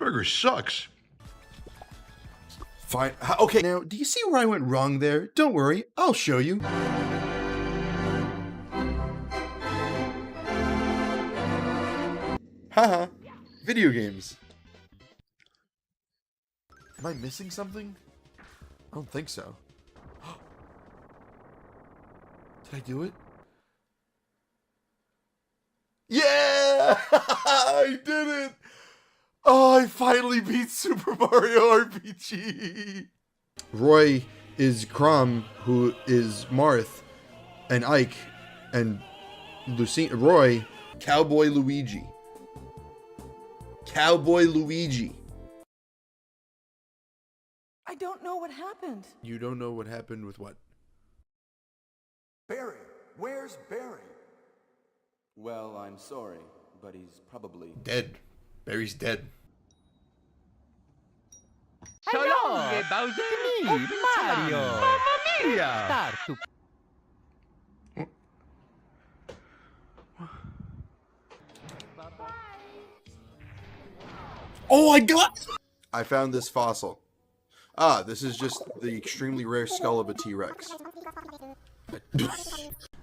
burger sucks. Fine. Okay, now, do you see where I went wrong there? Don't worry, I'll show you. Haha, video games. Am I missing something? I don't think so. Did I do it? Yeah! I did it! Oh, I finally beat Super Mario RPG! Roy is Crom, who is Marth, and Ike, and Roy, Cowboy Luigi. Cowboy Luigi. I don't know what happened. You don't know what happened with what? Barry, where's Barry? Well, I'm sorry, but he's probably Dead. Barry's dead. Salve, Bowser! Mario! Mamma mia! Tartu. Oh, I got! I found this fossil. Ah, this is just the extremely rare skull of a T-Rex.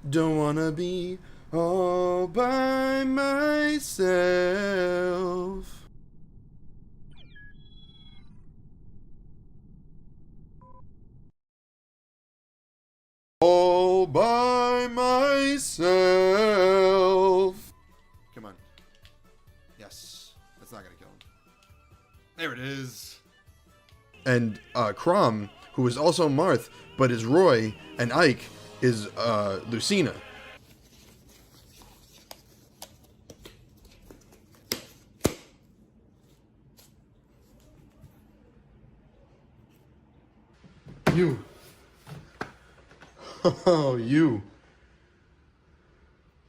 Don't wanna be all by myself. All by myself. Come on. Yes. That's not gonna kill him. There it is. And Crom, who is also Marth, but is Roy, and Ike is Lucina. You. Oh, you.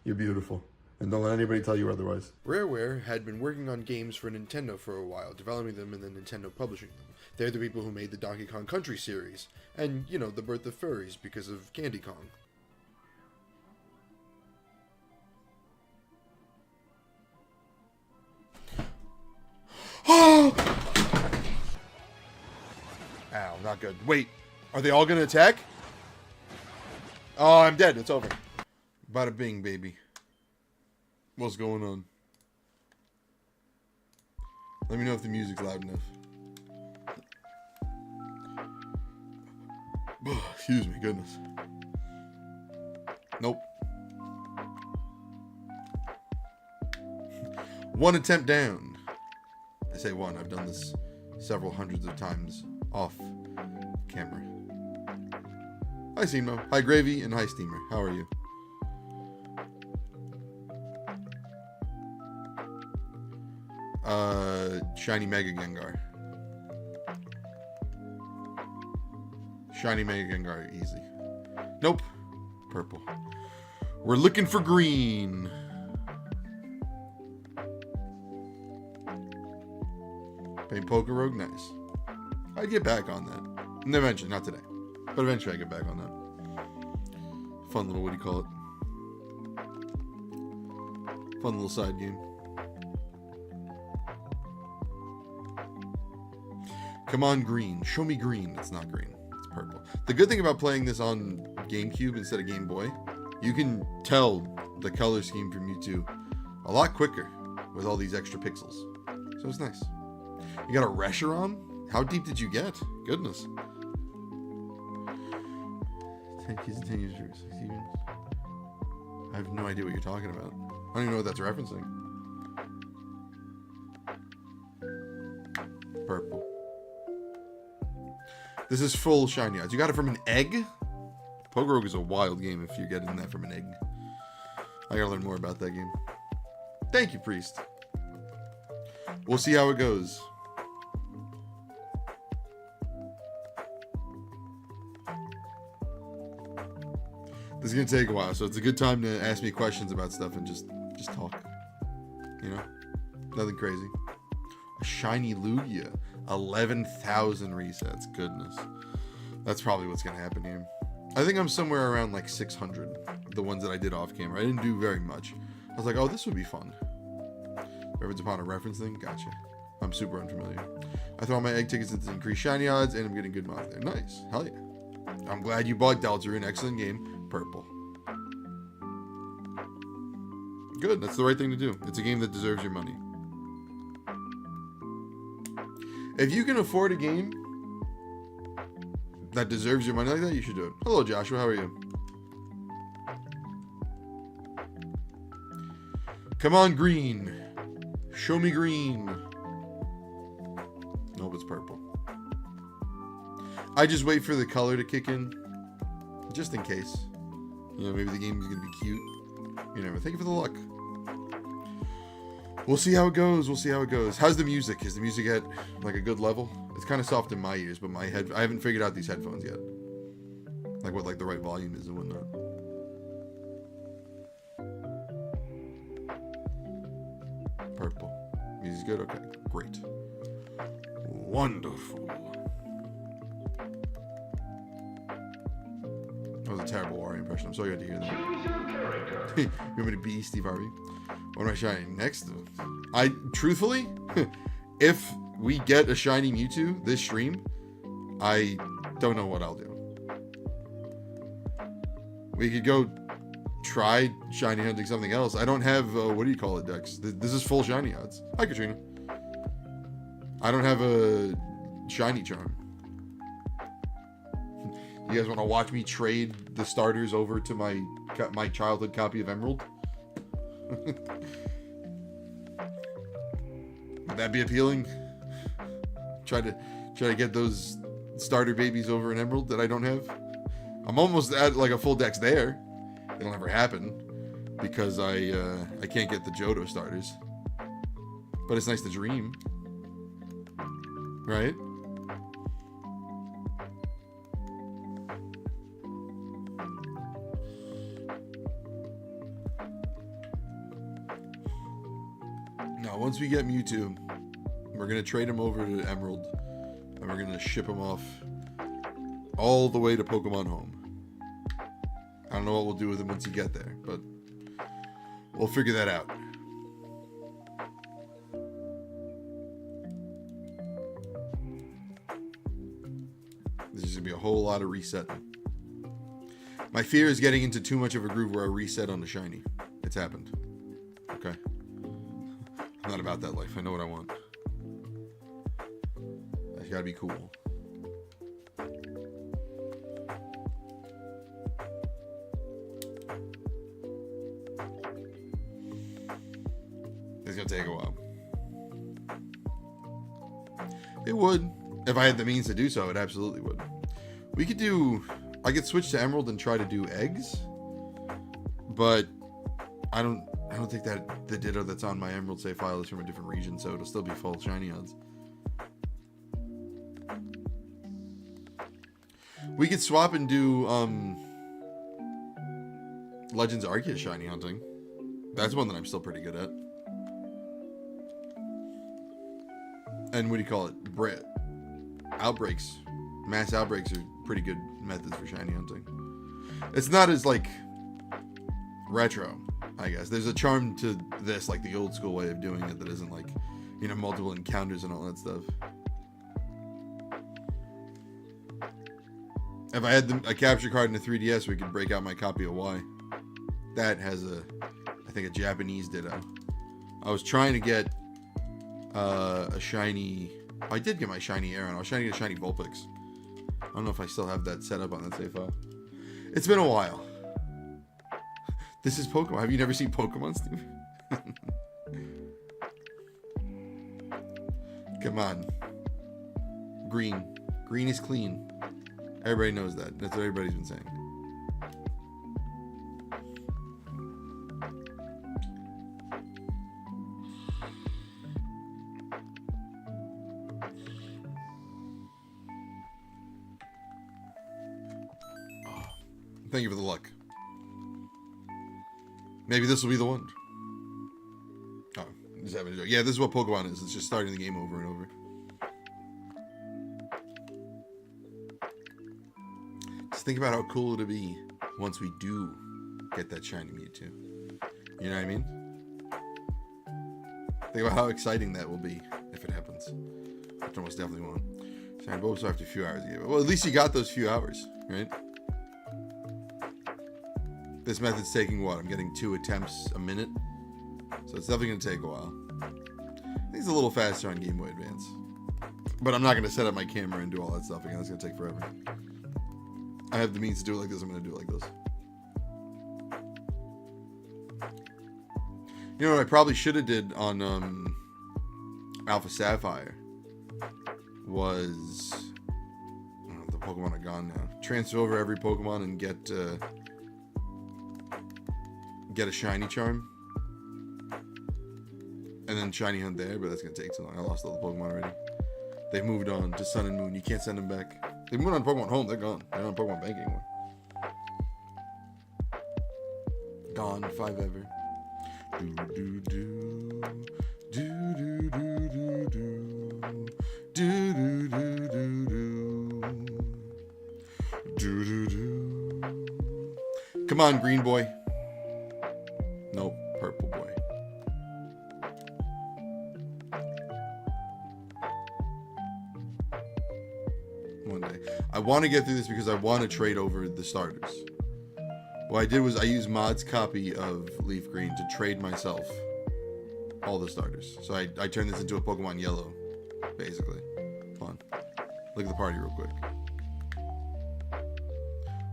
You're beautiful. And don't let anybody tell you otherwise. Rareware had been working on games for Nintendo for a while, developing them and then Nintendo publishing them. They're the people who made the Donkey Kong Country series, and, you know, the birth of furries because of Candy Kong. Oh! Ow, not good. Wait, are they all gonna attack? Oh, I'm dead. It's over. Bada bing, baby. What's going on? Let me know if the music's loud enough. Excuse me, goodness. Nope. One attempt down. I say one, I've done this several hundreds of times off camera. Hi, Simo. Hi, Gravy, and hi, Steamer. How are you? Shiny Mega Gengar. Shiny Mega Gengar, easy. Nope. Purple. We're looking for green. Paint Poker Rogue, nice. I'd get back on that. And eventually, not today. But eventually I get back on that. Fun little, what do you call it? Fun little side game. Come on, green. Show me green. It's not green. It's purple. The good thing about playing this on GameCube instead of Game Boy, you can tell the color scheme from Mewtwo a lot quicker with all these extra pixels. So it's nice. You got a Reshiram? How deep did you get? Goodness. 10 keys and 10 users. I have no idea what you're talking about. I don't even know what that's referencing. Purple. This is full shiny eyes. You got it from an egg? Poker Rogue is a wild game if you're getting that from an egg. I gotta learn more about that game. Thank you, Priest. We'll see how it goes. This is gonna take a while, so it's a good time to ask me questions about stuff and just talk. You know? Nothing crazy. A shiny Lugia. 11,000 resets. Goodness. That's probably what's gonna happen here. I think I'm somewhere around like 600. The ones that I did off camera. I didn't do very much. I was like, oh, this would be fun. Reference upon a reference thing? Gotcha. I'm super unfamiliar. I throw all my egg tickets into increased shiny odds, and I'm getting good mods there. Nice. Hell yeah. I'm glad you bought Deltarune. Excellent game. Purple. Good. That's the right thing to do. It's a game that deserves your money. If you can afford a game that deserves your money like that, you should do it. Hello, Joshua. How are you? Come on, green. Show me green. Nope, it's purple. I just wait for the color to kick in, just in case. You know, maybe the game is going to be cute. You never. Thank you for the luck. We'll see how it goes. We'll see how it goes. How's the music? Is the music at like a good level? It's kind of soft in my ears, but I haven't figured out these headphones yet. Like what like the right volume is and whatnot. Purple. Music's good? Okay. Great. Wonderful. That was a terrible Wario impression. I'm so glad to hear that. You want me to be Steve Harvey? What am I shining next? Truthfully, if we get a shiny Mewtwo this stream, I don't know what I'll do. We could go try shiny hunting something else. I don't have, what do you call it, Dex? This is full shiny odds. Hi, Katrina. I don't have a shiny charm. You guys want to watch me trade the starters over to my childhood copy of Emerald? Would that be appealing? Try to get those starter babies over in Emerald that I don't have. I'm almost at like a full dex there. It'll never happen because I can't get the Johto starters. But it's nice to dream, right? Once we get Mewtwo, we're going to trade him over to Emerald, and we're going to ship him off all the way to Pokemon Home. I don't know what we'll do with him once you get there, but we'll figure that out. There's just going to be a whole lot of resetting. My fear is getting into too much of a groove where I reset on the shiny. It's happened. Okay. I'm not about that life. I know what I want. I gotta be cool. It's gonna take a while. It would. If I had the means to do so, it absolutely would. We could do... I could switch to Emerald and try to do eggs. But I don't think that the Ditto that's on my Emerald save file is from a different region, so it'll still be full shiny odds. We could swap and do Legends Arceus shiny hunting. That's one that I'm still pretty good at. And what do you call it? Outbreaks. Mass outbreaks are pretty good methods for shiny hunting. It's not as like retro, I guess. There's a charm to this, like the old school way of doing it that isn't like, you know, multiple encounters and all that stuff. If I had a capture card in a 3DS, we could break out my copy of Y. That has I think a Japanese Ditto. I was trying to get a shiny... Oh, I did get my shiny Aron. I was trying to get a shiny Vulpix. I don't know if I still have that set up on that save file. It's been a while. This is Pokemon. Have you never seen Pokemon, Steve? Come on. Green. Green is clean. Everybody knows that. That's what everybody's been saying. Thank you for the luck. Maybe this will be the one. Oh, just having a joke. Yeah, this is what Pokemon is. It's just starting the game over and over. Just think about how cool it'll be once we do get that shiny Mewtwo. You know what I mean? Think about how exciting that will be if it happens. Advance, which I most definitely want. Shiny Bulbasaur after a few hours of Game Boy. Well, at least you got those few hours, right? This method's taking what? I'm getting 2 attempts a minute, so it's definitely gonna take a while. I think it's a little faster on Game Boy Advance, but I'm not gonna set up my camera and do all that stuff again. It's gonna take forever. I have the means to do it like this. I'm gonna do it like this. You know what I probably should have did on Alpha Sapphire was, oh, the Pokemon are gone now. Transfer over every Pokemon and get a shiny charm, and then shiny hunt there. But that's gonna take too long. I lost all the Pokemon already. They moved on to Sun and Moon. You can't send them back. They moved on Pokemon Home. They're gone. They're not on Pokemon Bank anymore. Gone 5 ever. Do do do do do do do do do do do do do. Come on, green boy. Nope, purple boy. One day. I want to get through this because I want to trade over the starters. What I did was I used Mod's copy of LeafGreen to trade myself all the starters. So I turned this into a Pokemon Yellow, basically. Come on. Look at the party real quick.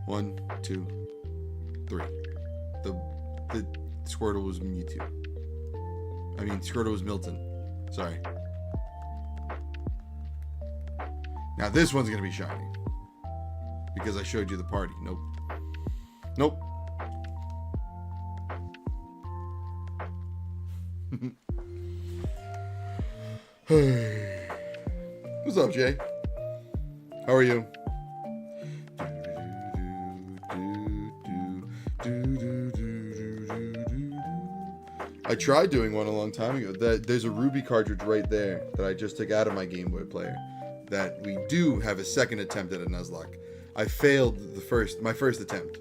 1, 2, 3. The Squirtle was Mewtwo. I mean, Squirtle was Milton. Sorry. Now this one's going to be shiny. Because I showed you the party. Nope. Nope. Hey. What's up, Jay? How are you? I tried doing one a long time ago. There's a Ruby cartridge right there that I just took out of my Game Boy player. That we do have a second attempt at a Nuzlocke. I failed my first attempt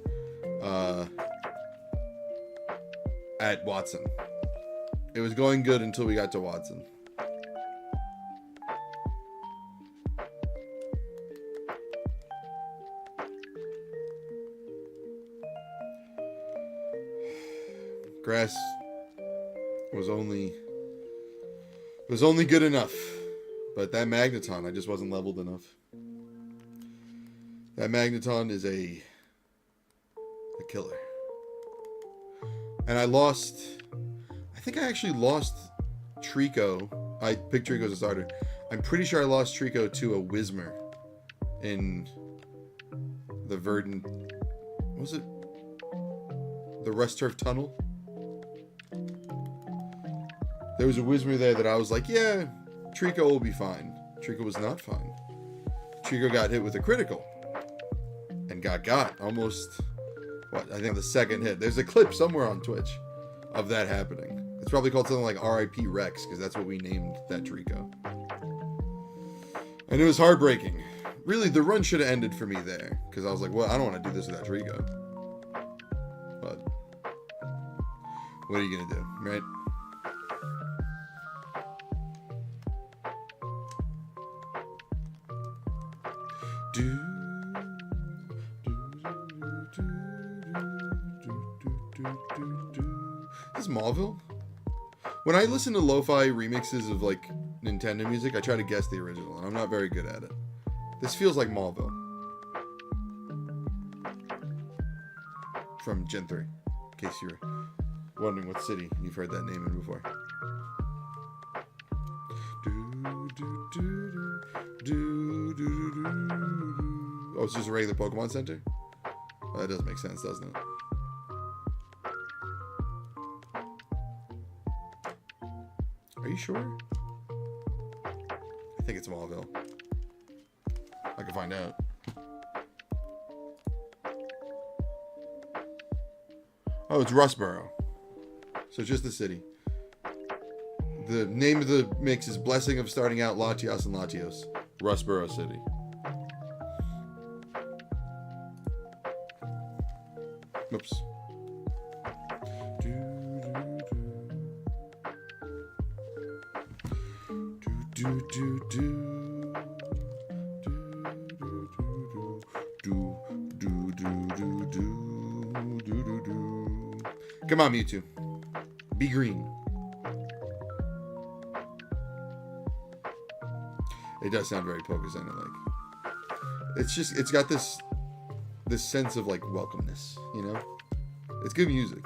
at Watson. It was going good until we got to Watson. Grass was only good enough, but that Magneton, I just wasn't leveled enough. That Magneton is a killer. And I think I actually lost Trico. I picked Trico as a starter. I'm pretty sure I lost Trico to a Whismur in the Verdant. What was it? The Rust Turf Tunnel? There was a Whismur there that I was like, yeah, Trico will be fine. Trico was not fine. Trico got hit with a critical. And got almost, what, I think the second hit. There's a clip somewhere on Twitch of that happening. It's probably called something like RIP Rex, because that's what we named that Trico. And it was heartbreaking. Really, the run should have ended for me there, because I was like, well, I don't want to do this without Trico. But what are you going to do, right? Is this Mauville? When I listen to lo-fi remixes of like Nintendo music, I try to guess the original, and I'm not very good at it. This feels like Mauville from Gen 3, in case you're wondering what city you've heard that name in before. Oh, it's just a regular Pokemon Center? Well, that doesn't make sense, doesn't it? Are you sure? I think it's Mauville. I can find out. Oh, it's Rustboro. So it's just the city. The name of the mix is Blessing of Starting Out Latios and Latios. Rustboro City. Oops. Come on, Mewtwo. Be green. It does sound very Pokezone like. It's got this sense of like welcomeness, you know? It's good music.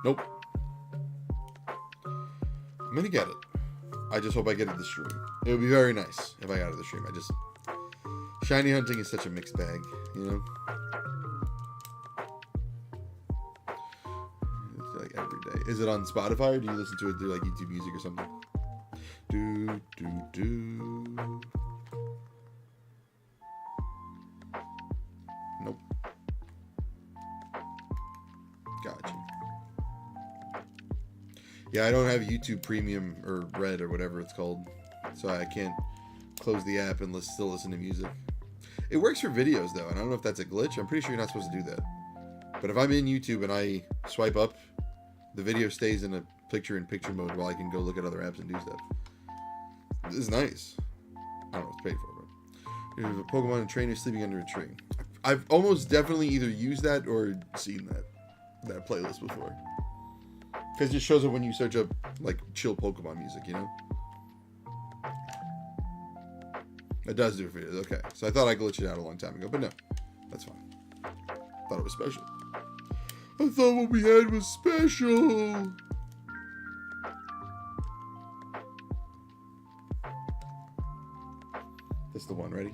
Nope. I'm gonna get it. I just hope I get it this stream. It would be very nice if I got it this stream. Shiny hunting is such a mixed bag, you know? It's like every day. Is it on Spotify or do you listen to it through like YouTube Music or something? Nope. Gotcha. Yeah, I don't have YouTube Premium or Red or whatever it's called, so I can't close the app and still listen to music. It works for videos though, and I don't know if that's a glitch. I'm pretty sure you're not supposed to do that. But if I'm in YouTube and I swipe up, the video stays in a picture-in-picture mode while I can go look at other apps and do stuff. This is nice. I don't know if it's paid for, but there's a Pokemon and trainer sleeping under a tree. I've almost definitely either used that or seen that playlist before. Because it shows up when you search up, like, chill Pokemon music, you know? It does do it for you. Okay. So I thought I glitched it out a long time ago, but no. That's fine. Thought it was special. I thought what we had was special. That's the one. Ready?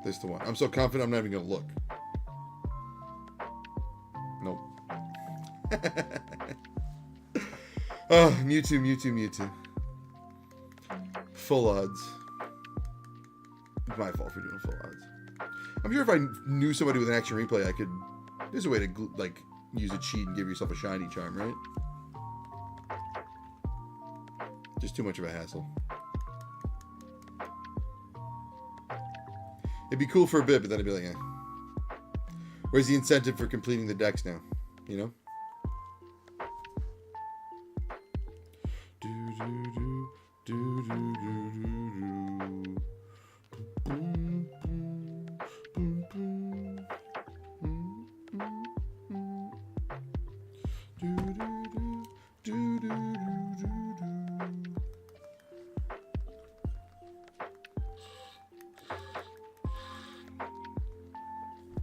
This the one. I'm so confident I'm not even going to look. Nope. Oh, Mewtwo. Full odds. It's my fault for doing full odds. I'm sure if I knew somebody with an action replay, there's a way to, like, use a cheat and give yourself a shiny charm, right? Just too much of a hassle. It'd be cool for a bit, but then it'd be like, eh. Where's the incentive for completing the decks now? You know?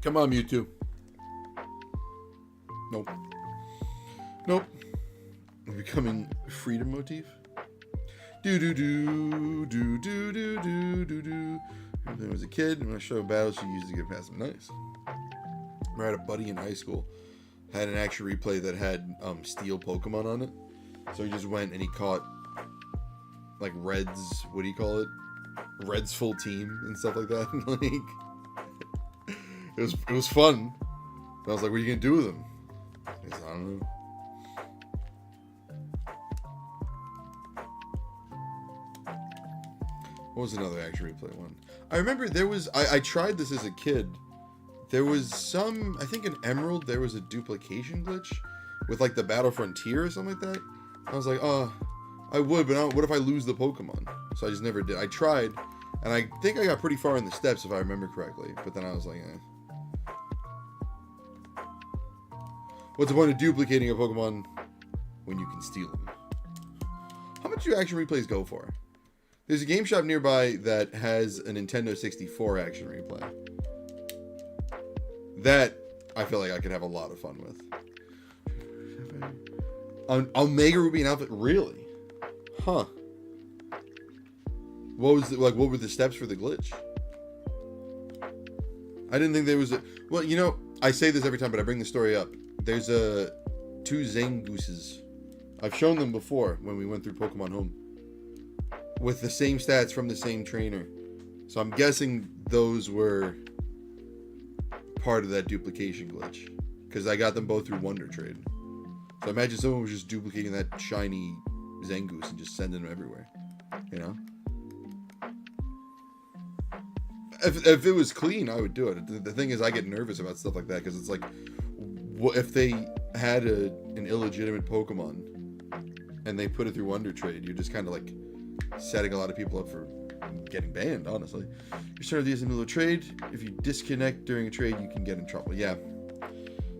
Come on, Mewtwo. Nope. Nope. We're becoming freedom motif. When I was a kid, when I showed battles, she used to get past them. Nice. I had a buddy in high school, had an action replay that had steel Pokemon on it. So he just went and he caught like Red's, what do you call it? Red's full team and stuff like that. Like it was fun. But I was like, what are you gonna do with them? I don't know. What was another action replay one? I remember there was, I tried this as a kid. There was some, I think in Emerald, there was a duplication glitch with like the Battle Frontier or something like that. I was like, oh, I would, but what if I lose the Pokemon? So I just never did. I tried, and I think I got pretty far in the steps if I remember correctly. But then I was like, eh. What's the point of duplicating a Pokemon when you can steal them? How much do action replays go for? There's a game shop nearby that has a Nintendo 64 action replay. That I feel like I could have a lot of fun with. Omega Ruby and Alpha, really? Huh. What were the steps for the glitch? I didn't think there was a... Well, you know, I say this every time, but I bring the story up. There's two Zangooses. I've shown them before when we went through Pokemon Home. With the same stats from the same trainer. So I'm guessing those were part of that duplication glitch. Because I got them both through Wonder Trade. So imagine someone was just duplicating that shiny Zangoose and just sending them everywhere. You know? If it was clean, I would do it. The thing is, I get nervous about stuff like that because it's like, what if they had an illegitimate Pokemon and they put it through Wonder Trade? You're just kind of like setting a lot of people up for getting banned, honestly. You start these in the middle of a trade. If you disconnect during a trade, you can get in trouble. Yeah.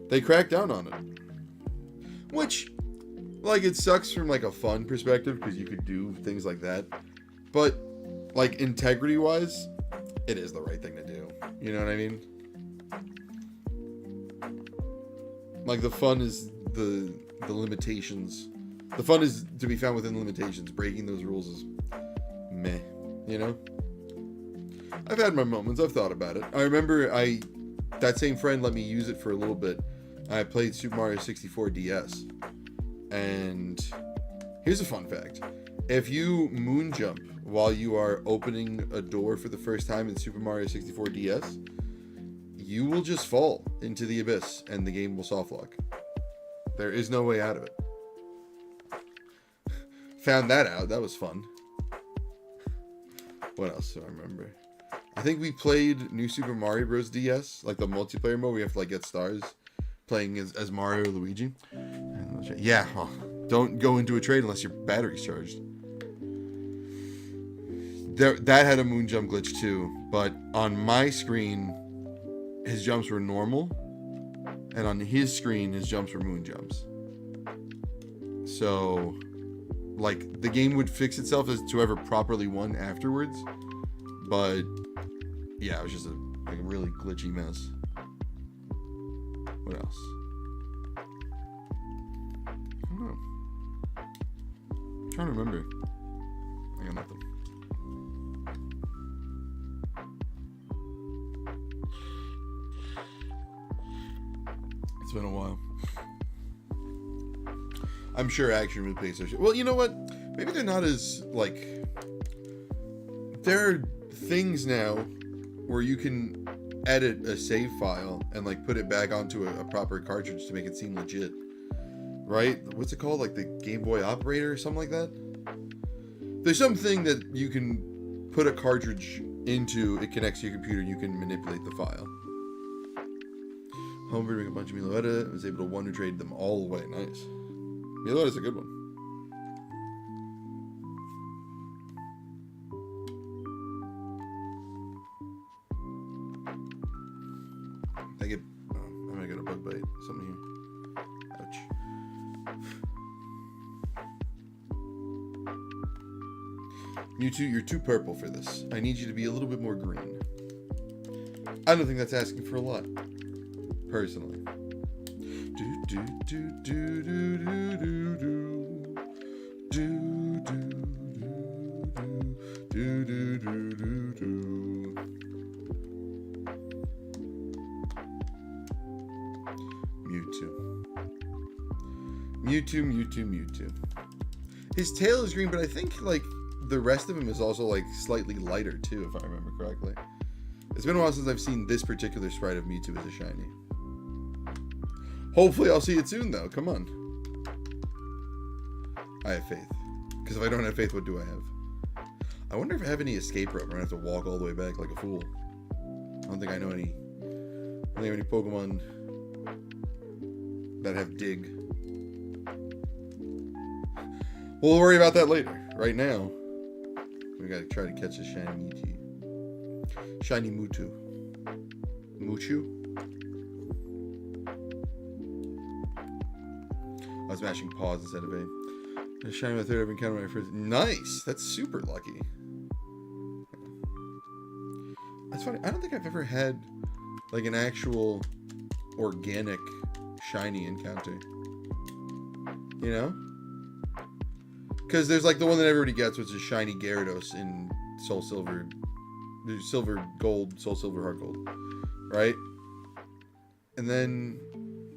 They cracked down on it. Which, like, it sucks from, like, a fun perspective because you could do things like that. But, like, integrity-wise, it is the right thing to do. You know what I mean? Like, the fun is the limitations. The fun is to be found within the limitations. Breaking those rules is meh. You know? I've had my moments. I've thought about it. I remember that same friend let me use it for a little bit. I played Super Mario 64 DS. And here's a fun fact. If you moon jump while you are opening a door for the first time in Super Mario 64 DS, you will just fall into the abyss and the game will soft lock. There is no way out of it. Found that out. That was fun. What else do I remember? I think we played New Super Mario Bros. DS, like the multiplayer mode. We have to like get stars, playing as Mario or Luigi. Yeah, well, don't go into a trade unless your battery's charged. That had a moon jump glitch too, but on my screen, his jumps were normal, and on his screen, his jumps were moon jumps. So, like, the game would fix itself as to whoever properly won afterwards, but yeah, it was just a really glitchy mess. What else? I don't know. I'm trying to remember. I got nothing. It's been a while. I'm sure action replays are... Well, you know what? Maybe they're not as, like... There are things now where you can edit a save file and, like, put it back onto a proper cartridge to make it seem legit. Right? What's it called? Like the GameBoy operator or something like that? There's something that you can put a cartridge into, it connects to your computer, and you can manipulate the file. Homebrewing a bunch of Miloetta, was able to Wonder Trade them all away. Nice. Miloetta's a good one. I'm gonna get a bug bite. Something here. Ouch. Mewtwo, you're too purple for this. I need you to be a little bit more green. I don't think that's asking for a lot. Personally. Do do do do do do do do do do do do do. Mewtwo. His tail is green, but I think like the rest of him is also like slightly lighter too, if I remember correctly. It's been a while since I've seen this particular sprite of Mewtwo as a shiny. Hopefully I'll see it soon though, come on. I have faith. Because if I don't have faith, what do I have? I wonder if I have any escape rope. I'm gonna have to walk all the way back like a fool. I don't think I know any Pokemon that have dig. We'll worry about that later. Right now, we gotta try to catch a shiny Mewtwo. I was mashing pause instead of A. A shiny my third I've encountered my first. Nice! That's super lucky. That's funny. I don't think I've ever had like an actual organic shiny encounter. You know? Because there's like the one that everybody gets, which is shiny Gyarados in Soul Silver, Silver Gold, Soul Silver Heart Gold, right? And then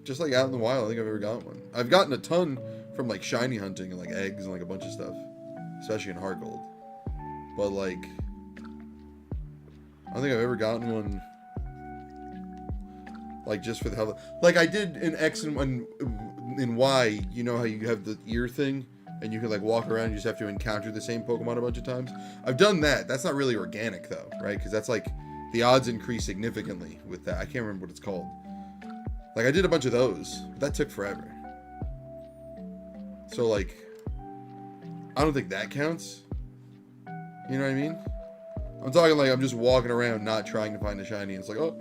just like out in the wild, I don't think I've ever gotten one. I've gotten a ton from like shiny hunting and like eggs and like a bunch of stuff, especially in Heart Gold. But like, I don't think I've ever gotten one like just for the hell of it. Like I did in X and when in Y, you know how you have the ear thing, and you can like walk around, you just have to encounter the same Pokemon a bunch of times. I've done that. That's not really organic though, right? Because that's like, the odds increase significantly with that. I can't remember what it's called. Like, I did a bunch of those, but that took forever. So like, I don't think that counts. You know what I mean? I'm talking like I'm just walking around not trying to find a shiny, and it's like, oh,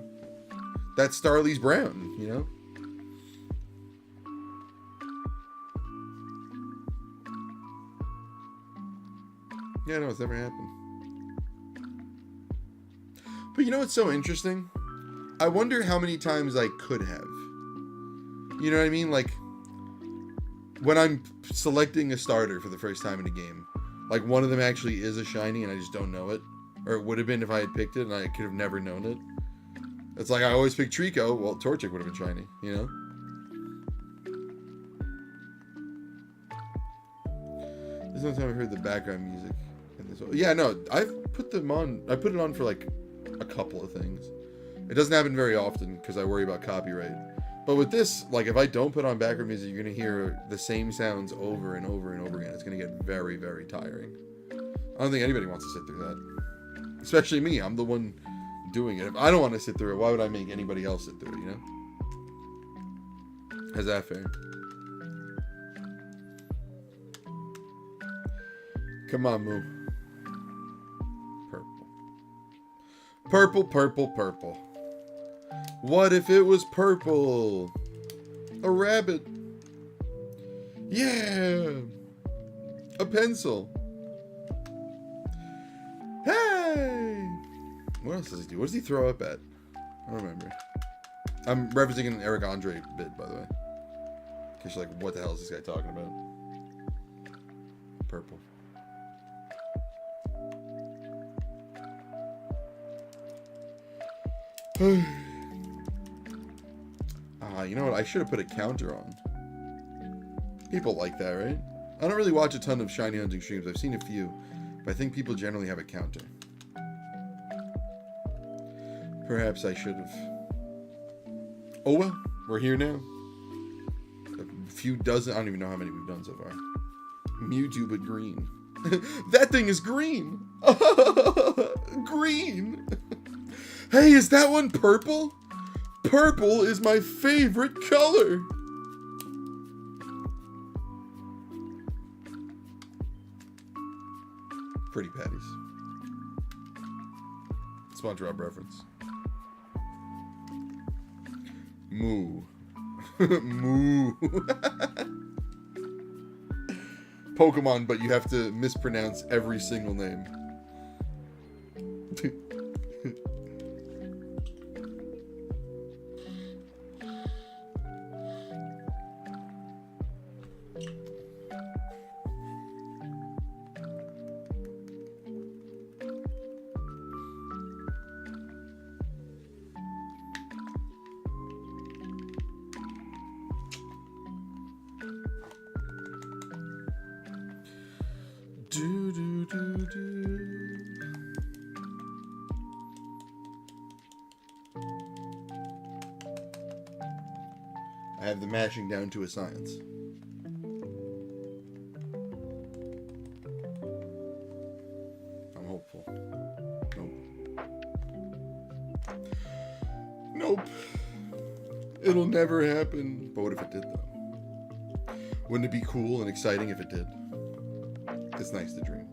that's Starly's brown, you know? Yeah, no, it's never happened. But you know what's so interesting? I wonder how many times I could have. You know what I mean? Like, when I'm selecting a starter for the first time in a game, like one of them actually is a shiny and I just don't know it. Or it would have been if I had picked it and I could have never known it. It's like I always pick Trico. Well, Torchic would have been shiny, you know? This is the time I heard the background music. Yeah, no, I've put them on. I put it on for like a couple of things. It doesn't happen very often because I worry about copyright. But with this, like if I don't put on background music, you're going to hear the same sounds over and over and over again. It's going to get very, very tiring. I don't think anybody wants to sit through that. Especially me. I'm the one doing it. If I don't want to sit through it, why would I make anybody else sit through it, you know? Is that fair? Come on, Moo. Purple. Purple, purple, purple. What if it was purple? A rabbit. Yeah. A pencil. Hey. What else does he do? What does he throw up at? I don't remember. I'm referencing an Eric Andre bit, by the way. In case you're like, what the hell is this guy talking about? Purple. You know what? I should have put a counter on. People like that, right? I don't really watch a ton of shiny hunting streams. I've seen a few, but I think people generally have a counter. Perhaps I should have. Oh well, we're here now. A few dozen. I don't even know how many we've done so far. Mewtwo, but green. That thing is green. Green. Hey, is that one purple? Purple is my favorite color. Pretty patties. SpongeBob reference. Moo. Moo. Pokemon, but you have to mispronounce every single name. I have the mashing down to a science. I'm hopeful. Nope. Nope. It'll never happen. But what if it did, though? Wouldn't it be cool and exciting if it did? It's nice to dream.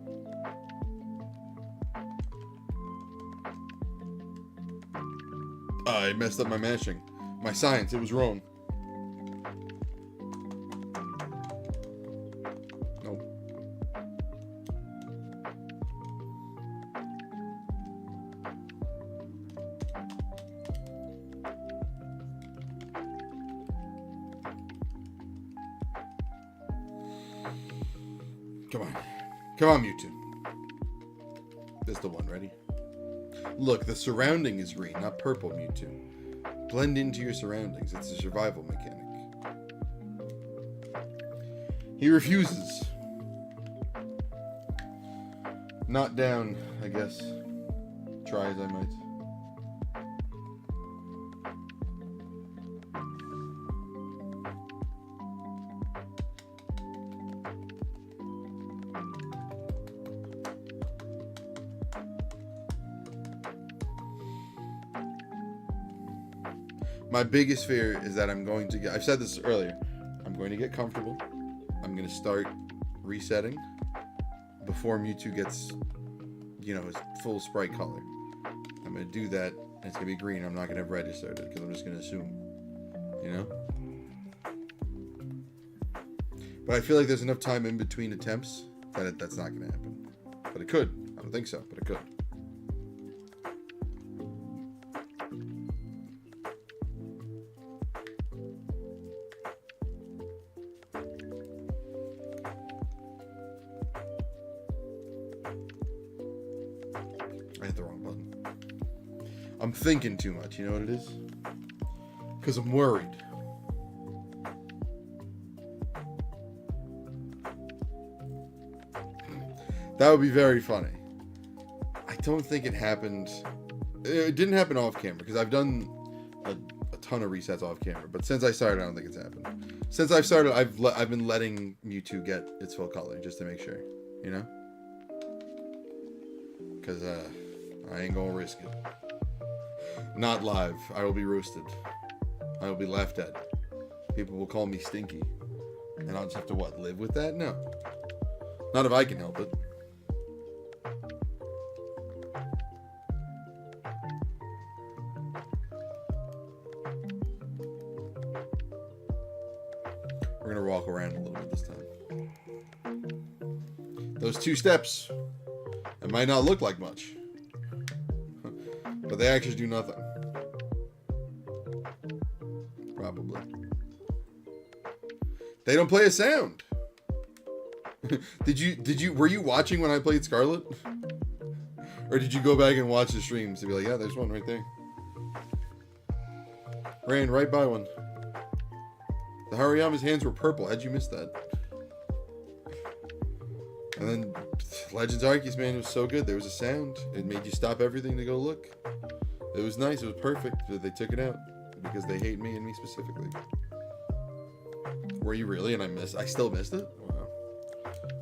I messed up my mashing. My science, it was wrong. Nope. Come on. Come on, Mewtwo. This is the one, ready? Look, the surrounding is green, not purple, Mewtwo. Blend into your surroundings. It's a survival mechanic. He refuses. Not down, I guess. Try as I might. My biggest fear is that I'm going to get, I've said this earlier, I'm going to get comfortable. I'm going to start resetting before Mewtwo gets, you know, his full sprite color. I'm going to do that, and it's going to be green. I'm not going to have registered it because I'm just going to assume, you know? But I feel like there's enough time in between attempts that that's not going to happen. But it could. I don't think so, but it could. I hit the wrong button. I'm thinking too much, you know what it is? Because I'm worried. That would be very funny. I don't think it happened. It didn't happen off camera because I've done a ton of resets off camera. But since I started, I don't think it's happened. Since I've started, I've been letting Mewtwo get its full color just to make sure, you know? Because I ain't gonna risk it. Not live. I will be roasted. I will be laughed at. People will call me stinky. And I'll just have to, what, live with that? No. Not if I can help it. We're gonna walk around a little bit this time. Those 2 steps, it might not look like much, but they actually do nothing. Probably. They don't play a sound. Were you watching when I played Scarlet? Or did you go back and watch the streams to be like, yeah, there's one right there. Ran right by one. The Hariyama's hands were purple. How'd you miss that? And then Legends Arceus, man, it was so good. There was a sound. It made you stop everything to go look. It was nice. It was perfect. They took it out because they hate me and me specifically. Were you really? And I still missed it? Wow.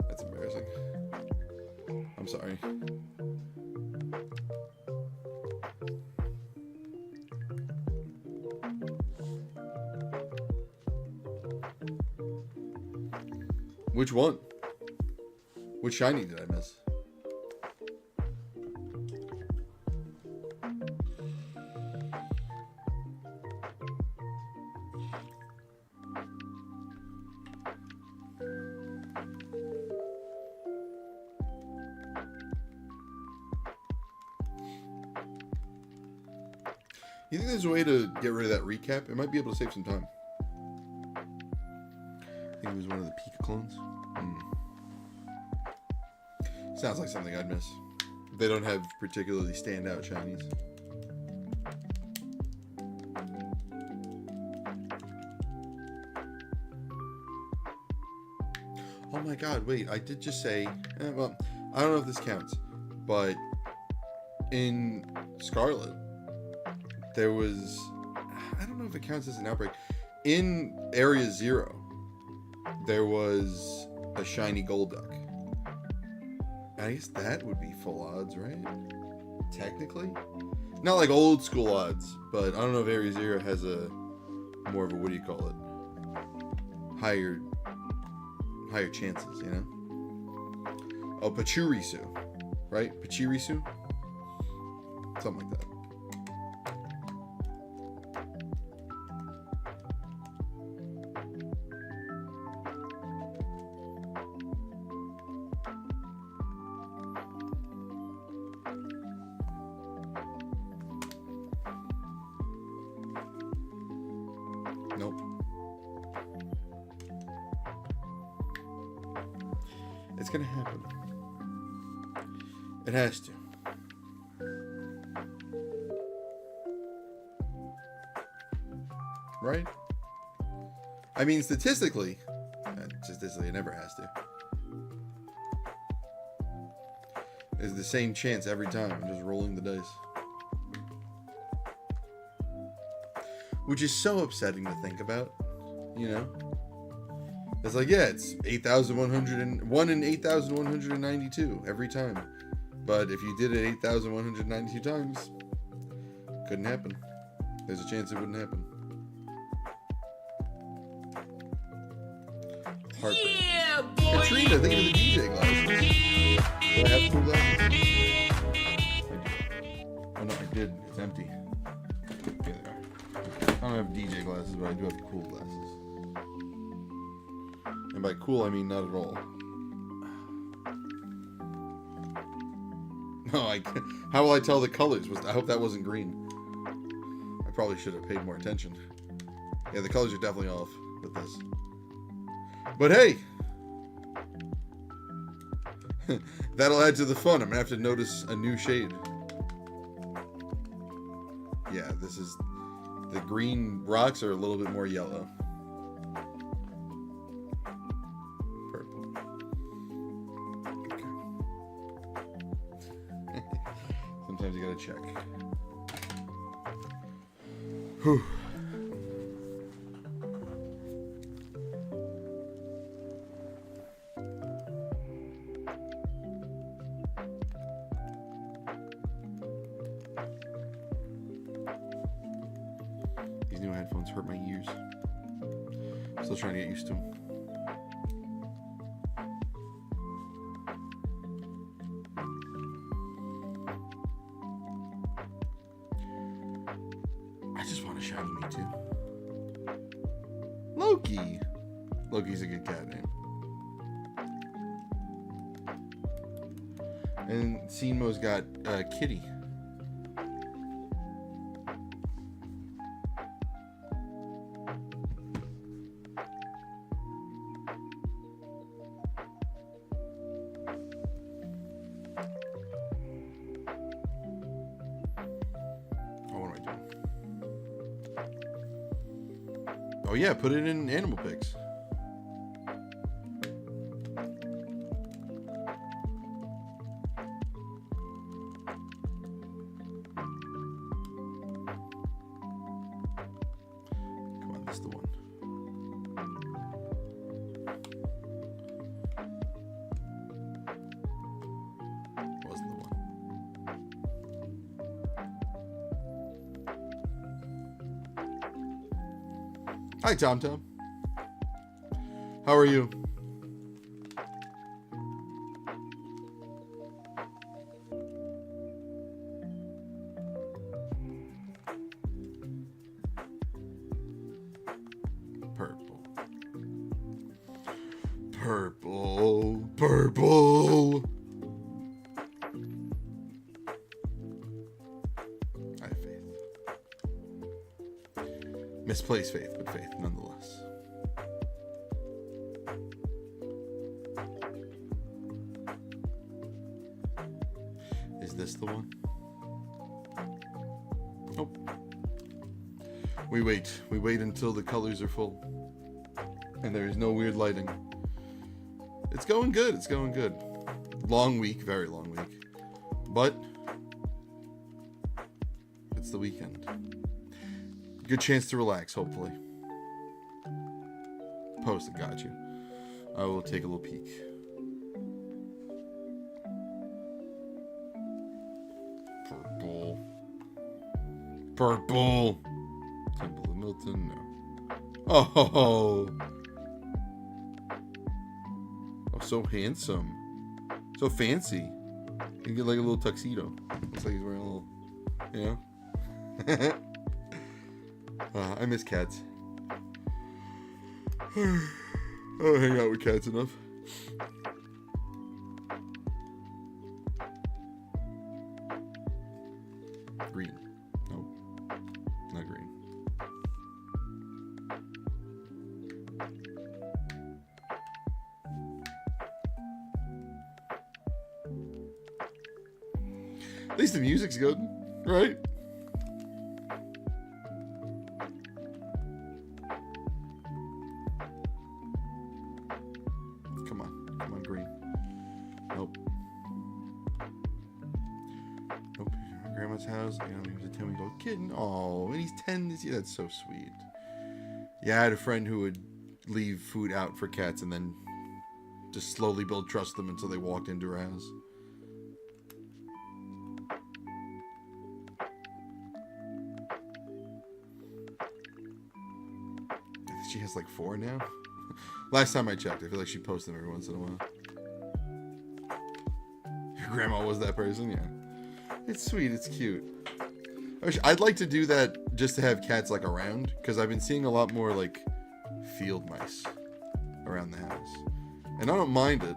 That's embarrassing. I'm sorry. Which one? Which shiny did I miss? You think there's a way to get rid of that recap? It might be able to save some time. I think it was one of the Pika clones. Sounds like something I'd miss. They don't have particularly standout shinies. Oh my god, wait, I did just say, well, I don't know if this counts, but in Scarlet, there was, I don't know if it counts as an outbreak. In Area 0, there was a shiny Golduck. I guess that would be full odds, right? Technically. Not like old school odds, but I don't know if Area 0 has a more of a, what do you call it? Higher chances, you know? Oh, Pachirisu, right? Pachirisu? Something like that. Nope. It's gonna happen. It has to. Right? I mean, statistically, it never has to. It's the same chance every time. I'm just rolling the dice. Which is so upsetting to think about, you know? It's like, yeah, it's 8,101 in 8,192 every time. But if you did it 8,192 times, couldn't happen. There's a chance it wouldn't happen. Heartbreaking. Katrina, think of the DJ glasses. Do I have cool glasses? I do. Oh no, I did. It's empty. Here they are. I don't have DJ glasses, but I do have cool glasses. And by cool, I mean not at all. No, how will I tell the colors? I hope that wasn't green. I probably should have paid more attention. Yeah, the colors are definitely off with this. But hey! That'll add to the fun. I'm gonna have to notice a new shade. Yeah, this is... The green rocks are a little bit more yellow. Purple. Okay. Sometimes you gotta check. Whew. These new headphones hurt my ears. Still trying to get used to them. I just want a shiny Mewtwo. Loki. Loki's a good cat name. And Sinmo's got Kitty. Oh yeah, put it in animal pics. Come on, this is the one. Wasn't the one. Hi, Tom Tom. How are you? Purple. Purple. Purple. I have faith. Misplaced faith, but faith nonetheless. Is this the one? Nope. We wait. We wait until the colors are full. And there is no weird lighting. It's going good. It's going good. Long week. Very long week. But it's the weekend. Good chance to relax, hopefully. Post it, got you. I will take a little peek. Purple. Purple. Temple of Milton, no. Oh! Oh, so handsome. So fancy. You get like a little tuxedo. Looks like he's wearing a little, you know? I miss cats. I don't hang out with cats enough. Green. Nope. Not green. At least the music's good, right? Come on. Come on, green. Nope. Nope. My grandma's house. You know, he was a 10-week-old kid. Oh, and he's 10 this year. That's so sweet. Yeah, I had a friend who would leave food out for cats and then just slowly build trust them until they walked into her house. She has like 4 now. Last time I checked, I feel like she posts them every once in a while. Your grandma was that person? Yeah. It's sweet. It's cute. I'd like to do that just to have cats like around, because I've been seeing a lot more like field mice around the house. And I don't mind it,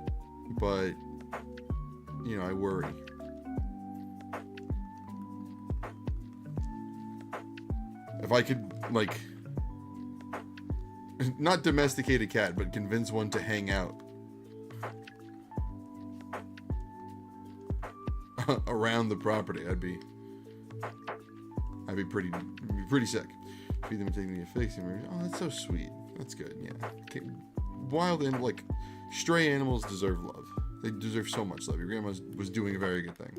but you know, I worry. If I could, like, not domesticate a cat, but convince one to hang out around the property, I'd be pretty sick. Feed them and take them to get fixed. Oh, that's so sweet. That's good. Yeah. Okay. Wild and like stray animals deserve love. They deserve so much love. Your grandma was doing a very good thing.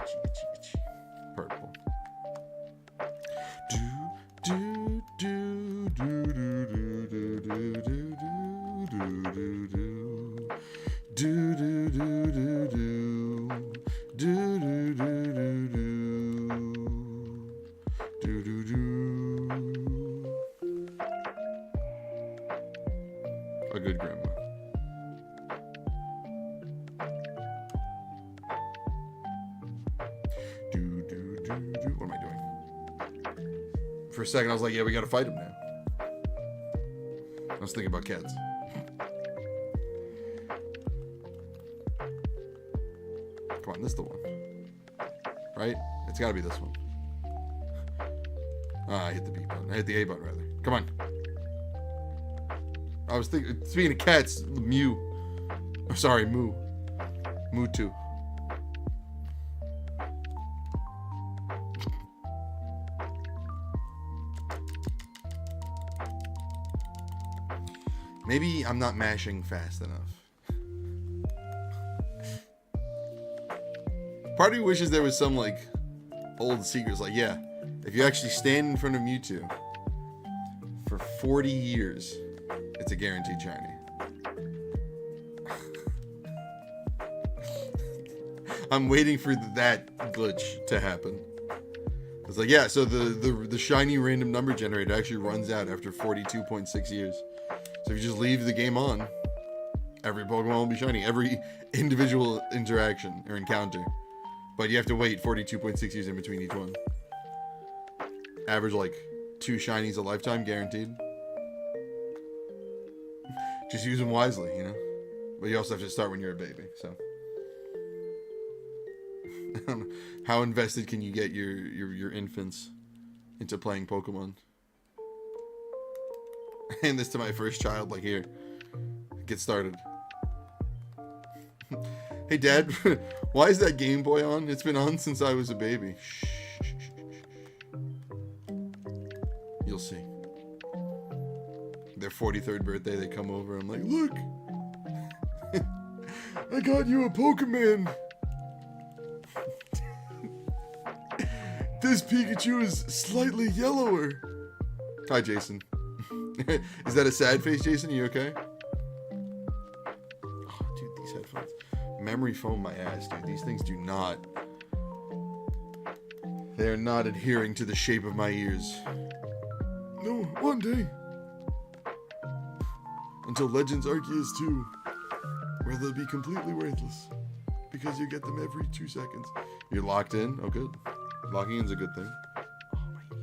Itchy, itchy, itchy. Purple. Do do do do do do do do do do do do do do do do do. A good grandma. What am I doing? For a second, I was like, yeah, we gotta fight him now. I was thinking about cats. Come on, this is the one. Right? It's gotta be this one. Ah, I hit the B button. I hit the A button, rather. Come on. I was thinking, speaking of cats, Mew. Oh, sorry, Moo. Mewtwo. Maybe I'm not mashing fast enough. Part of me wishes there was some, like, old secrets. Like, yeah, if you actually stand in front of Mewtwo for 40 years, it's a guaranteed shiny. I'm waiting for that glitch to happen. It's like, yeah, so the shiny random number generator actually runs out after 42.6 years. So if you just leave the game on, every Pokemon will be shiny. Every individual interaction or encounter. But you have to wait 42.6 years in between each one. Average like 2 shinies a lifetime, guaranteed. Just use them wisely, you know? But you also have to start when you're a baby, so. How invested can you get your infants into playing Pokemon? Hand this to my first child, like, here. Get started. Hey, Dad, why is that Game Boy on? It's been on since I was a baby. Shh. You'll see. Their 43rd birthday, they come over. I'm like, look. I got you a Pokemon. This Pikachu is slightly yellower. Hi, Jason. Is that a sad face, Jason? Are you okay? Oh, dude, these headphones. Memory foam my ass, dude. These things do not. They are not adhering to the shape of my ears. No, one day. Until Legends Arceus 2, where they'll be completely worthless. Because you get them every 2 seconds. You're locked in? Oh, good. Locking in's a good thing. Oh, my ear.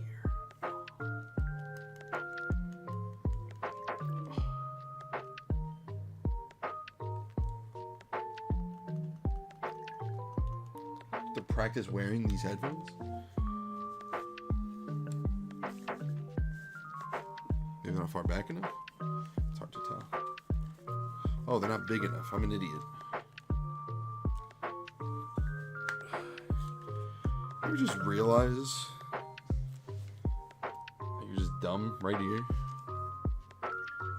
To practice wearing these headphones? They're not far back enough? It's hard to tell. Oh, they're not big enough. I'm an idiot. You just realize you're just dumb right here?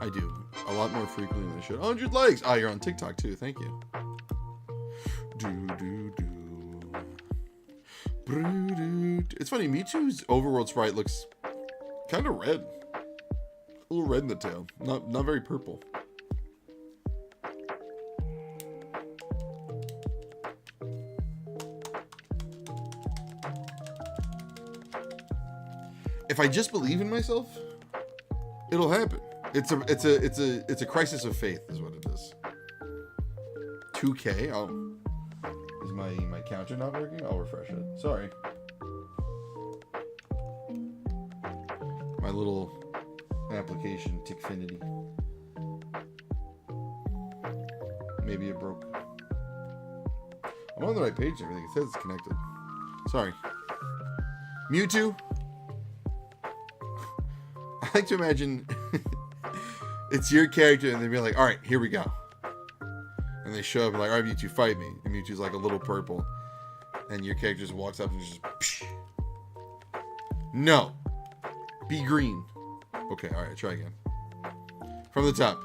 I do. A lot more frequently than I should. 100 likes! Ah, you're on TikTok too. Thank you. It's funny, Mewtwo's overworld sprite looks kind of red. A little red in the tail. Not very purple. If I just believe in myself, It'll happen. It's a crisis of faith, is what it is. 2K. Oh, is my counter not working? I'll refresh it. Sorry. My little application, Tickfinity. Maybe it broke. I'm on the right page and everything. It says it's connected. Sorry. Mewtwo. I like to imagine it's your character and they'd be like, all right, here we go. And they show up and like, all right, Mewtwo, fight me. And Mewtwo's like a little purple. And your character just walks up and just, psh. No. Be green. Okay, all right, try again. From the top.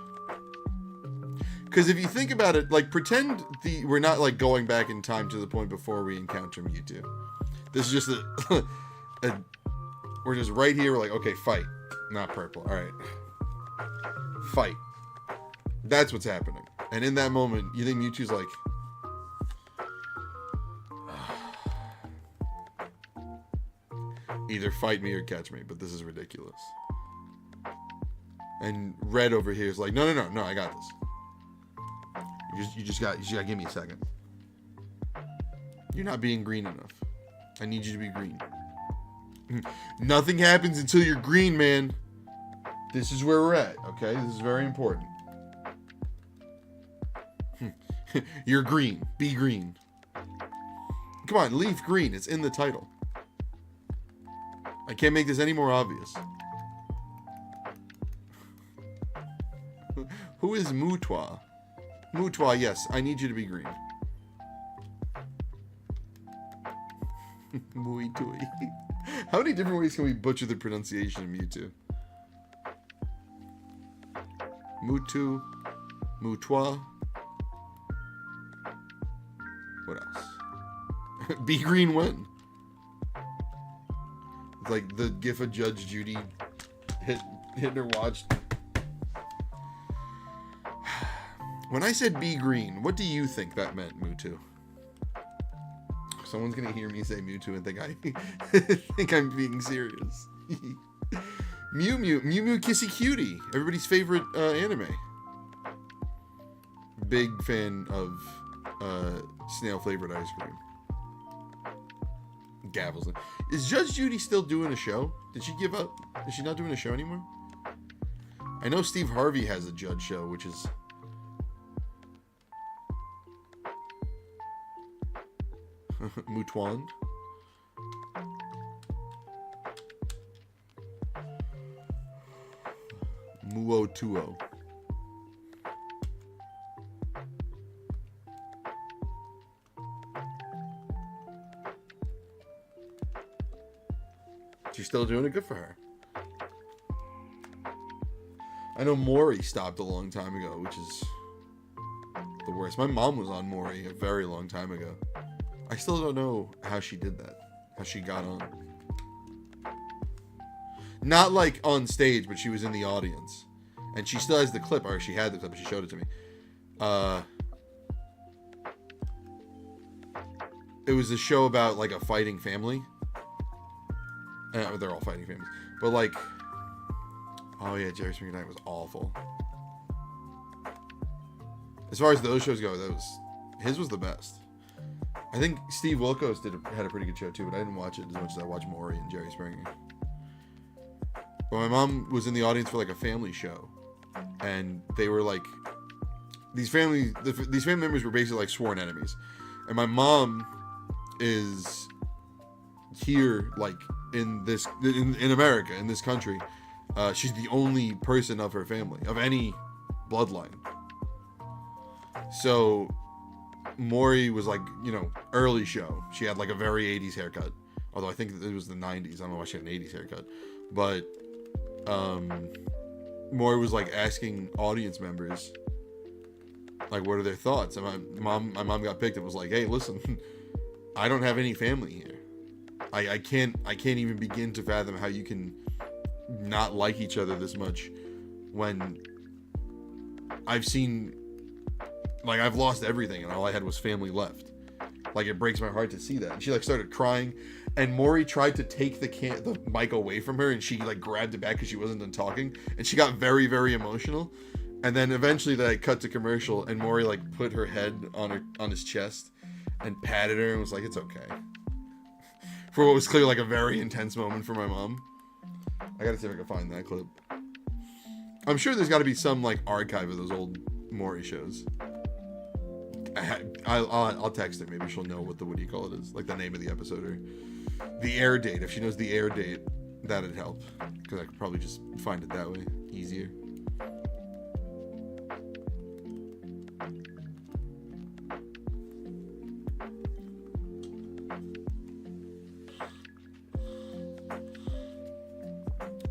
Because if you think about it, like, pretend we're not, like, going back in time to the point before we encounter Mewtwo. This is just we're just right here. We're like, okay, fight. Not purple. All right. Fight. That's what's happening. And in that moment, you think Mewtwo's like, either fight me or catch me, but this is ridiculous. And Red over here is like, no, I got this. You just gotta give me a second. You're not being green enough. I need you to be green. Nothing happens until you're green, man. This is where we're at, okay? This is very important. You're green. Be green. Come on, LeafGreen. It's in the title. I can't make this any more obvious. Who is Mouktar? Mouktar, yes. I need you to be green. Mewtwo. How many different ways can we butcher the pronunciation of Mewtwo? Mewtwo. Mouktar. What else? Be green when? It's like the gif of Judge Judy hitting her watch. When I said be green, what do you think that meant, Mewtwo? Someone's gonna hear me say Mewtwo and think think I'm being serious. Mew Kissy Cutie, everybody's favorite anime. Big fan of snail flavored ice cream. Gavels. Is Judge Judy still doing a show? Did she give up? Is she not doing a show anymore? I know Steve Harvey has a Judge show, which is Mewtwo. Mewtwo. She's still doing it. Good for her. I know Maury stopped a long time ago, which is the worst. My mom was on Maury a very long time ago. I still don't know how she did that. How she got on. Not like on stage, but she was in the audience. And she still has the clip, or she had the clip, she showed it to me. It was a show about like a fighting family. They're all fighting families. But like, oh yeah, Jerry Springer Night was awful. As far as those shows go, his was the best. I think Steve Wilkos had a pretty good show too, but I didn't watch it as much as I watched Maury and Jerry Springer. But my mom was in the audience for like a family show, and they were like, these family members were basically like sworn enemies, and my mom is here like in America, in this country. She's the only person of her family, of any bloodline. So Maury was like, early show. She had like a very 80s haircut. Although I think it was the 90s. I don't know why she had an 80s haircut. But Maury was like asking audience members, like, what are their thoughts? And my mom got picked and was like, hey, listen, I don't have any family here. I can't even begin to fathom how you can not like each other this much when I've seen, like, I've lost everything and all I had was family left. Like, it breaks my heart to see that. And she like started crying, and Maury tried to take the mic away from her, and she like grabbed it back because she wasn't done talking, and she got very, very emotional. And then eventually they cut to commercial, and Maury like put her head on his chest and patted her and was like, "It's okay." For what was clearly like a very intense moment for my mom. I gotta see if I can find that clip. I'm sure there's got to be some like archive of those old Maury shows. I'll text her. Maybe she'll know what what do you call it is, like the name of the episode or the air date. If she knows the air date, that'd help, because I could probably just find it that way easier.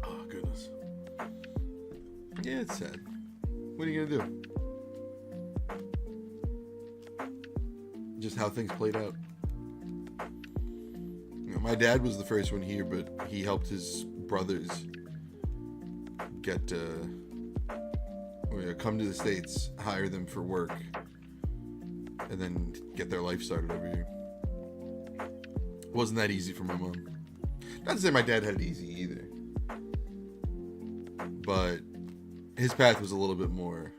Oh goodness. Yeah, it's sad. What are you gonna do? Just how things played out. You know, my dad was the first one here, but he helped his brothers get come to the States, hire them for work, and then get their life started over here. It wasn't that easy for my mom. Not to say my dad had it easy either, but his path was a little bit more,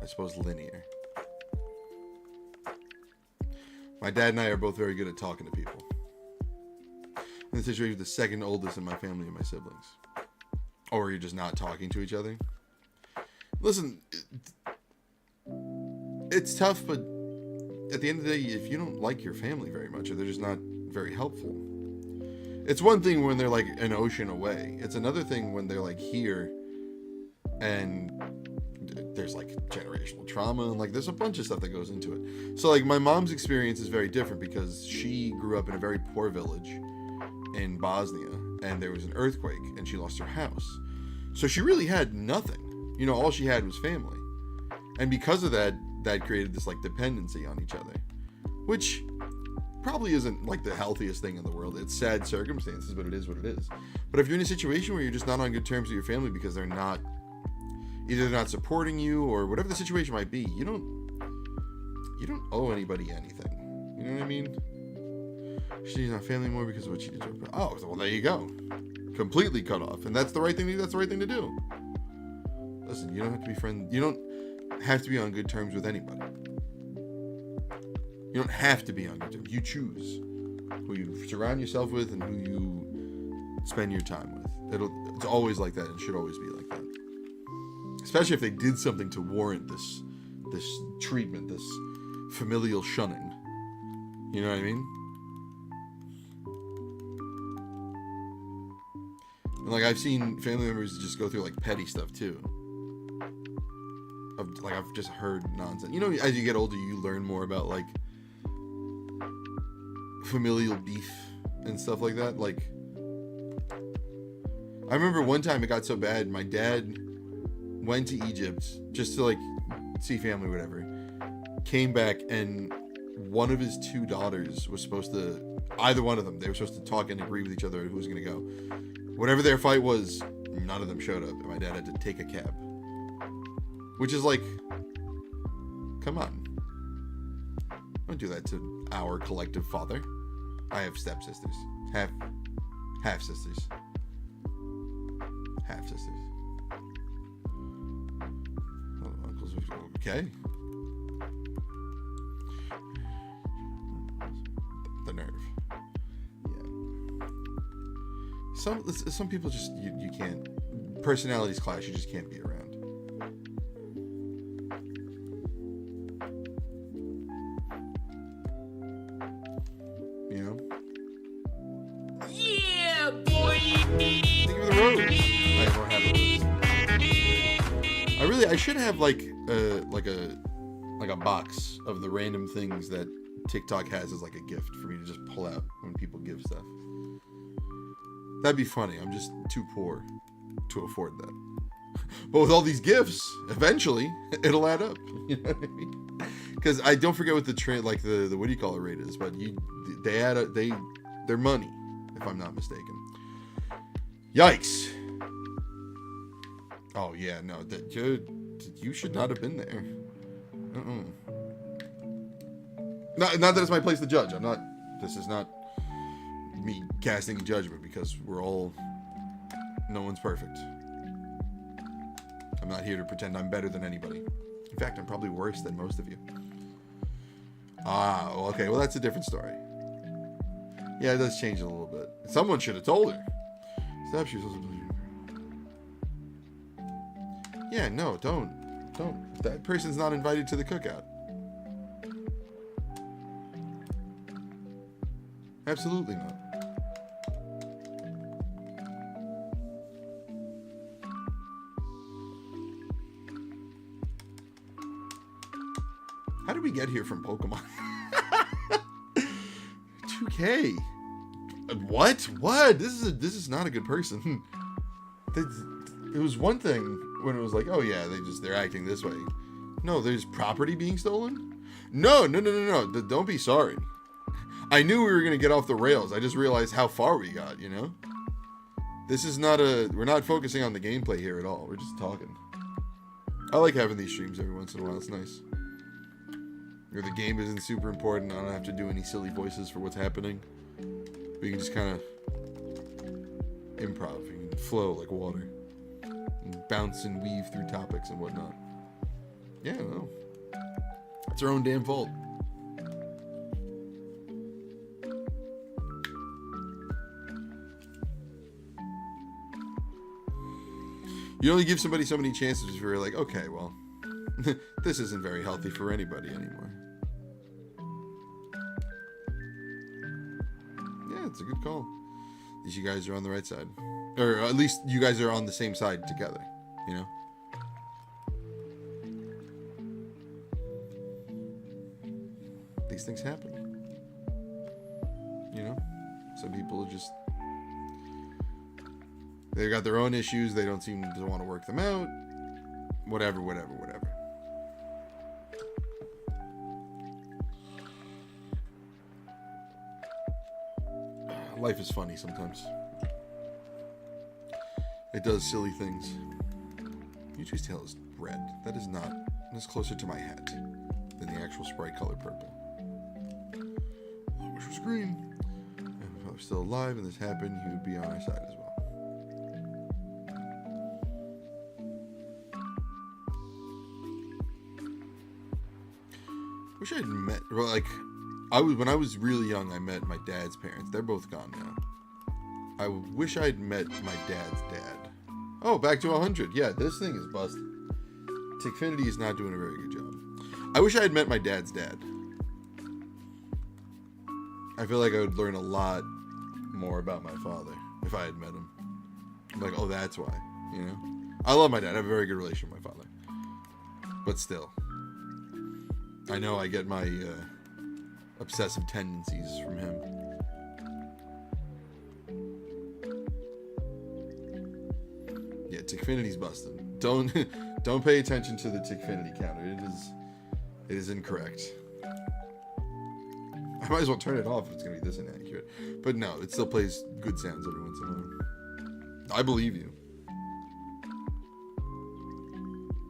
I suppose, linear. My dad and I are both very good at talking to people. In the situation, the second oldest in my family and my siblings. Or you're just not talking to each other. Listen, it's tough, but at the end of the day, if you don't like your family very much, or they're just not very helpful. It's one thing when they're like an ocean away. It's another thing when they're like here and there's like generational trauma and like there's a bunch of stuff that goes into it. So like my mom's experience is very different because she grew up in a very poor village in Bosnia, and there was an earthquake and she lost her house. So she really had nothing. You know, all she had was family. And because of that, that created this like dependency on each other, which probably isn't like the healthiest thing in the world. It's sad circumstances, but it is what it is. But if you're in a situation where you're just not on good terms with your family because they're not, either they're not supporting you or whatever the situation might be, you don't owe anybody anything. You know what I mean? She's not family anymore because of what she did to her. Oh, well, there you go. Completely cut off, and that's the right thing. That's the right thing to do. Listen, you don't have to be friends. You don't have to be on good terms with anybody. You don't have to be on good terms. You choose who you surround yourself with and who you spend your time with. It's always like that. It should always be like that. Especially if they did something to warrant this treatment, this familial shunning. You know what I mean? And like I've seen family members just go through like petty stuff too. I've just heard nonsense. You know, as you get older, you learn more about like familial beef and stuff like that. Like, I remember one time it got so bad, my dad went to Egypt just to like see family or whatever, came back, and one of his two daughters was supposed to, either one of them, they were supposed to talk and agree with each other who was going to go. Whatever their fight was, none of them showed up, and my dad had to take a cab. Which is like, come on. Don't do that to our collective father. I have stepsisters. Half sisters. Half sisters. Oh, uncles. Okay. The nerve. Yeah. Some people just you can't. Personalities clash. You just can't be around. You know? Yeah, boy! Think of the rose. I don't have a rose. I should have like a box of the random things that TikTok has as like a gift for me to just pull out when people give stuff. That'd be funny. I'm just too poor to afford that. But with all these gifts, eventually it'll add up. You know what I mean? Because I don't forget what the trend, like the what do you call it rate is, but they add up, they're money, if I'm not mistaken. Yikes! Oh yeah, no, you should not have been there. Not that it's my place to judge. I'm not This is not me casting judgment because no one's perfect. I'm not here to pretend I'm better than anybody. In fact, I'm probably worse than most of you. Ah, okay. Well, that's a different story. Yeah, it does change a little bit. Someone should have told her. Stop. She was supposed to. Yeah, no, don't. That person's not invited to the cookout. Absolutely not. How did we get here from Pokemon? 2K. What? This is not a good person. It was one thing when it was like, oh yeah, they're acting this way. No, there's property being stolen? No. Don't be sorry. I knew we were gonna get off the rails. I just realized how far we got, you know? This is not we're not focusing on the gameplay here at all. We're just talking. I like having these streams every once in a while. It's nice. Or the game isn't super important. I don't have to do any silly voices for what's happening. We can just kind of improv. You can flow like water. And bounce and weave through topics and whatnot. Yeah, no. It's our own damn fault. You only give somebody so many chances if you're like, okay, well, this isn't very healthy for anybody anymore. Yeah, it's a good call. At least you guys are on the right side. Or at least you guys are on the same side together, you know? These things happen. You know? Some people just... They got their own issues. They don't seem to want to work them out. Whatever. Life is funny sometimes. It does silly things. Mewtwo's tail is red. That is not... That's closer to my head than the actual sprite color purple. I wish it was green. If I was still alive and this happened, he would be on our side as well. Wish I'd met, well, like, when I was really young, I met my dad's parents. They're both gone now. I wish I'd met my dad's dad. Oh, back to 100. Yeah, this thing is busted. Tickfinity is not doing a very good job. I wish I had met my dad's dad. I feel like I would learn a lot more about my father if I had met him. I'm like, oh, that's why, you know? I love my dad. I have a very good relationship with my father. But still. I know I get my obsessive tendencies from him. Yeah, Tickfinity's busted. Don't pay attention to the Tickfinity counter. It is incorrect. I might as well turn it off if it's gonna be this inaccurate. But no, it still plays good sounds every once in a while. I believe you.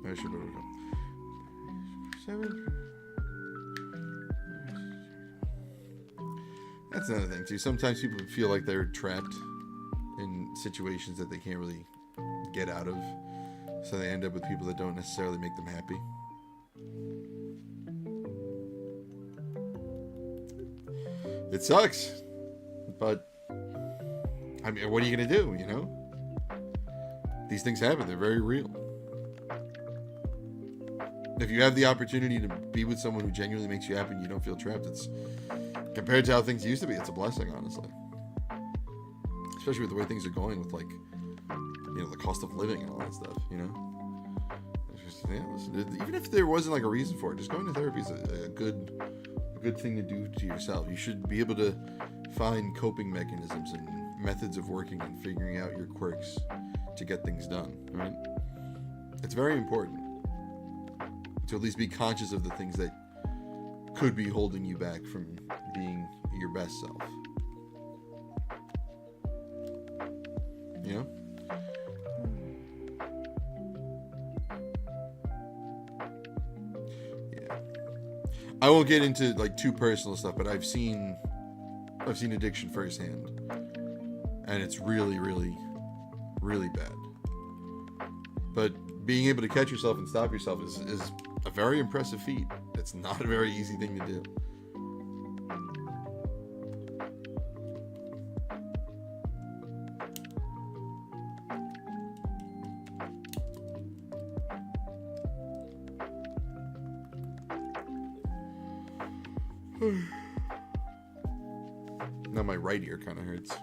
I should go. 7. That's another thing too. Sometimes people feel like they're trapped in situations that they can't really get out of, so they end up with people that don't necessarily make them happy. It sucks, but I mean, what are you gonna do? You know, these things happen. They're very real. If you have the opportunity to be with someone who genuinely makes you happy and you don't feel trapped, it's, compared to how things used to be, it's a blessing, honestly. Especially with the way things are going with, like, you know, the cost of living and all that stuff, you know? It's just, yeah, listen, even if there wasn't, like, a reason for it, just going to therapy is a good thing to do to yourself. You should be able to find coping mechanisms and methods of working and figuring out your quirks to get things done, right? It's very important to at least be conscious of the things that could be holding you back from being your best self. You know? Yeah. I won't get into like too personal stuff, but I've seen I've seen addiction firsthand. And it's really, really, really bad. But being able to catch yourself and stop yourself is a very impressive feat. It's not a very easy thing to do. Now my right ear kind of hurts.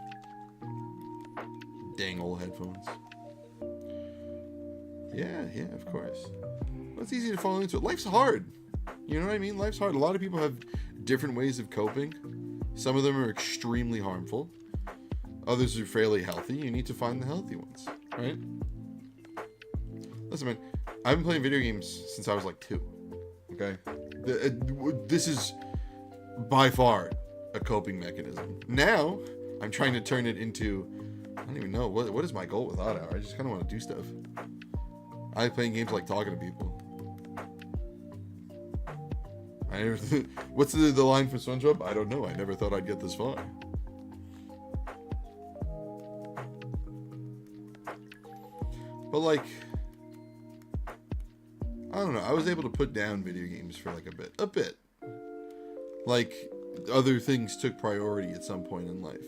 Dang old headphones. Yeah, of course. Well, it's easy to fall into it. Life's hard. You know what I mean? Life's hard. A lot of people have different ways of coping. Some of them are extremely harmful. Others are fairly healthy. You need to find the healthy ones, right? Listen, man, I've been playing video games since I was like 2. Okay? This is by far a coping mechanism. Now, I'm trying to turn it into, I don't even know, what is my goal with OddHour? I just kind of want to do stuff. I like playing games like talking to people. What's the line from SpongeBob? I don't know. I never thought I'd get this far. But like, I don't know. I was able to put down video games for like a bit. Like, other things took priority at some point in life.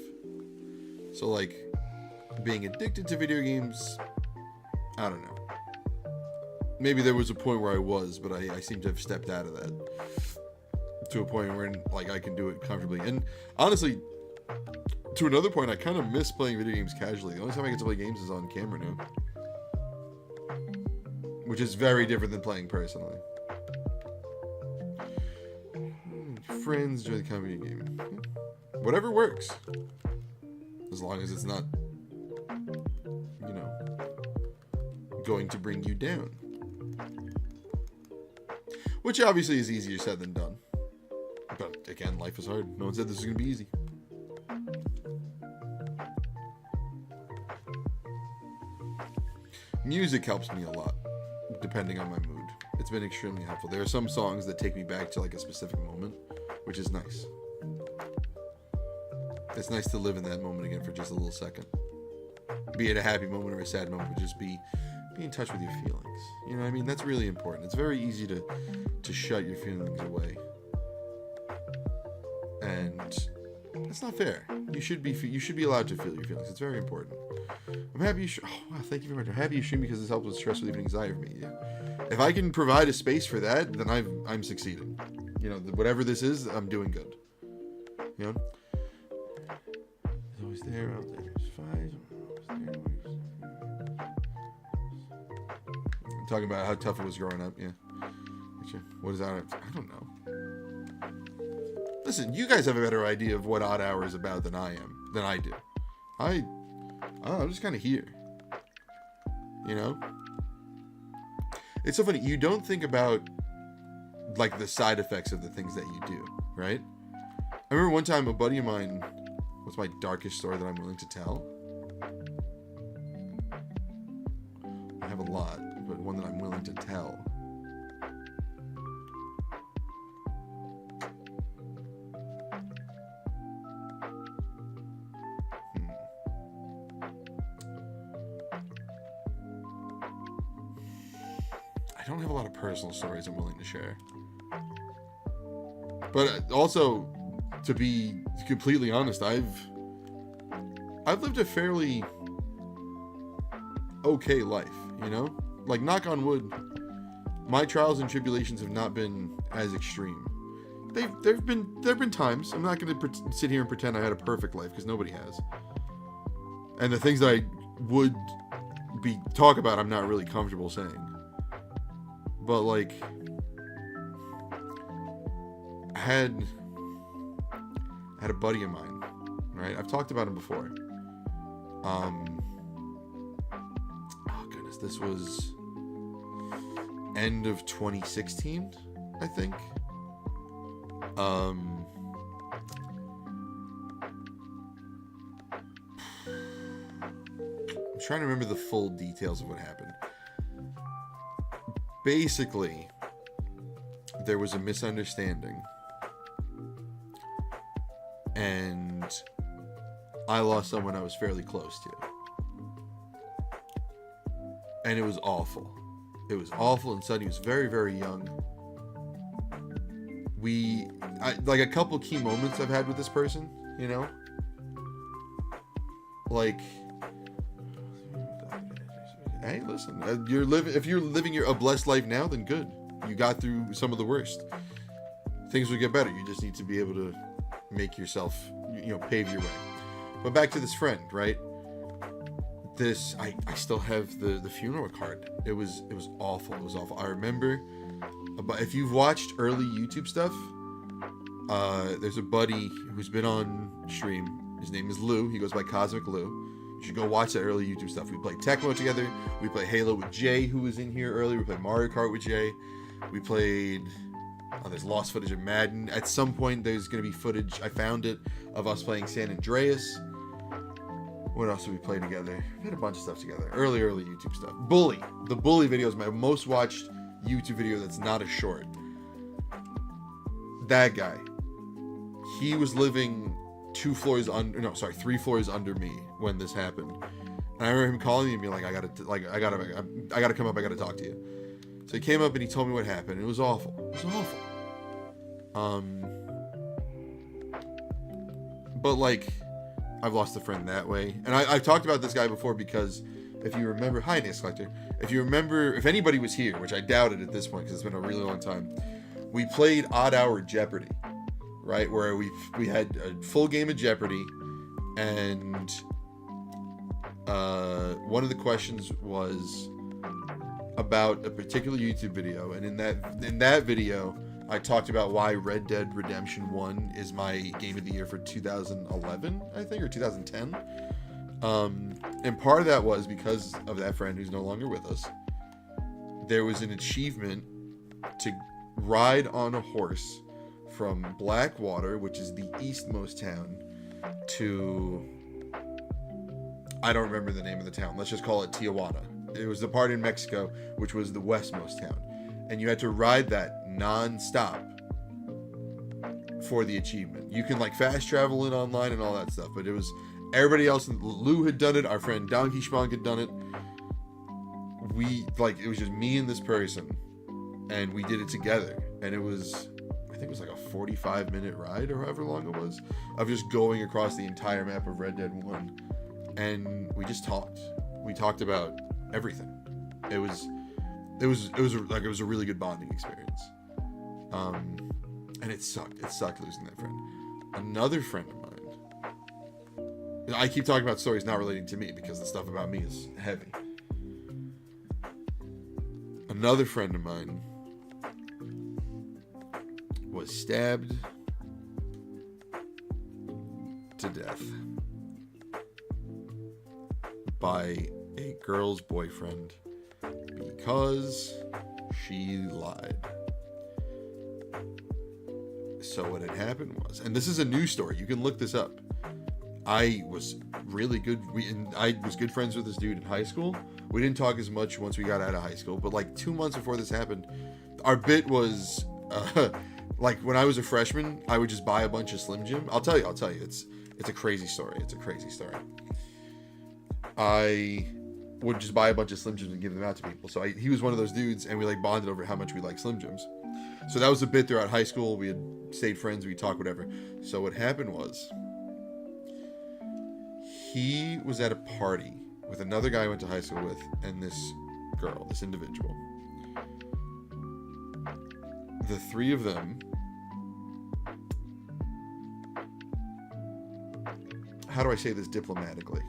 So like, being addicted to video games, I don't know. Maybe there was a point where I was, but I seem to have stepped out of that to a point where like I can do it comfortably. And honestly, to another point, I kind of miss playing video games casually. The only time I get to play games is on camera now, which is very different than playing personally. Friends join the company game. Whatever works, as long as it's not, you know, going to bring you down. Which obviously is easier said than done. But again, life is hard. No one said this was going to be easy. Music helps me a lot, depending on my mood. It's been extremely helpful. There are some songs that take me back to like a specific moment, which is nice. It's nice to live in that moment again for just a little second. Be it a happy moment or a sad moment, but just be in touch with your feelings. You know what I mean? That's really important. It's very easy to shut your feelings away. And that's not fair. You should be allowed to feel your feelings. It's very important. I'm happy you oh wow, thank you very much. I'm happy you stream because this helps with stress relief and anxiety for me. Yeah. If I can provide a space for that, then I'm succeeding. You know, whatever this is, I'm doing good. You know? It's always there, out there. It's fine. I'm talking about how tough it was growing up, yeah. What is that? I don't know. Listen, you guys have a better idea of what OddHour is about than I do. I'm just kind of here. You know? It's so funny. You don't think about, like, the side effects of the things that you do, right? I remember one time a buddy of mine, what's my darkest story that I'm willing to tell? I have a lot, but one that I'm willing to tell. I don't have a lot of personal stories I'm willing to share. But also, to be completely honest, I've lived a fairly okay life, you know? Like, knock on wood, my trials and tribulations have not been as extreme. There've been times. I'm not going to sit here and pretend I had a perfect life, because nobody has. And the things that I would talk about, I'm not really comfortable saying. But, like, I had a buddy of mine, right? I've talked about him before. Oh goodness, this was end of 2016, I think. I'm trying to remember the full details of what happened. Basically, there was a misunderstanding, and and I lost someone I was fairly close to. And it was awful. It was awful and sudden. He was very, very young. Like a couple key moments I've had with this person, you know? Like, hey, listen, if you're living a blessed life now, then good. You got through some of the worst. Things will get better. You just need to be able to make yourself, pave your way. But back to this friend, right? I still have the funeral card. It was awful. It was awful. I remember, but if you've watched early YouTube stuff, there's a buddy who's been on stream. His name is Lou. He goes by Cosmic Lou. You should go watch that early YouTube stuff. We played Tecmo together. We played Halo with Jay, who was in here earlier. We played Mario Kart with Jay. We played... there's lost footage of Madden. At some point, there's going to be footage. I found it of us playing San Andreas. What else did we play together? We had a bunch of stuff together. Early YouTube stuff. Bully. The Bully video is my most watched YouTube video that's not a short. That guy. He was living 3 floors under me when this happened. And I remember him calling me and being like, I gotta come up, I gotta talk to you. So he came up and he told me what happened. It was awful. It was awful. But like, I've lost a friend that way. And I've talked about this guy before because if you remember, hi Nix Collector. If you remember, if anybody was here, which I doubted at this point because it's been a really long time, we played OddHour Jeopardy, right? Where we had a full game of Jeopardy, and one of the questions was about a particular YouTube video, and in that video, I talked about why Red Dead Redemption 1 is my game of the year for 2011, I think, or 2010. And part of that was because of that friend who's no longer with us. There was an achievement to ride on a horse from Blackwater, which is the eastmost town, to... I don't remember the name of the town. Let's just call it Tijuana. It was the part in Mexico, which was the westmost town. And you had to ride that non-stop for the achievement. You can like fast travel it online and all that stuff, but it was everybody else. Lou had done it. Our friend Donkey Schmonk had done it. It was just me and this person, and we did it together. And it was, I think it was like a 45-minute ride or however long it was, of just going across the entire map of Red Dead 1. And we just talked. We talked about everything. It was a really good bonding experience. And it sucked. It sucked losing that friend. Another friend of mine. I keep talking about stories not relating to me because the stuff about me is heavy. Another friend of mine was stabbed to death by a girl's boyfriend because she lied. So what had happened was, and this is a news story, you can look this up. I was really good. I was good friends with this dude in high school. We didn't talk as much once we got out of high school, but like 2 months before this happened, our bit was like when I was a freshman, I would just buy a bunch of Slim Jim. I'll tell you, it's a crazy story. It's a crazy story. I would just buy a bunch of Slim Jims and give them out to people. So he was one of those dudes, and we like bonded over how much we like Slim Jims. So that was a bit throughout high school. We had stayed friends. We talked, whatever. So what happened was, he was at a party with another guy I went to high school with, and this girl, this individual. The three of them, how do I say this diplomatically?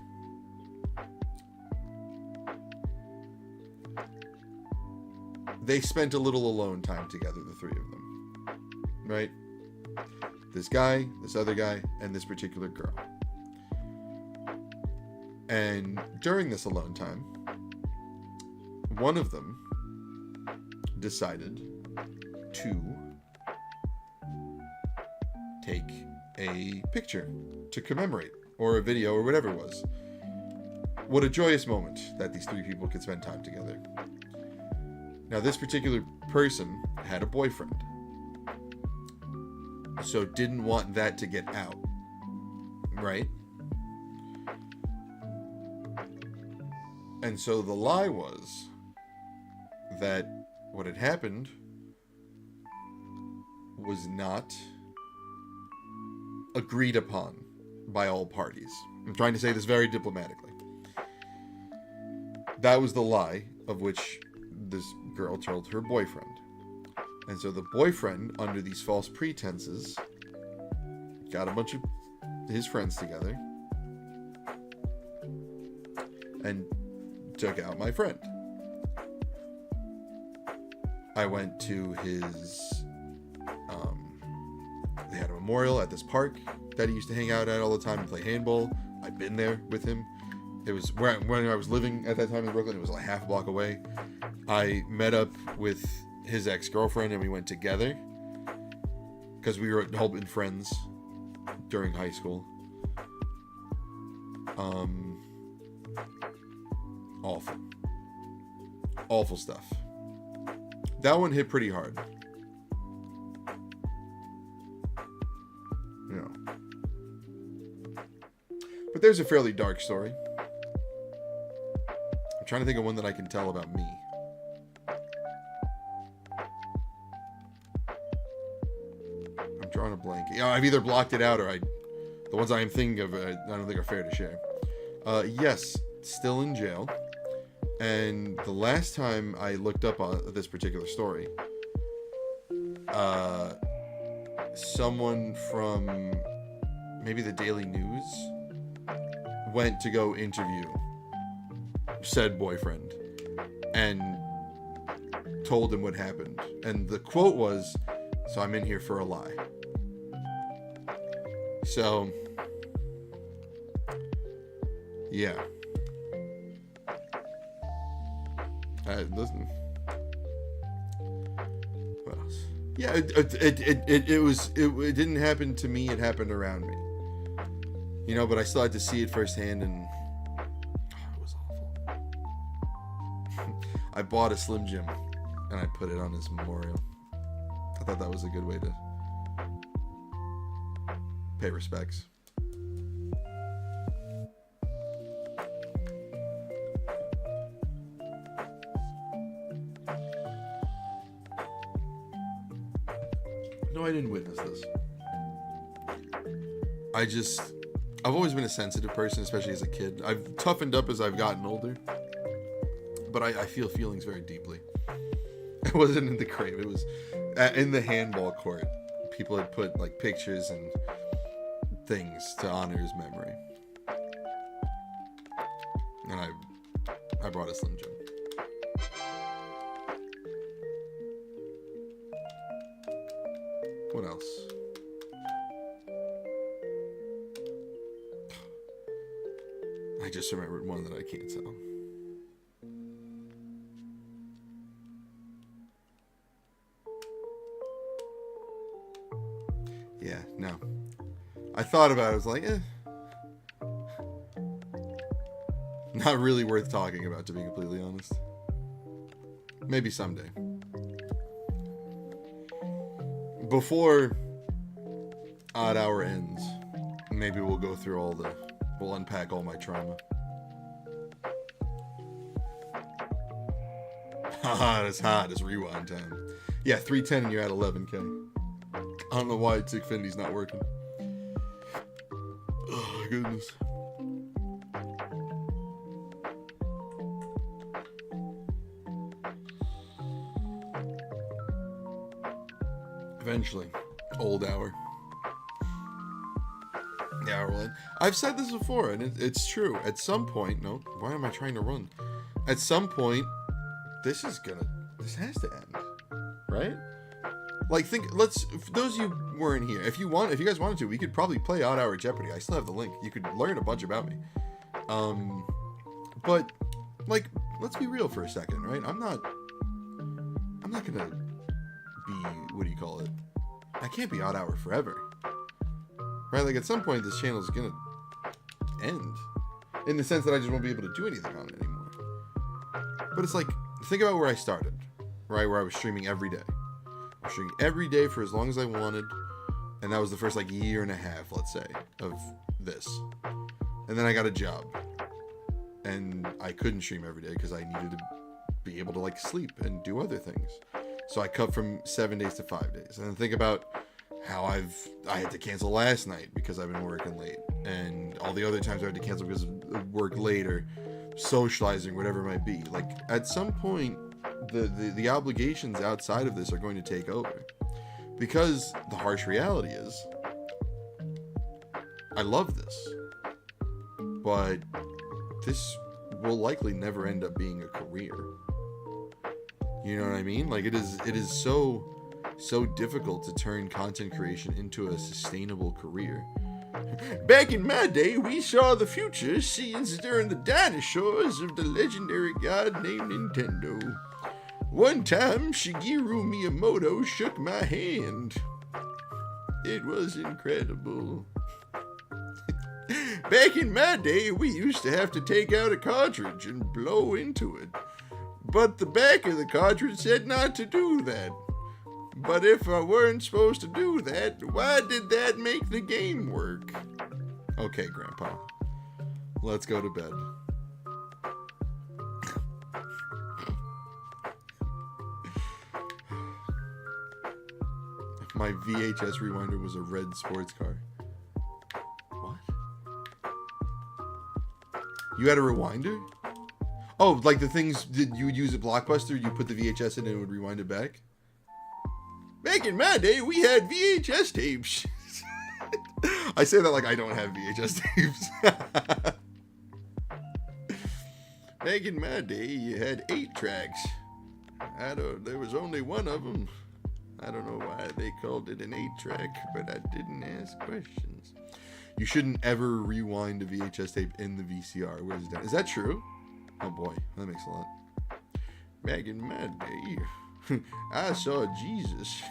They spent a little alone time together, the three of them, right? This guy, this other guy, and this particular girl. And during this alone time, one of them decided to take a picture to commemorate, or a video, or whatever it was. What a joyous moment that these three people could spend time together. Now, this particular person had a boyfriend, so didn't want that to get out. Right? And so the lie was that what had happened was not agreed upon by all parties. I'm trying to say this very diplomatically. That was the lie of which this girl told her boyfriend. And so the boyfriend, under these false pretenses, got a bunch of his friends together and took out my friend. I went to his, they had a memorial at this park that he used to hang out at all the time and play handball. I've been there with him. It was when I was living at that time in Brooklyn. It was like half a block away. I met up with his ex-girlfriend and we went together because we were all been friends during high school. Awful stuff. That one hit pretty hard. You know. But there's a fairly dark story. I'm trying to think of one that I can tell about me. I'm drawing a blank. Yeah, I've either blocked it out or the ones I am thinking of, I don't think are fair to share. Yes, still in jail. And the last time I looked up on this particular story, someone from maybe the Daily News went to go interview said boyfriend and told him what happened. And the quote was, "So I'm in here for a lie." So, yeah. Listen. What else? Yeah, it didn't happen to me. It happened around me. You know, but I still had to see it firsthand, and it was awful. I bought a Slim Jim, and I put it on his memorial. I thought that was a good way to pay respects. No, I didn't witness this. I've always been a sensitive person, especially as a kid. I've toughened up as I've gotten older, but I feel feelings very deeply. It wasn't in the grave. It was in the handball court. People had put like pictures and things to honor his memory. And I brought a Slim Jim. What else? I just remembered one that I can't tell. Yeah, no. I thought about it. I was like, not really worth talking about, to be completely honest. Maybe someday. Before Odd Hour ends, maybe we'll go through we'll unpack all my trauma. Haha, that's hot. It's rewind time. Yeah, 310 and you're at 11K. I don't know why Infinity's not working. Oh, goodness. Eventually. Old hour. Yeah, Roland. I've said this before, and it's true. At some point, no, why am I trying to run? At some point, this has to end, right? Like, for those of you who weren't here, if you guys wanted to, we could probably play Odd Hour Jeopardy. I still have the link. You could learn a bunch about me. But, like, let's be real for a second, right? I'm not gonna be, what do you call it? I can't be Odd Hour forever. Right? Like, at some point, this channel is gonna end. In the sense that I just won't be able to do anything on it anymore. But it's like, think about where I started. Right? Where I was streaming every day. I was streaming every day for as long as I wanted. And that was the first, like, year and a half, let's say, of this. And then I got a job. And I couldn't stream every day because I needed to be able to like sleep and do other things. So I cut from 7 days to 5 days. And then think about how I had to cancel last night because I've been working late. And all the other times I had to cancel because of work late or socializing, whatever it might be. Like at some point, the obligations outside of this are going to take over. Because the harsh reality is, I love this. But this will likely never end up being a career. You know what I mean? Like it is so difficult to turn content creation into a sustainable career. Back in my day, we saw the future scenes during the dinosaurs of the legendary god named Nintendo. One time, Shigeru Miyamoto shook my hand. It was incredible. Back in my day, we used to have to take out a cartridge and blow into it. But the back of the cartridge said not to do that. But if I weren't supposed to do that, why did that make the game work? Okay, Grandpa. Let's go to bed. My VHS rewinder was a red sports car. What? You had a rewinder? Oh, like the things that you would use at Blockbuster, you put the VHS in and it would rewind it back? Back in my day, we had VHS tapes. I say that like I don't have VHS tapes. Back in my day, you had 8 tracks. There was only one of them. I don't know why they called it an 8-track, but I didn't ask questions. You shouldn't ever rewind a VHS tape in the VCR. Where's it down? Is that true? Oh boy, that makes a lot. Back in my day, I saw Jesus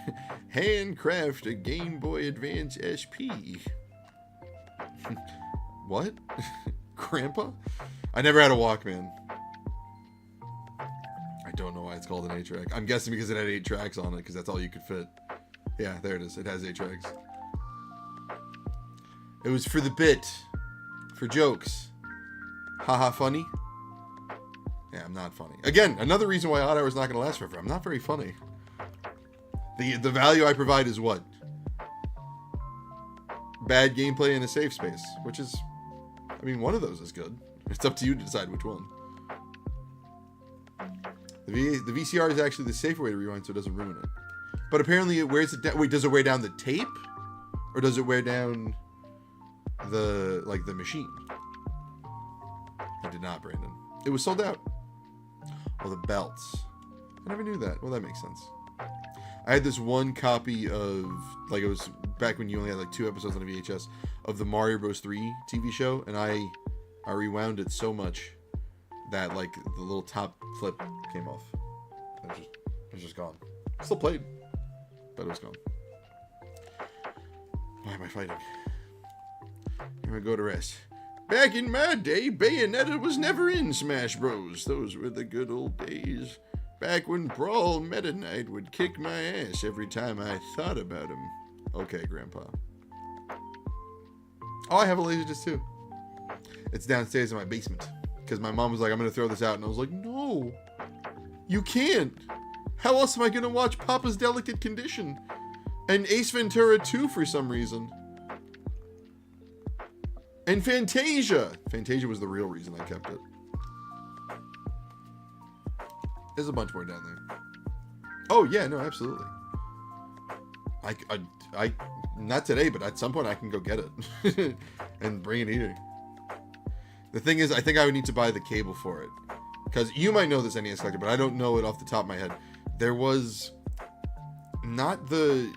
handcraft a Game Boy Advance SP. What? Grandpa? I never had a Walkman. I don't know why it's called an 8-track. I'm guessing because it had 8 tracks on it, because that's all you could fit. Yeah, there it is. It has 8 tracks. It was for the bit. For jokes. Haha, funny? Yeah, I'm not funny. Again, another reason why OddHour is not going to last forever. I'm not very funny. The value I provide is what? Bad gameplay in a safe space. Which is... I mean, one of those is good. It's up to you to decide which one. The VCR is actually the safer way to rewind so it doesn't ruin it. But apparently it wears it down. Wait, does it wear down the tape? Or does it wear down the machine? I did not, Brandon. It was sold out. Oh, the belts. I never knew that. Well, that makes sense. I had this one copy of, like, it was back when you only had like 2 episodes on a VHS of the Mario Bros. 3 TV show, and I rewound it so much that like the little top flip came off. It was just gone. Still played, but it was gone. Why am I fighting? I'm gonna go to rest. Back in my day, Bayonetta was never in Smash Bros. Those were the good old days. Back when Brawl Meta Knight would kick my ass every time I thought about him. Okay, Grandpa. Oh, I have a Laserdisc too. It's downstairs in my basement. Because my mom was like, I'm going to throw this out. And I was like, no, you can't. How else am I going to watch Papa's Delicate Condition? And Ace Ventura 2 for some reason. And Fantasia. Fantasia was the real reason I kept it. There's a bunch more down there. Oh, yeah, no, absolutely. I not today, but at some point I can go get it. And bring it here. The thing is, I think I would need to buy the cable for it. Because you might know this NES collector, but I don't know it off the top of my head. There was not the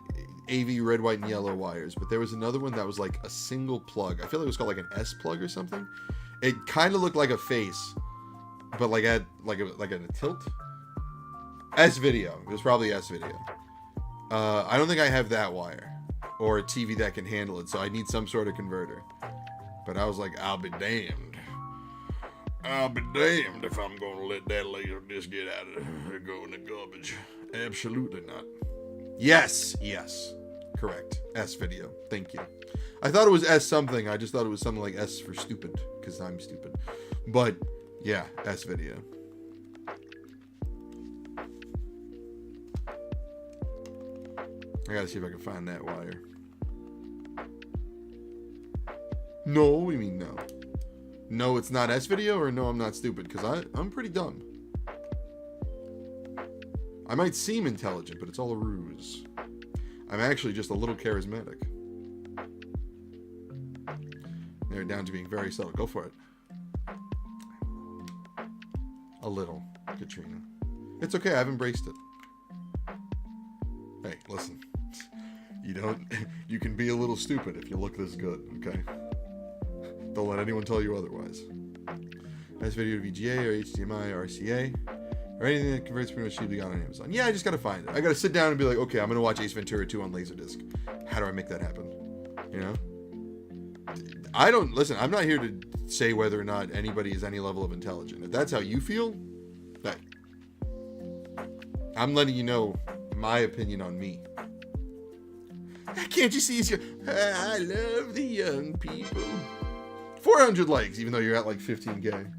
AV red, white, and yellow wires, but there was another one that was like a single plug. I feel like it was called like an S plug or something. It kind of looked like a face, but like at a tilt. S video. It was probably S video. I don't think I have that wire or a TV that can handle it, so I need some sort of converter. But I was like, I'll be damned. I'll be damned if I'm going to let that laser disc get out of go in the garbage. Absolutely not. Yes. Correct. S video. Thank you. I thought it was S something. I just thought it was something like S for stupid, because I'm stupid. But, yeah, S video. I gotta see if I can find that wire. No, what do you mean no? No, it's not S video, or no, I'm not stupid? Because I'm pretty dumb. I might seem intelligent, but it's all a ruse. I'm actually just a little charismatic. They're down to being very subtle. Go for it. A little, Katrina. It's okay, I've embraced it. Hey, listen. You can be a little stupid if you look this good, okay? Don't let anyone tell you otherwise. Nice video to VGA or HDMI or RCA or anything that converts pretty much cheaply on Amazon. Yeah, I just gotta find it. I gotta sit down and be like, okay, I'm gonna watch Ace Ventura 2 on Laserdisc. How do I make that happen? You know? Listen, I'm not here to say whether or not anybody is any level of intelligent. If that's how you feel, hey, I'm letting you know my opinion on me. Can't you see? I love the young people. 400 likes, even though you're at like 15K.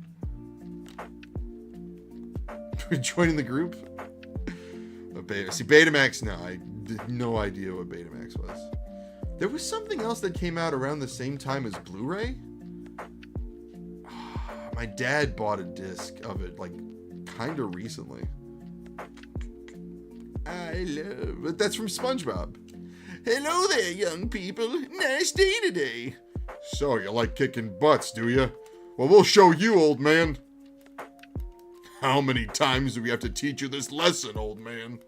Joining the group? See, Betamax, no, I had no idea what Betamax was. There was something else that came out around the same time as Blu-ray. My dad bought a disc of it, like, kind of recently. But that's from SpongeBob. Hello there, young people. Nice day today. So, you like kicking butts, do you? Well, we'll show you, old man. How many times do we have to teach you this lesson, old man?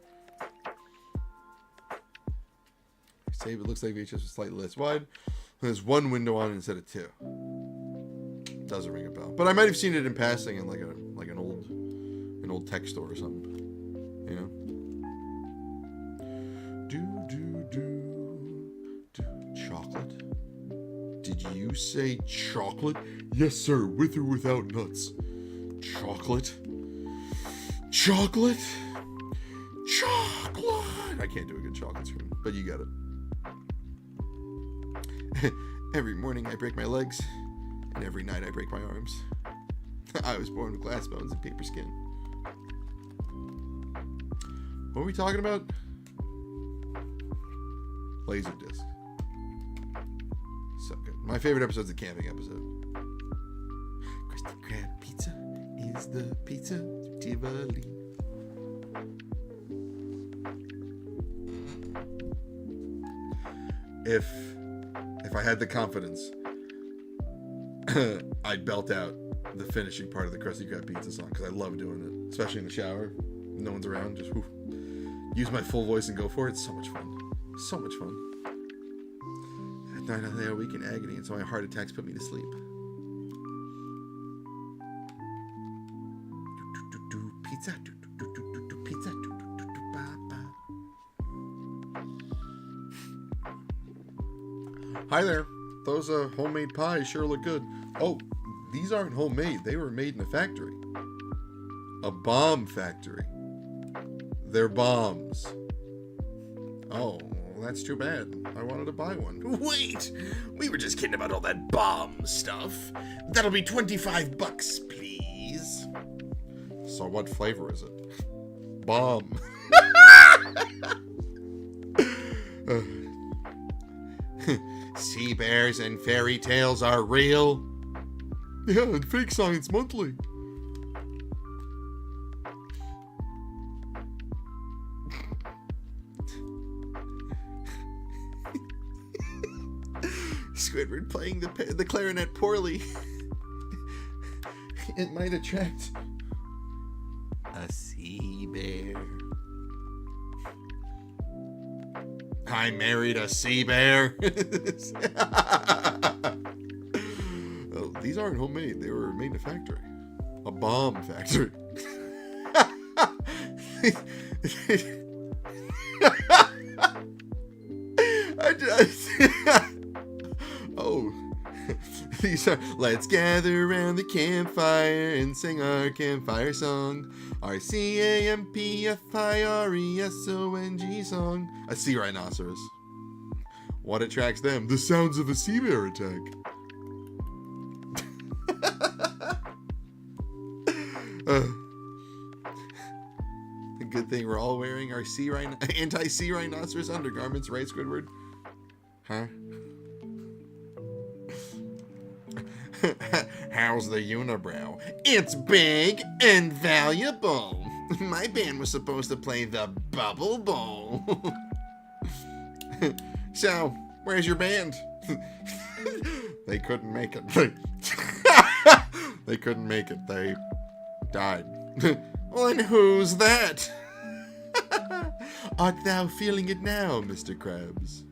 Save, it looks like VHS was slightly less wide. There's one window on it instead of two. Doesn't ring a bell. But I might have seen it in passing in like an old tech store or something. You know? Chocolate? Did you say chocolate? Yes, sir, with or without nuts. Chocolate? Chocolate? Chocolate! I can't do a good chocolate scream, but you got it. Every morning I break my legs, and every night I break my arms. I was born with glass bones and paper skin. What were we talking about? Laserdisc. So good. My favorite episode's the camping episode. Krusty Krab pizza is the pizza to Tivoli. If I had the confidence, I'd belt out the finishing part of the Krusty Krab pizza song because I love doing it, especially in the shower. No one's around, just whew, use my full voice and go for it. It's so much fun. So much fun. At night I lay awake in agony until my heart attacks put me to sleep. Pizza, pizza, Hi there. Those homemade pies sure look good. Oh, these aren't homemade. They were made in a factory. A bomb factory. They're bombs. Oh, well, that's too bad. I wanted to buy one. Wait! We were just kidding about all that bomb stuff. That'll be $25, please. So what flavor is it? Bomb. Sea bears and fairy tales are real. Yeah, and Fake Science Monthly. Squidward playing the clarinet poorly. It might attract a sea bear. I married a sea bear. Oh, these aren't homemade. They were made in a factory. A bomb factory. Oh, these are. Let's gather around the campfire and sing our campfire song. Our CAMPFIRESONG song. A sea rhinoceros. What attracts them? The sounds of a sea bear attack. A good thing we're all wearing our anti-sea rhinoceros undergarments, right, Squidward? Huh? How's the unibrow? It's big and valuable. My band was supposed to play the Bubble Bowl. So, where's your band? They couldn't make it. They couldn't make it. They died. Well, and who's that? Art thou feeling it now, Mr. Krabs?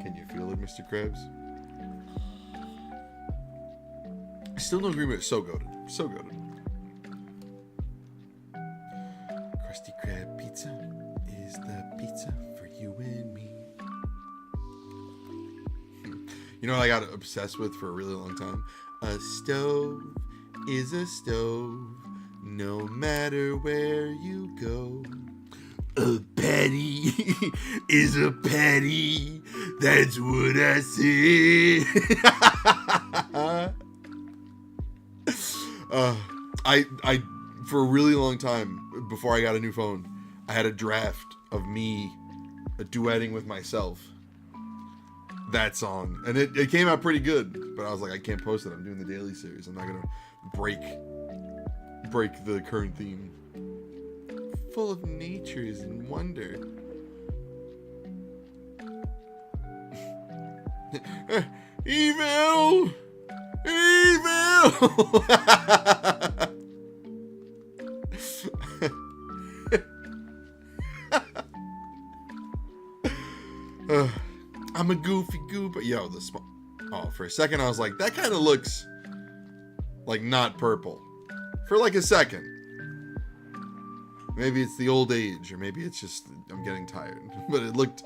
Can you feel it, Mr. Krabs? I still don't agree with it. So goated. So goated. Krusty Krab pizza is the pizza for you and me. You know what I got obsessed with for a really long time? A stove is a stove, no matter where you go. A patty is a patty, that's what I said. I for a really long time, before I got a new phone, I had a draft of me duetting with myself that song, and it came out pretty good, but I was like, I can't post it. I'm doing the daily series. I'm not gonna break the current theme. Full of natures and wonder. Evil! Evil! I'm a goofy goober. Yo, oh, for a second I was like, that kind of looks like not purple. For like a second. Maybe it's the old age, or maybe it's just I'm getting tired. But it looked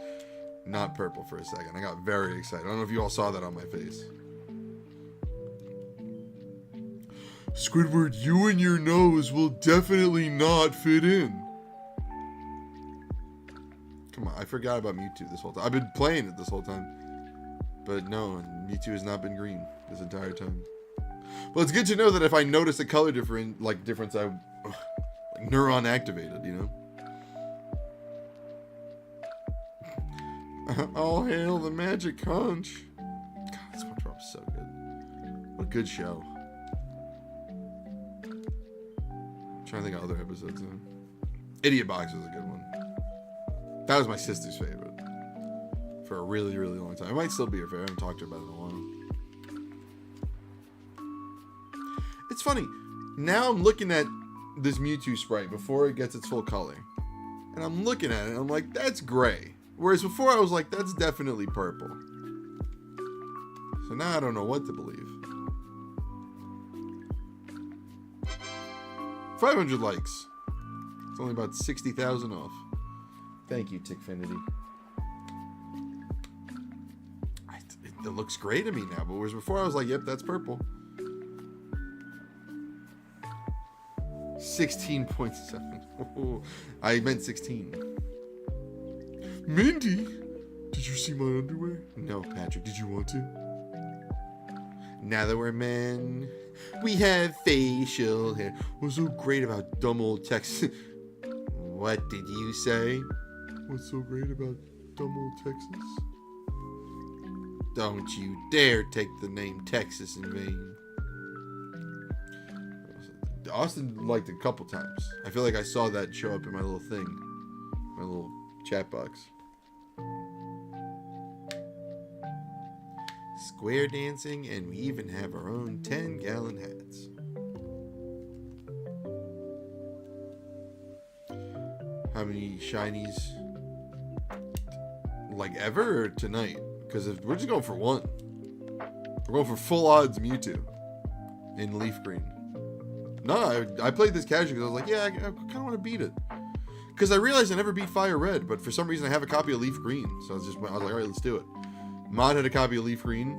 not purple for a second. I got very excited. I don't know if you all saw that on my face. Squidward, you and your nose will definitely not fit in. Come on, I forgot about Mewtwo this whole time. I've been playing it this whole time. But no, Mewtwo has not been green this entire time. Well, it's good to know that if I notice a color difference, I like neuron activated, you know? All hail the magic conch. God, SpongeBob's so good. What a good show. I'm trying to think of other episodes now. Idiot Box was a good one. That was my sister's favorite. For a really, really long time. It might still be her favorite. I haven't talked to her about it in a while. It's funny. Now I'm looking at this Mewtwo sprite before it gets its full color. And I'm looking at it and I'm like, that's gray. Whereas before I was like, that's definitely purple. So now I don't know what to believe. 500 likes. It's only about 60,000 off. Thank you, Tickfinity. It looks gray to me now, but whereas before I was like, yep, that's purple. 16.7. I meant 16. Mindy, did you see my underwear? No, Patrick, did you want to? Now that we're men, we have facial hair. What's so great about dumb old Texas? What did you say? What's so great about dumb old Texas? Don't you dare take the name Texas in vain. Austin liked it a couple times. I feel like I saw that show up in my little thing. My little chat box. Square dancing, and we even have our own 10-gallon hats. How many shinies? Like ever or tonight? Because if we're just going for one. We're going for full odds Mewtwo in LeafGreen. No, I played this casually because I was like, yeah, I kind of want to beat it. Because I realized I never beat Fire Red, but for some reason I have a copy of LeafGreen. So I was like, all right, let's do it. Mod had a copy of LeafGreen.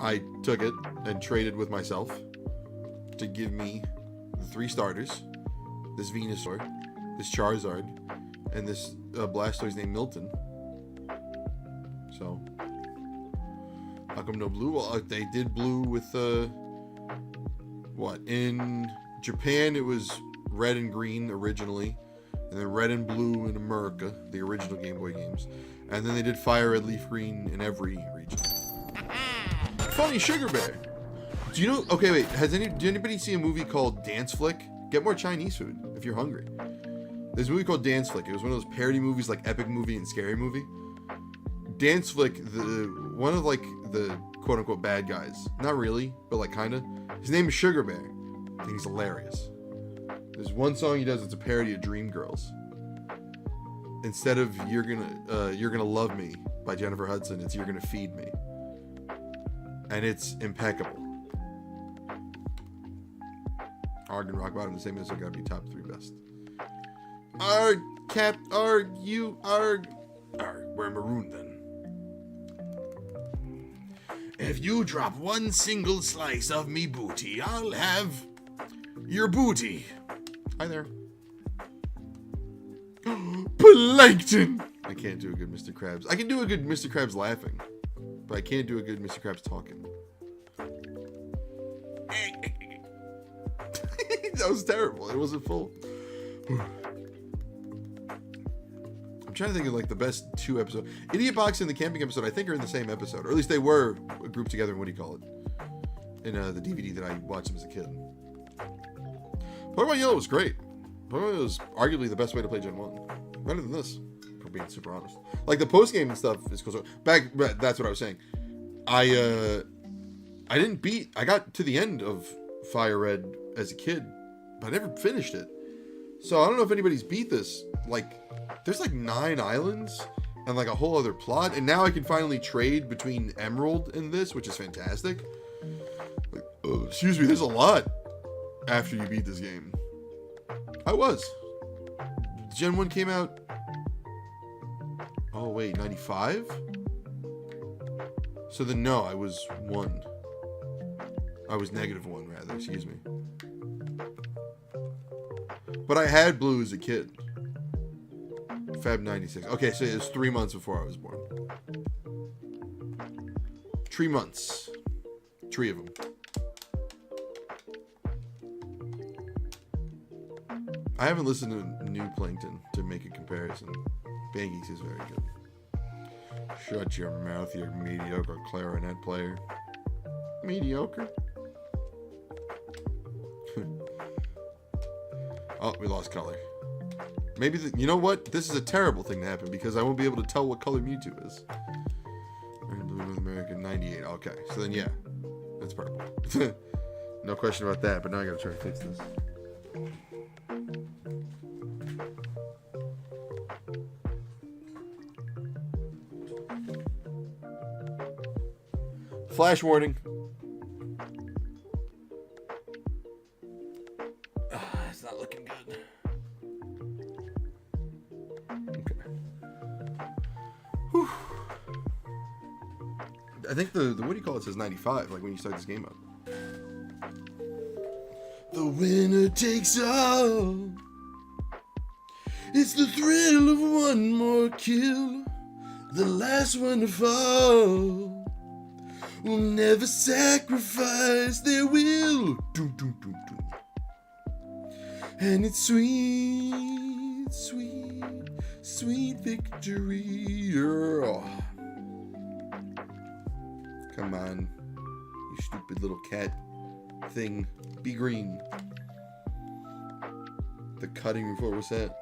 I took it and traded with myself to give me the 3 starters. This Venusaur, this Charizard, and this Blastoise named Milton. So, how come no blue? Well, they did blue with, what? In Japan, it was red and green originally. And then red and blue in America, the original Game Boy games. And then they did fire, red, leaf green in every region. Funny Sugar Bear. Do you know? Okay, wait. Did anybody see a movie called Dance Flick? Get more Chinese food if you're hungry. There's a movie called Dance Flick. It was one of those parody movies, like Epic Movie and Scary Movie. Dance Flick, one of like the quote unquote bad guys. Not really, but like kinda. His name is Sugar Bear, and he's hilarious. There's one song he does. It's a parody of Dreamgirls. Instead of "You're Gonna Love Me" by Jennifer Hudson, it's "You're Gonna Feed Me," and it's impeccable. Arg and Rock Bottom, the same as are gotta be top 3 best. Arg, Cap, Arg, you, Arg. Arg, we're maroon then. If you drop one single slice of me booty, I'll have your booty. Hi there. Plankton! I can't do a good Mr. Krabs. I can do a good Mr. Krabs laughing, but I can't do a good Mr. Krabs talking. That was terrible. It wasn't full. I'm trying to think of like the best 2 episodes. Idiot Box and the camping episode, I think, are in the same episode, or at least they were grouped together in, what do you call it, in the DVD that I watched them as a kid. Pokemon Yellow was great. Pokemon Yellow was arguably the best way to play Gen 1. Better than this, for being super honest. Like the post game and stuff is cool. So that's what I was saying. I got to the end of Fire Red as a kid, but I never finished it. So I don't know if anybody's beat this. Like, there's like 9 islands and like a whole other plot, and now I can finally trade between Emerald and this, which is fantastic. Like, excuse me, there's a lot after you beat this game. I was. Gen 1 came out, oh wait, 95? So then no, I was 1. I was -1 rather, excuse me. But I had blue as a kid. Feb 96. Okay, so it was 3 months before I was born. 3 months. 3 of them. I haven't listened to New Plankton to make a comparison. Bangies is very good. Shut your mouth, you mediocre clarinet player. Mediocre? Oh, we lost color. Maybe, you know what? This is a terrible thing to happen because I won't be able to tell what color Mewtwo is. Red and blue North America, 98. Okay, so then yeah, it's purple. No question about that, but now I gotta try to fix this. Flash warning. It's not looking good. Okay. Whew. I think the what do you call it says 95, like when you start this game up. The winner takes all. It's the thrill of one more kill. The last one to fall will never sacrifice their will. Doom, doom, doom, doom. And it's sweet, sweet, sweet victory. Oh. Come on, you stupid little cat thing. Be green. The cutting before was that.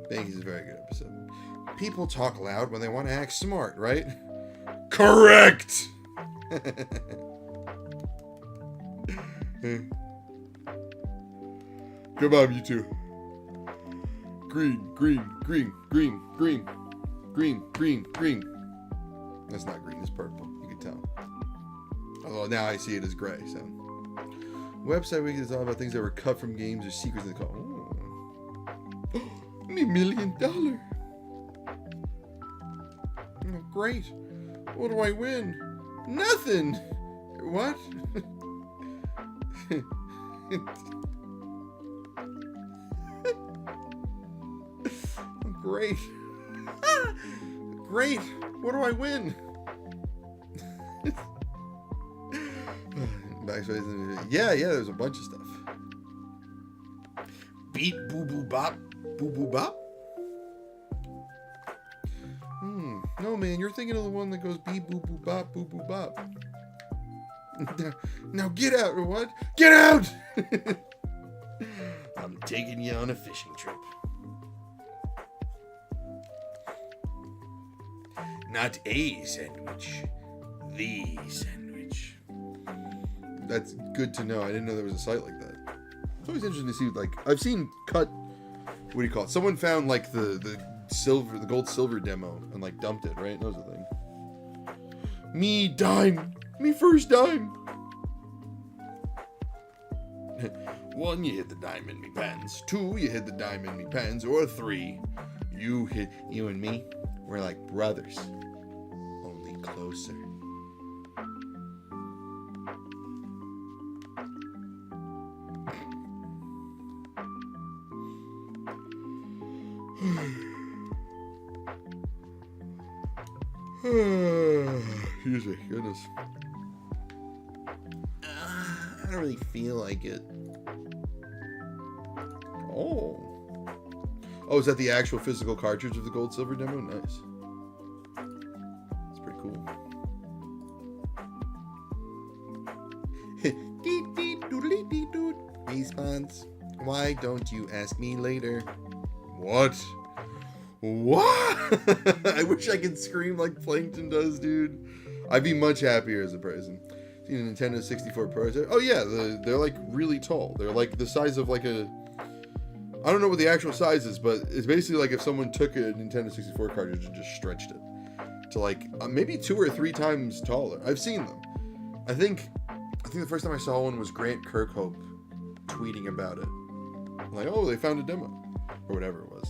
Banky's a very good episode. People talk loud when they want to act smart, right? Correct! Come on, you two. Green, green, green, green, green, green, green, green. That's not green, it's purple. You can tell. Although now I see it as gray, so. Website Wiki is all about things that were cut from games or secrets in the call. $1 million. Oh, great. What do I win? Nothing. What? Great. Great. What do I win? Yeah, there's a bunch of stuff. Beat boo boo bop. Boo boo bop? No, man, you're thinking of the one that goes beep boo boo bop, boo boo bop. Now get out, or what? Get out! I'm taking you on a fishing trip. Not a sandwich, the sandwich. That's good to know. I didn't know there was a site like that. It's always interesting to see, like, I've seen what do you call it? Someone found, like, the gold silver demo and, like, dumped it, right? That was the thing. Me dime. Me first dime. 1, you hit the dime in me pants. 2, you hit the dime in me pants. Or 3, you and me, we're like brothers. Only closer. Excuse me, goodness. I don't really feel like it. Oh, is that the actual physical cartridge of the gold silver demo? Nice. That's pretty cool. Response. Why don't you ask me later? What? I wish I could scream like Plankton does, dude. I'd be much happier as a person. Seen a Nintendo 64 Pro. Oh yeah, they're like really tall. They're like the size of like a... I don't know what the actual size is, but it's basically like if someone took a Nintendo 64 cartridge and just stretched it to like maybe 2 or 3 times taller. I've seen them. I think the first time I saw one was Grant Kirkhope tweeting about it. Like, oh, they found a demo or whatever it was.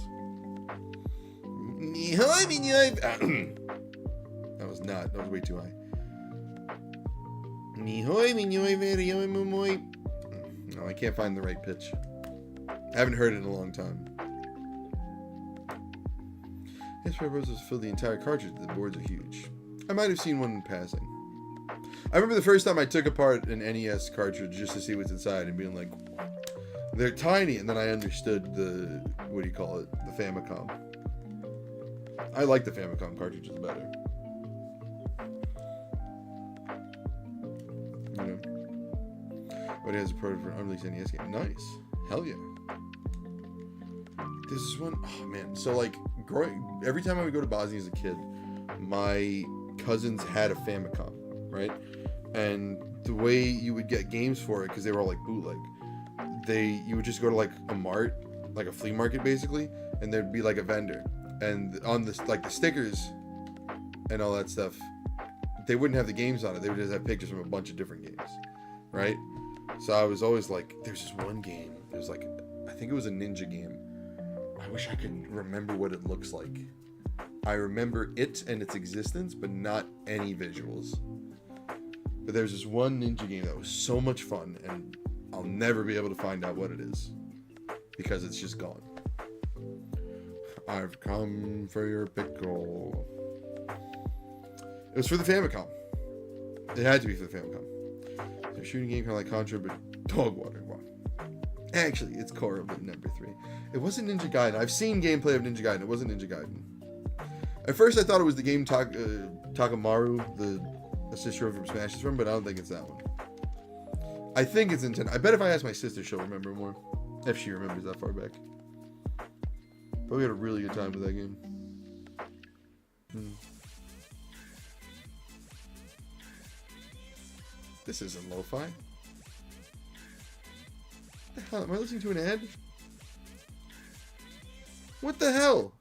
That was way too high. No, I can't find the right pitch. I haven't heard it in a long time. This proposals fill the entire cartridge. The boards are huge. I might have seen one in passing. I remember the first time I took apart an NES cartridge just to see what's inside and being like, they're tiny, and then I understood the, what do you call it, the Famicom. I like the Famicom cartridges better. You know? But it has a prototype for an unreleased NES game. Nice. Hell yeah. This is one, oh man. So like, every time I would go to Bosnia as a kid, my cousins had a Famicom, right? And the way you would get games for it, because they were all like bootleg, you would just go to like a mart, like a flea market basically, and there'd be like a vendor. And on the like the stickers and all that stuff, they wouldn't have the games on it. They would just have pictures from a bunch of different games, right? So I was always like, there's this one game. It was like, I think it was a ninja game. I wish I could remember what it looks like. I remember it and its existence, but not any visuals. But there's this one ninja game that was so much fun, and I'll never be able to find out what it is because it's just gone. I've come for your pickle. It was for the Famicom. It had to be for the Famicom. It's a shooting game kind of like Contra, but dog water. Wow. Actually, it's Korra, but number 3. It wasn't Ninja Gaiden. I've seen gameplay of Ninja Gaiden. It wasn't Ninja Gaiden. At first, I thought it was the game Takamaru, the sister from Smash is from, but I don't think it's that one. I think it's Nintendo. I bet if I ask my sister, she'll remember more. If she remembers that far back. But we had a really good time with that game. This isn't lo-fi. What the hell? Am I listening to an ad? What the hell?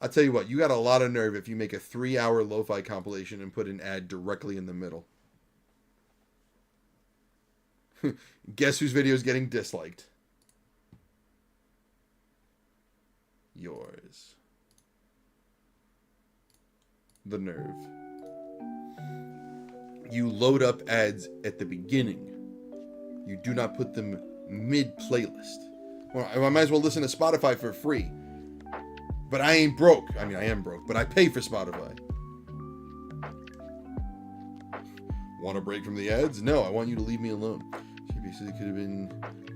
I'll tell you what, you got a lot of nerve if you make a 3-hour lo-fi compilation and put an ad directly in the middle. Guess whose video is getting disliked? Yours. The nerve. You load up ads at the beginning. You do not put them mid-playlist. Well, I might as well listen to Spotify for free. But I ain't broke. I mean, I am broke, but I pay for Spotify. Want a break from the ads? No, I want you to leave me alone. Basically, could have been.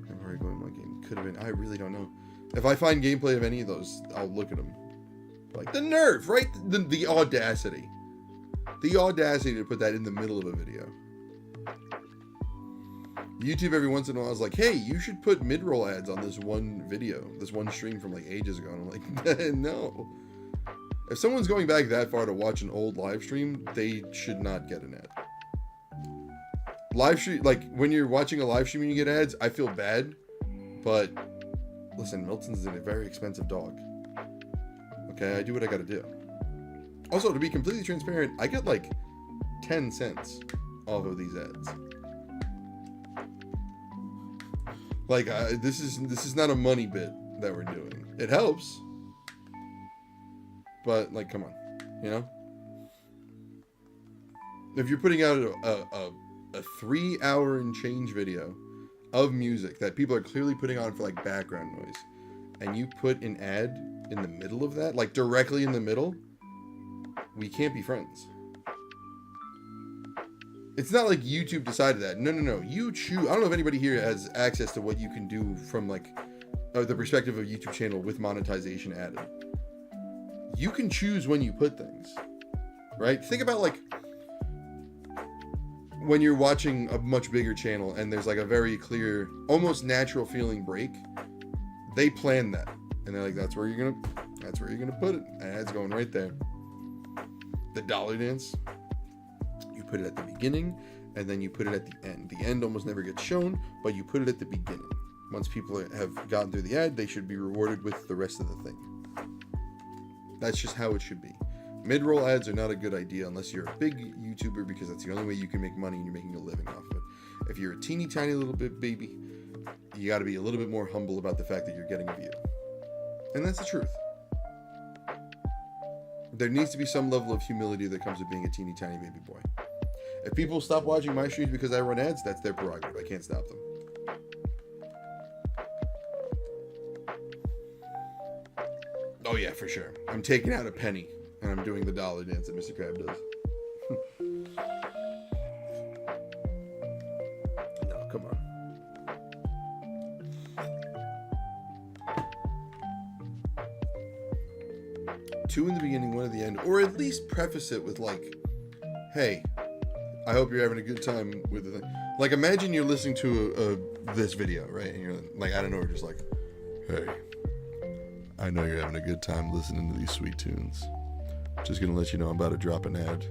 I'm already going my game. Could have been. I really don't know. If I find gameplay of any of those, I'll look at them. Like the nerve, right? The audacity. The audacity to put that in the middle of a video. YouTube every once in a while is like, hey, you should put mid-roll ads on this one video, this one stream from like ages ago. And I'm like, no. If someone's going back that far to watch an old live stream, they should not get an ad. Live stream, like when you're watching a live stream and you get ads, I feel bad. But listen, Milton's a very expensive dog. Okay, I do what I gotta do. Also, to be completely transparent, I get like 10 cents off of these ads. Like, this is not a money bit that we're doing. It helps. But, like, come on. You know? If you're putting out a 3-hour and change video of music that people are clearly putting on for, like, background noise, and you put an ad in the middle of that, like, directly in the middle, we can't be friends. It's not like YouTube decided that. No. You choose. I don't know if anybody here has access to what you can do from like the perspective of a YouTube channel with monetization added. You can choose when you put things, right? Think about like when you're watching a much bigger channel and there's like a very clear, almost natural feeling break. They plan that, and they're like, that's where you're gonna put it. Ads going right there. The dollar dance. Put it at the beginning, and then you put it at the end. The end almost never gets shown, but you put it at the beginning. Once people have gotten through the ad, they should be rewarded with the rest of the thing. That's just how it should be. Mid-roll ads are not a good idea unless you're a big YouTuber, because that's the only way you can make money and you're making a living off of it. If you're a teeny tiny little bit baby, you got to be a little bit more humble about the fact that you're getting a view. And that's the truth. There needs to be some level of humility that comes with being a teeny tiny baby boy. If people stop watching my streams because I run ads, that's their prerogative. I can't stop them. Oh yeah, for sure. I'm taking out a penny and I'm doing the dollar dance that Mr. Crab does. No, come on. Two in the beginning, one at the end, or at least preface it with like, hey, I hope you're having a good time with the thing. Like, imagine you're listening to this video, right? And you're like, I don't know, we're just like, hey, I know you're having a good time listening to these sweet tunes. Just gonna let you know I'm about to drop an ad.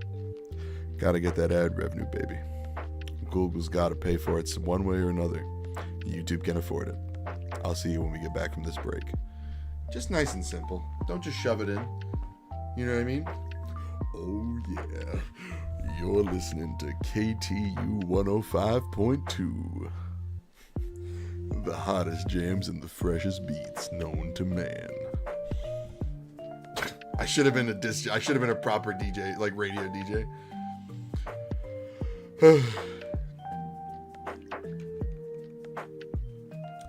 Gotta get that ad revenue, baby. Google's gotta pay for it one way or another. YouTube can afford it. I'll see you when we get back from this break. Just nice and simple. Don't just shove it in. You know what I mean? Oh, yeah. You're listening to KTU 105.2. The hottest jams and the freshest beats known to man. I should have been a proper DJ, like radio DJ.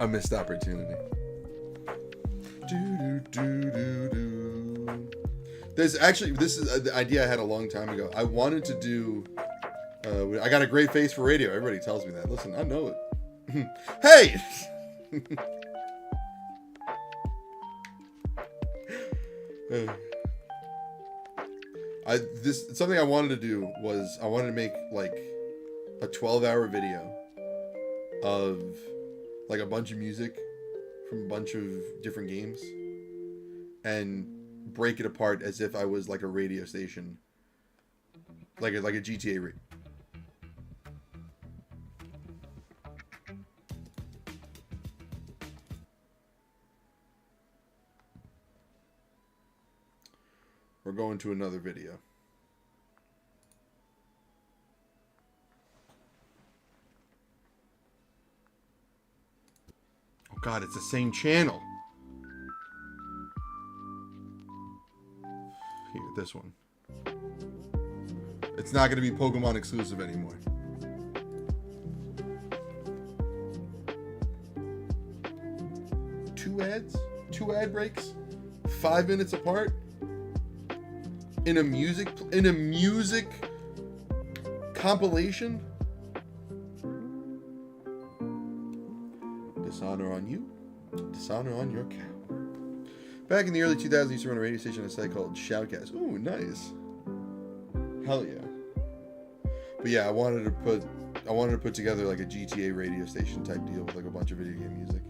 A missed opportunity. There's actually, this is the idea I had a long time ago. I wanted to do, I got a great face for radio. Everybody tells me that. Listen, I know it. Hey! Something I wanted to do was, I wanted to make like a 12-hour video of like a bunch of music from a bunch of different games and break it apart as if I was like a radio station, like a GTA radio. We're going to another video. Oh God, it's the same channel. Here, this one. It's not going to be Pokemon exclusive anymore. Two ads? 2 ad breaks? 5 minutes apart in a music compilation. Dishonor on you, dishonor on your cow. Back in the early 2000s, I used to run a radio station on a site called Shoutcast. Ooh, nice. Hell yeah. But yeah, I wanted to put together like a GTA radio station type deal with like a bunch of video game music.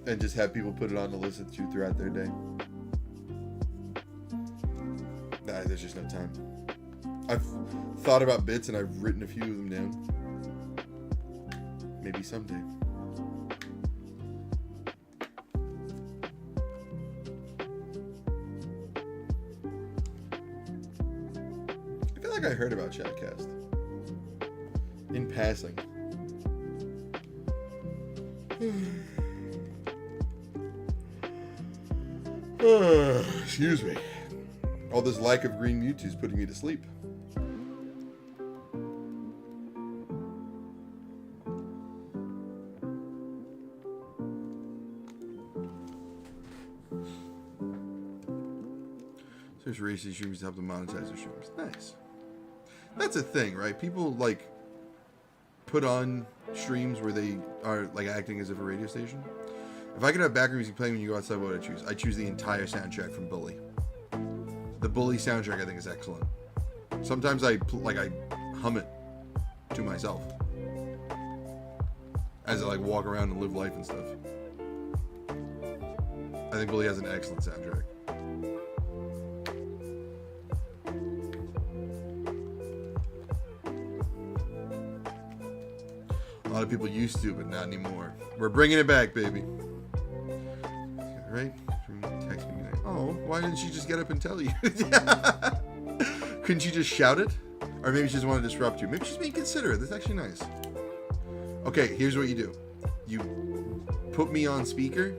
And just have people put it on to listen to throughout their day. Nah, there's just no time. I've thought about bits and I've written a few of them down. Maybe someday. I feel like I heard about Chatcast in passing. Excuse me. All this lack of green Mewtwo is putting me to sleep. There's racing streams to help them monetize their streams. Nice. That's a thing, right? People like put on streams where they are like acting as if a radio station. If I could have background music playing when you go outside, what would I choose? I choose the entire soundtrack from Bully. The Bully soundtrack I think is excellent. Sometimes I hum it to myself as I like walk around and live life and stuff. I think Bully has an excellent soundtrack. A lot of people used to, but not anymore. We're bringing it back, baby. Right? Text me. Oh, why didn't she just get up and tell you? Couldn't she just shout it? Or maybe she just wanted to disrupt you. Maybe she's being considerate. That's actually nice. Okay, here's what you do. You put me on speaker,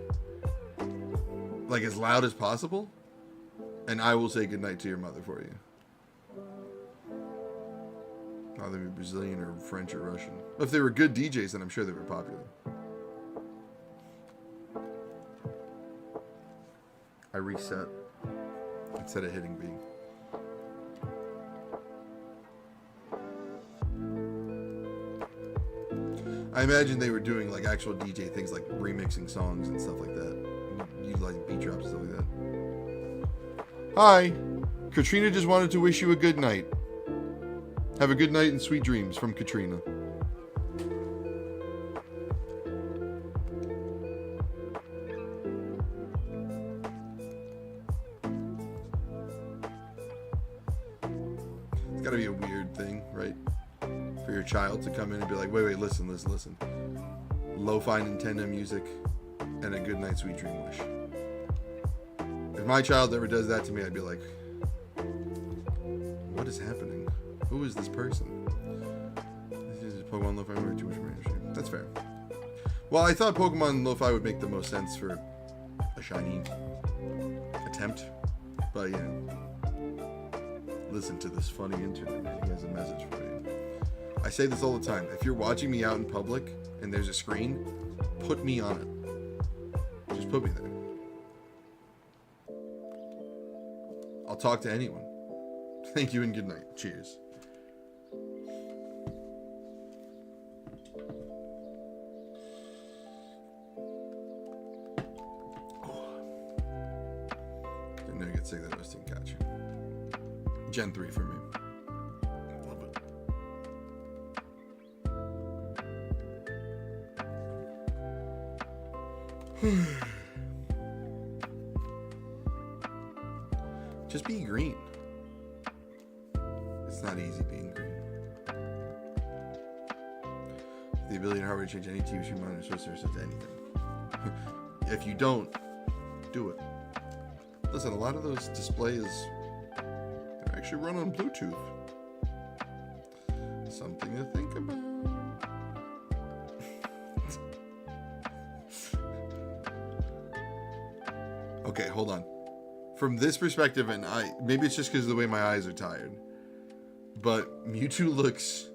like as loud as possible, and I will say goodnight to your mother for you. Either Brazilian or French or Russian. If they were good DJs, then I'm sure they were popular. I reset instead of hitting B. I imagine they were doing like actual DJ things like remixing songs and stuff like that. You like beat drops and stuff like that. Hi, Katrina just wanted to wish you a good night. Have a good night and sweet dreams from Katrina. It's gotta be a weird thing, right? For your child to come in and be like, wait, listen. Lo-fi Nintendo music and a good night sweet dream wish. If my child ever does that to me, I'd be like, what is happening? Who is this person? This is Pokemon Lo-Fi or too much mainstream. That's fair. Well, I thought Pokemon Lo-Fi would make the most sense for a shiny attempt. But, you know, listen to this funny internet man. He has a message for you. I say this all the time. If you're watching me out in public and there's a screen, put me on it. Just put me there. I'll talk to anyone. Thank you and good night. Cheers. I know you get sick of that roasting catch. Gen 3 for me. Love it. Just be green. It's not easy being green. The ability and hardware to change any TV stream monitor switch to anything. If you don't, do it. Listen, a lot of those displays they actually run on Bluetooth. Something to think about. Okay, hold on. From this perspective, and maybe it's just because of the way my eyes are tired, but Mewtwo looks.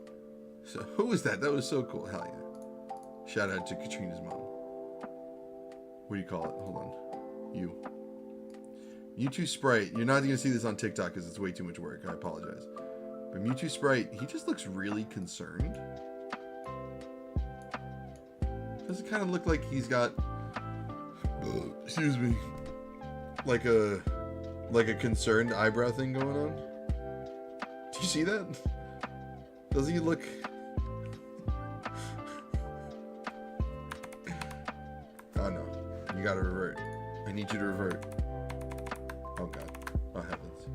So who was that? That was so cool. Hell yeah! Shout out to Katrina's mom. What do you call it? Hold on. You. Mewtwo Sprite. You're not going to see this on TikTok because it's way too much work. I apologize. But Mewtwo Sprite, he just looks really concerned. Does it kind of look like he's got, excuse me, like a concerned eyebrow thing going on? Do you see that? Does he look? Oh no, you gotta revert. I need you to revert. Oh god, oh heavens.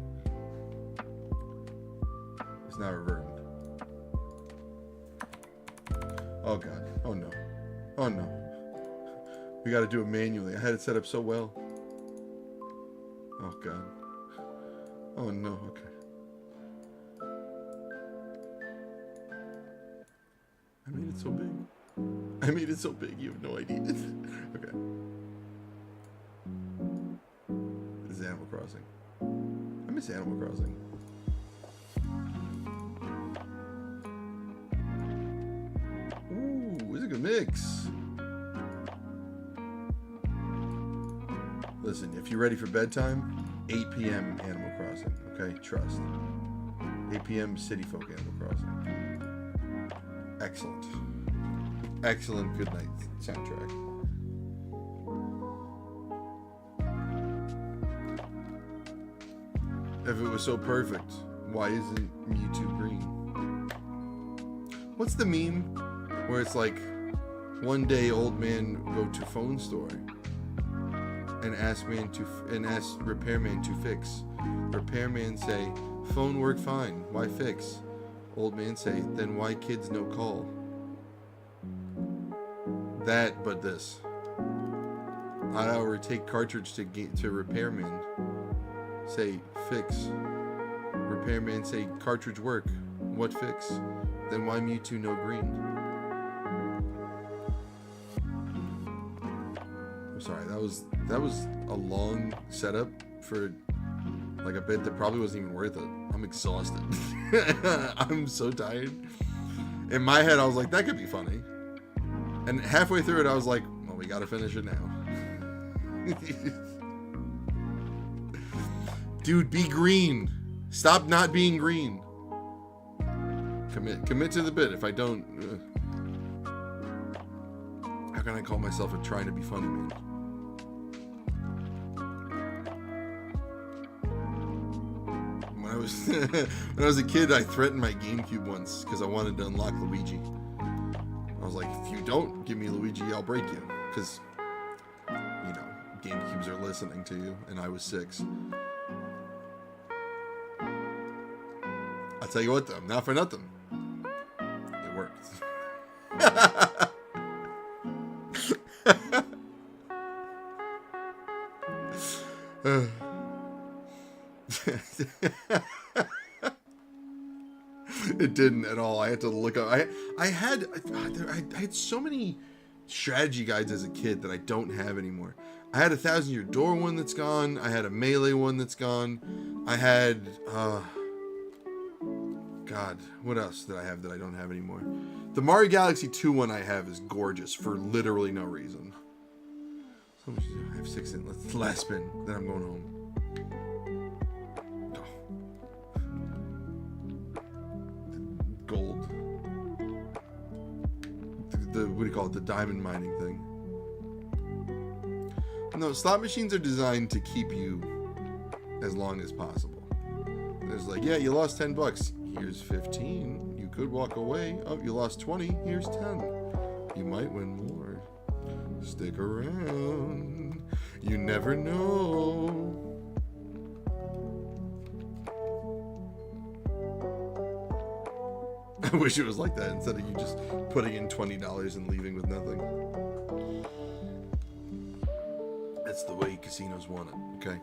It's not reverting. Oh god, oh no. Oh no. We gotta do it manually. I had it set up so well. Oh god. Oh no, okay. I made it so big. I made it so big, you have no idea. Okay. This is Animal Crossing. I miss Animal Crossing. Ooh, it's a good mix. Listen, if you're ready for bedtime, 8 p.m. Animal Crossing, okay? Trust. 8 p.m. City Folk Animal Crossing. Excellent. Excellent good night soundtrack. If it was so perfect, why isn't Mewtwo green? What's the meme where it's like, one day old man go to phone store and ask repairman to fix. Repairman say, phone work fine, why fix? Old man say, then why kids no call? That, but this. OddHour take cartridge to repairman. Say, fix. Repairman say, cartridge work. What fix? Then why Mewtwo no green? I'm sorry, that was a long setup for like a bit that probably wasn't even worth it. I'm exhausted. I'm so tired. In my head, I was like, that could be funny. And halfway through it, I was like, well, we gotta finish it now. Dude, be green. Stop not being green. Commit to the bit. If I don't, how can I call myself a trying to be funny man? When I was a kid, I threatened my GameCube once because I wanted to unlock Luigi. I was like, if you don't give me Luigi, I'll break you. Because, you know, GameCubes are listening to you, and I was 6. I'll tell you what, though, not for nothing. It worked. It didn't at all. I had to look up. I had so many strategy guides as a kid that I don't have anymore. I had a 1,000-Year Door one that's gone. I had a Melee one that's gone. I had God, what else did I have that I don't have anymore? The Mario Galaxy 2 one I have is gorgeous for literally no reason. So I have 6 in. Let's last spin. Then I'm going home. Gold. The what do you call it? The diamond mining thing. No, slot machines are designed to keep you as long as possible. There's like, yeah, you lost $10. Here's 15. You could walk away. Oh, you lost 20. Here's 10. You might win more. Stick around. You never know. I wish it was like that instead of you just putting in $20 and leaving with nothing. That's the way casinos want it, okay?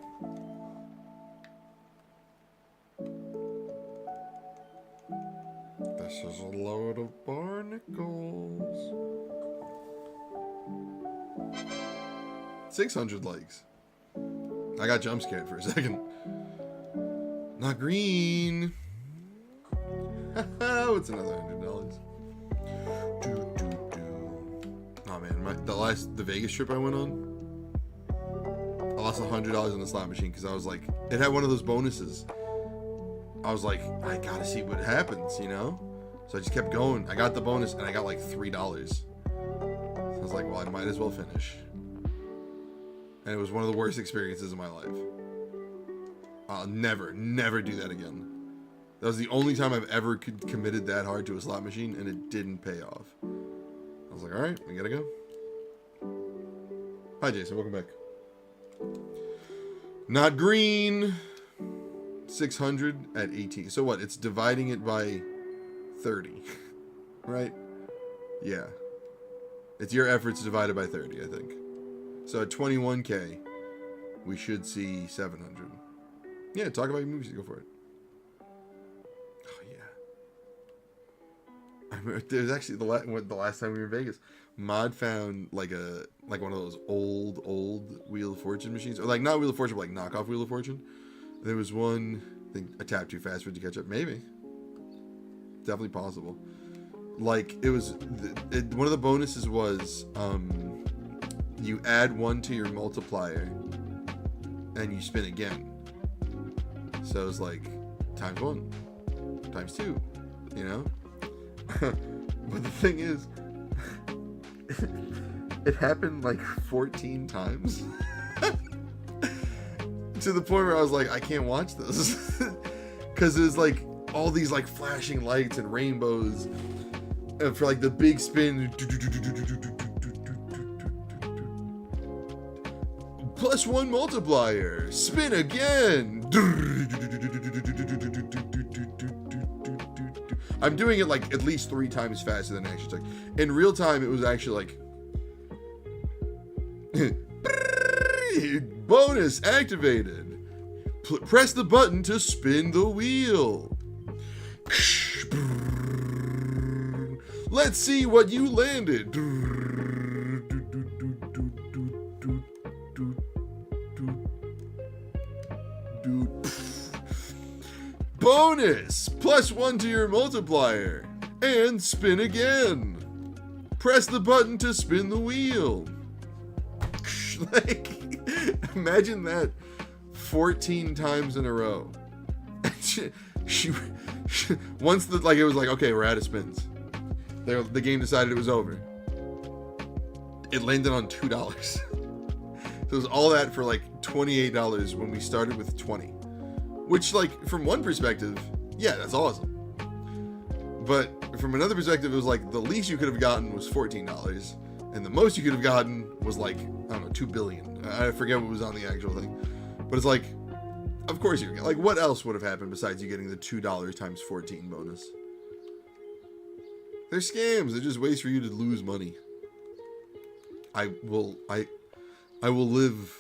This is a load of barnacles. 600 likes. I got jump scared for a second. Not green. What's another $100? Oh man, the Vegas trip I went on, lost $100 on the slot machine because I was like, it had one of those bonuses. I was like, I gotta see what happens, you know? So I just kept going. I got the bonus and I got like $3. So I was like, well, I might as well finish. And it was one of the worst experiences of my life. I'll never do that again. That was the only time I've ever committed that hard to a slot machine, and it didn't pay off. I was like, all right, we gotta go. Hi, Jason. Welcome back. Not green. 600 at 18. So what? It's dividing it by 30, right? Yeah. It's your efforts divided by 30, I think. So at 21K, we should see 700. Yeah, talk about your movies. Go for it. Oh, yeah. I remember, there's actually the last time we were in Vegas, Mod found like one of those old Wheel of Fortune machines. Or like not Wheel of Fortune, but like knockoff Wheel of Fortune. There was one, I think a tap too fast for it to catch up. Maybe. Definitely possible. Like, it was, one of the bonuses was, you add 1 to your multiplier, and you spin again. So it's like, times 1, times 2, you know? But the thing is, it happened like 14 times. To the point where I was like, I can't watch this. Because there's like all these like flashing lights and rainbows. And for like the big spin. +1 multiplier. Spin again. I'm doing it like at least 3 times faster than it actually took. In real time, it was actually like... Bonus activated. Press the button to spin the wheel. Let's see what you landed. Bonus! +1 to your multiplier. And spin again. Press the button to spin the wheel. Like, imagine that 14 times in a row. she once it was like, okay, we're out of spins. The game decided it was over. It landed on $2. So it was all that for like $28 when we started with 20. Which, like, from one perspective, yeah, that's awesome. But from another perspective, it was like the least you could have gotten was $14. And the most you could have gotten was like, I don't know, 2 billion. I forget what was on the actual thing. But it's like, of course you like, what else would have happened besides you getting the $2 times 14 bonus? They're scams. They're just ways for you to lose money. I will live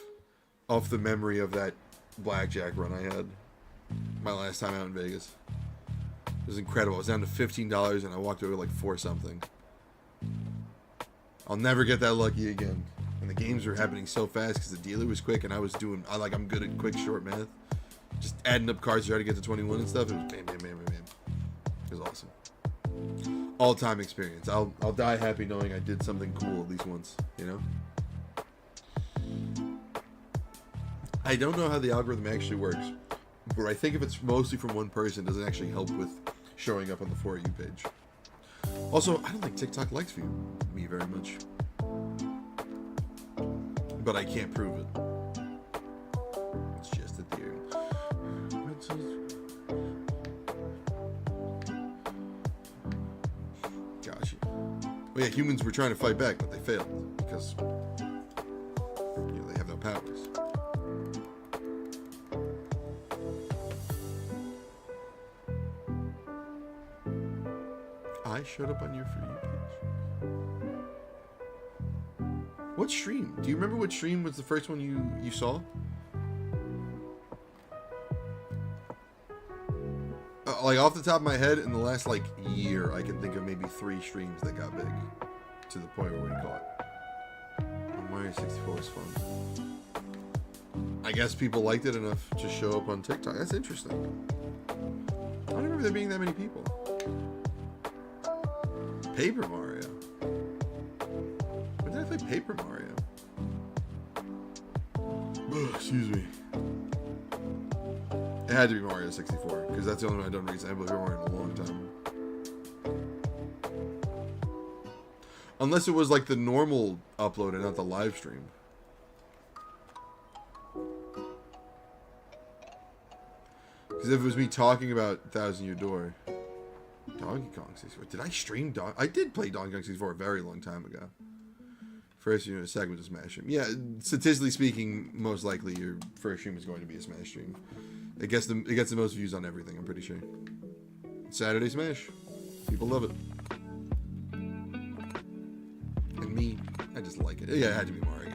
off the memory of that blackjack run I had my last time out in Vegas. It was incredible. I was down to $15 and I walked away with like 4 something. I'll never get that lucky again. And the games were happening so fast because the dealer was quick and I'm good at quick short math. Just adding up cards to try to get to 21 and stuff. It was bam, bam, bam, bam, bam. It was awesome. All-time experience. I'll die happy knowing I did something cool at least once, you know? I don't know how the algorithm actually works, but I think if it's mostly from one person, does it actually help with showing up on the For You page? Also, I don't think TikTok likes me very much. But I can't prove it. It's just a theory. Gotcha. Well, yeah, humans were trying to fight back, but they failed because they have no powers. I showed up on your For You page. What stream? Do you remember what stream was the first one you saw? Like off the top of my head, in the last like year, I can think of maybe 3 streams that got big to the point where we caught. Mario 64 is fun. I guess people liked it enough to show up on TikTok. That's interesting. I don't remember there being that many people. Paper Mario. When did I play Paper Mario? Excuse me. It had to be Mario 64 because that's the only one I've done recently. I believe Mario in a long time. Unless it was like the normal upload and not the live stream. Because if it was me talking about Thousand Year Door, Donkey Kong 64. Did I stream I did play Donkey Kong 64 a very long time ago. First stream, second was a Smash stream. Yeah, statistically speaking, most likely your first stream is going to be a Smash stream. It gets the most views on everything, I'm pretty sure. Saturday Smash. People love it. And me, I just like it. Yeah, it had to be Mario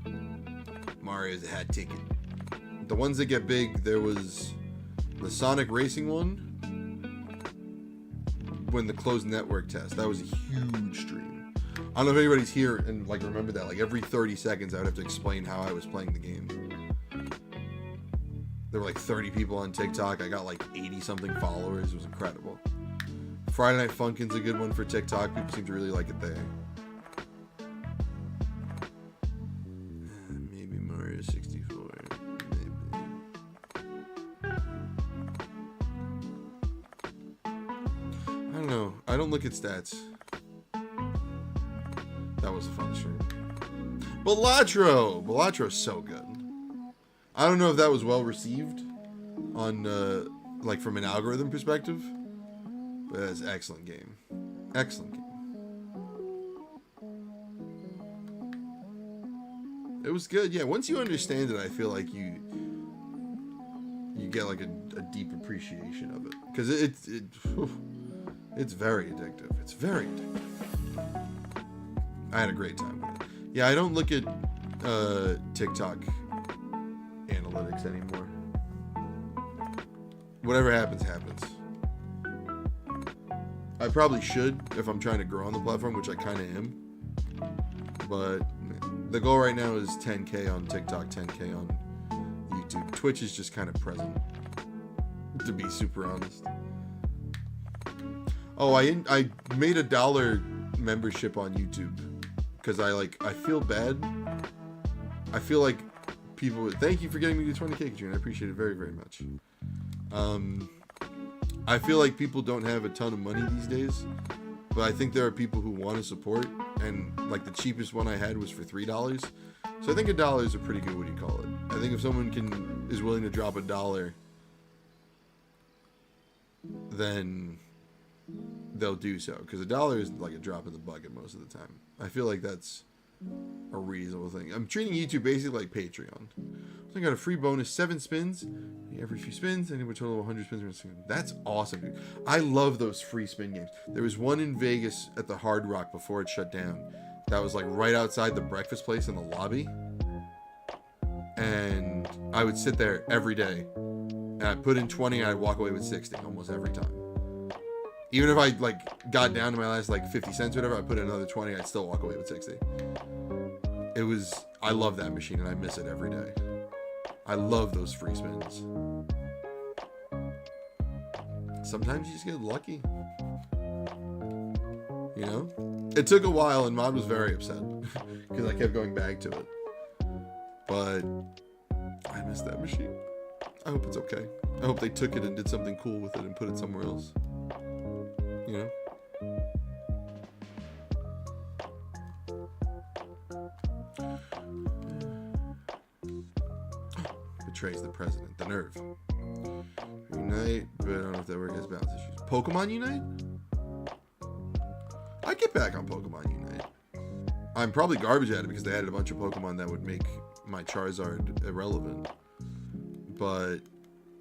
game. Mario's a hot ticket. The ones that get big, there was the Sonic Racing one when the closed network test. That was a huge stream. I don't know if anybody's here and like remember that. Like every 30 seconds I would have to explain how I was playing the game. There were like 30 people on TikTok. I got like 80 something followers. It was incredible. Friday Night Funkin's a good one for TikTok. People seem to really like it there. Maybe Mario 64. Maybe. I don't know. I don't look at stats. That was a fun stream. Balatro! Is so good. I don't know if that was well received on, like from an algorithm perspective, but that's an excellent game. Excellent game. It was good. Yeah, once you understand it, I feel like you get like a deep appreciation of it. Because it's very addictive. It's very addictive. I had a great time with it. Yeah, I don't look at TikTok analytics anymore. Whatever happens, happens. I probably should if I'm trying to grow on the platform, which I kind of am. But the goal right now is 10K on TikTok, 10K on YouTube. Twitch is just kind of present, to be super honest. Oh, I made $1 membership on YouTube because I feel bad. I feel like people would thank you for getting me to 20K, June. I appreciate it very, very much. I feel like people don't have a ton of money these days, but I think there are people who want to support, and like the cheapest one I had was for $3. So I think $1 is a pretty good, what do you call it? I think if someone is willing to drop $1, then they'll do so, because $1 is like a drop in the bucket most of the time. I feel like that's a reasonable thing. I'm treating YouTube basically like Patreon. So I got a free bonus, 7 spins every few spins, and a total of 100 spins. That's awesome, dude. I love those free spin games. There was one in Vegas at the Hard Rock before it shut down. That was like right outside the breakfast place in the lobby, and I would sit there every day, and I'd put in 20, and I'd walk away with 60 almost every time. Even if I like got down to my last like 50 cents or whatever, I put in another 20, I'd still walk away with 60. I love that machine and I miss it every day. I love those free spins. Sometimes you just get lucky. You know? It took a while and Mod was very upset because I kept going back to it. But I miss that machine. I hope it's okay. I hope they took it and did something cool with it and put it somewhere else. You know? Betrays the president. The nerve. Unite, but I don't know if that work has balance issues. Pokemon Unite? I'd get back on Pokemon Unite. I'm probably garbage at it because they added a bunch of Pokemon that would make my Charizard irrelevant. But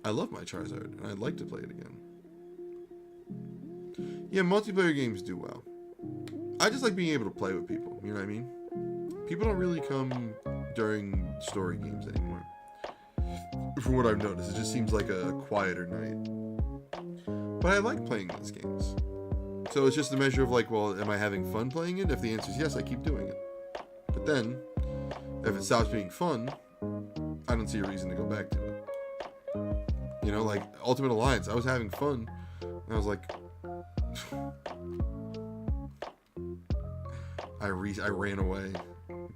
I love my Charizard, and I'd like to play it again. Yeah, multiplayer games do well. I just like being able to play with people, you know what I mean? People don't really come during story games anymore. From what I've noticed, it just seems like a quieter night. But I like playing these games. So it's just a measure of like, well, am I having fun playing it? If the answer is yes, I keep doing it. But then, if it stops being fun, I don't see a reason to go back to it. You know, like Ultimate Alliance, I was having fun, and I was like, I ran away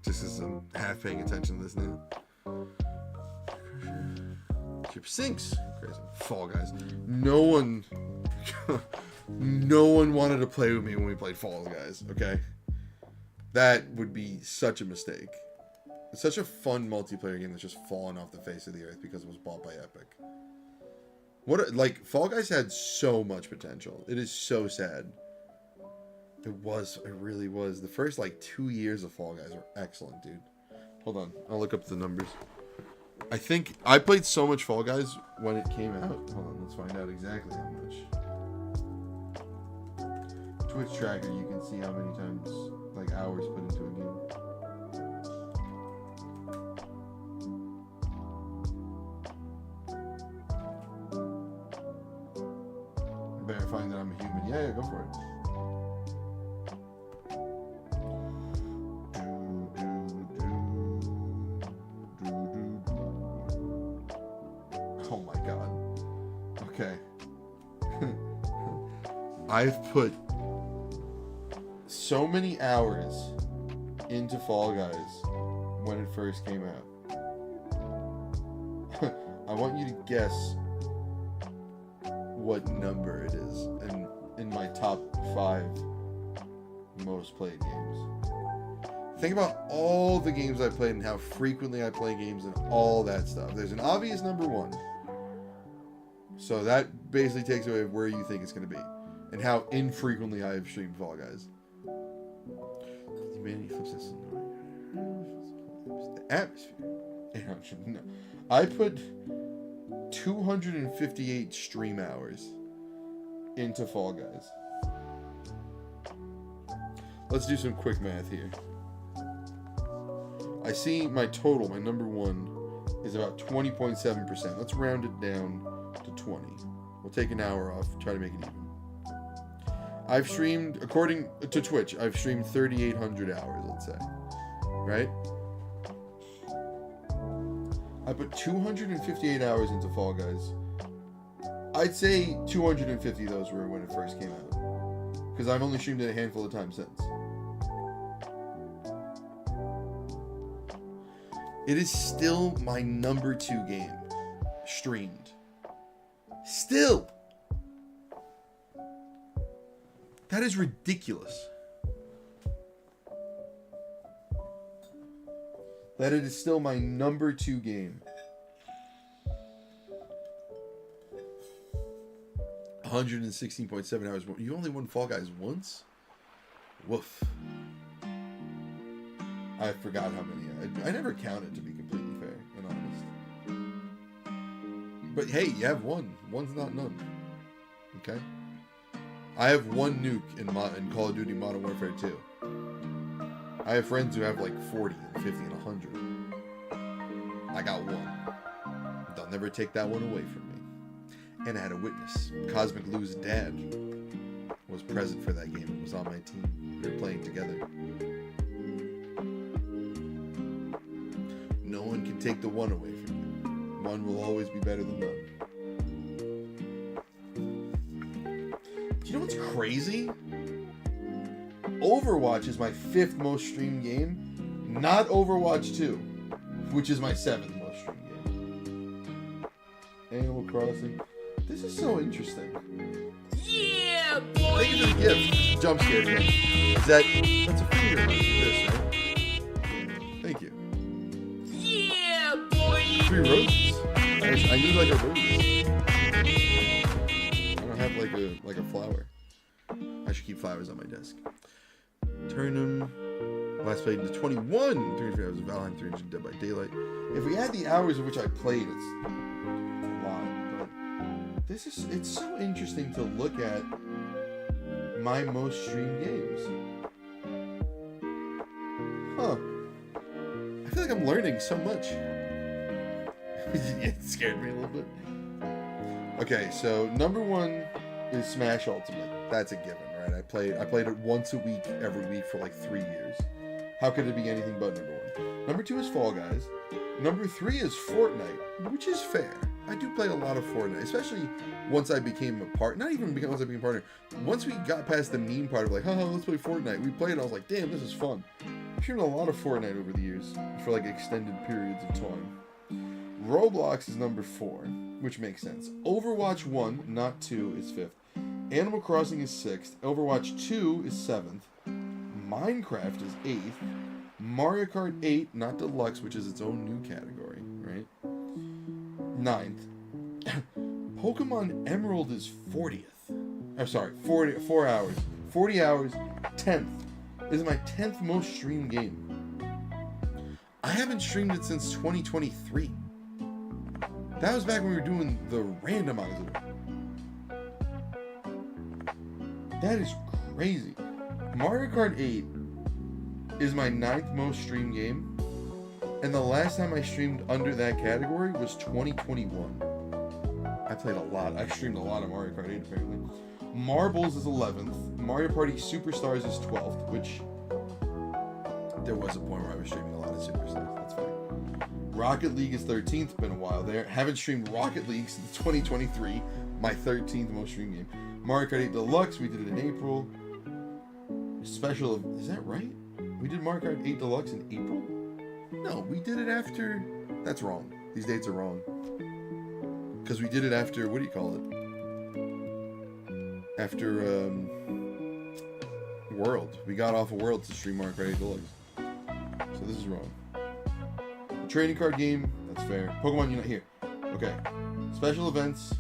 Just because I'm half paying attention to this now. Keep sinks. Crazy. Fall Guys. No one wanted to play with me when we played Fall Guys, okay? That would be such a mistake. It's such a fun multiplayer game that's just fallen off the face of the earth because it was bought by Epic. Like, Fall Guys had so much potential. It is so sad. It really was. The first, like, 2 years of Fall Guys were excellent, dude. Hold on. I'll look up the numbers. I think I played so much Fall Guys when it came out. Hold on, let's find out exactly how much. Twitch tracker, you can see how many times, like, hours put into a game. Verifying that I'm a human. Yeah, go for it. Oh my god. Okay. I've put so many hours into Fall Guys when it first came out. I want you to guess what number it is in my top 5 most played games. Think about all the games I played and how frequently I play games and all that stuff. There's an obvious number 1. So that basically takes away where you think it's going to be. And how infrequently I have streamed Fall Guys. The atmosphere. No. I put 258 stream hours into Fall Guys. Let's do some quick math here. I see my total, my number 1, is about 20.7%. Let's round it down to 20. We'll take an hour off, try to make it even. I've streamed, according to Twitch, I've streamed 3,800 hours, let's say. Right? I put 258 hours into Fall Guys. I'd say 250 of those were when it first came out. Because I've only streamed it a handful of times since. It is still my number 2 game streamed. Still! That is ridiculous. That it is still my number 2 game. 116.7 hours. You only won Fall Guys once? Woof. I forgot how many. I never counted, to be completely fair and honest. But hey, you have one. One's not none. Okay? I have 1 nuke in Call of Duty Modern Warfare 2. I have friends who have like 40 and 50 and 100. I got 1. They'll never take that one away from me. And I had a witness. Cosmic Lou's dad was present for that game and was on my team. We were playing together. No one can take the 1 away from you. 1 will always be better than none. Do you know what's crazy? Overwatch is my 5th most streamed game, not Overwatch 2, which is my 7th most streamed game. Animal Crossing. This is so interesting. Yeah, boy! Thank you for the gift. Jump scared again. That's a finger on this, right? Thank you. Yeah, boy! 3 roses. I need like a rose. I don't have like a flower. I should keep flowers on my desk. Turnham. Last played into 21. 300 hours of Valheim, 300 Dead by Daylight. If we add the hours in which I played, it's a lot. But it's so interesting to look at my most streamed games. Huh. I feel like I'm learning so much. It scared me a little bit. Okay, so number 1 is Smash Ultimate. That's a given, right? I played it once a week, every week for like 3 years. How could it be anything but number 1? Number 2 is Fall Guys. Number 3 is Fortnite, which is fair. I do play a lot of Fortnite, especially once I became a partner. Not even once I became a partner. Once we got past the meme part of like, haha, let's play Fortnite. We played and I was like, damn, this is fun. I've streamed a lot of Fortnite over the years for like extended periods of time. Roblox is number 4, which makes sense. Overwatch 1, not 2, is 5th. Animal Crossing is 6th. Overwatch 2 is 7th. Minecraft is 8th. Mario Kart 8, not Deluxe, which is its own new category, right? 9th. Pokemon Emerald is 40th. I'm sorry, 4 hours. 40 hours, 10th. This is my 10th most streamed game. I haven't streamed it since 2023. That was back when we were doing the randomizer. That is crazy. Mario Kart 8 is my 9th most streamed game. And the last time I streamed under that category was 2021. I played a lot. I streamed a lot of Mario Kart 8 apparently. Marbles is 11th. Mario Party Superstars is 12th, which there was a point where I was streaming a lot of Superstars. That's fine. Rocket League is 13th. Been a while there. Haven't streamed Rocket League since 2023. My 13th most streamed game. Mario Kart 8 Deluxe. We did it in April. Special. Is that right? We did Mario Kart 8 Deluxe in April? No, we did it after. That's wrong. These dates are wrong. Because we did it after. What do you call it? After World. We got off of World to stream Mario Kart 8 Deluxe. So this is wrong. Trading card game, that's fair. Pokemon Unite here. Okay. Special events.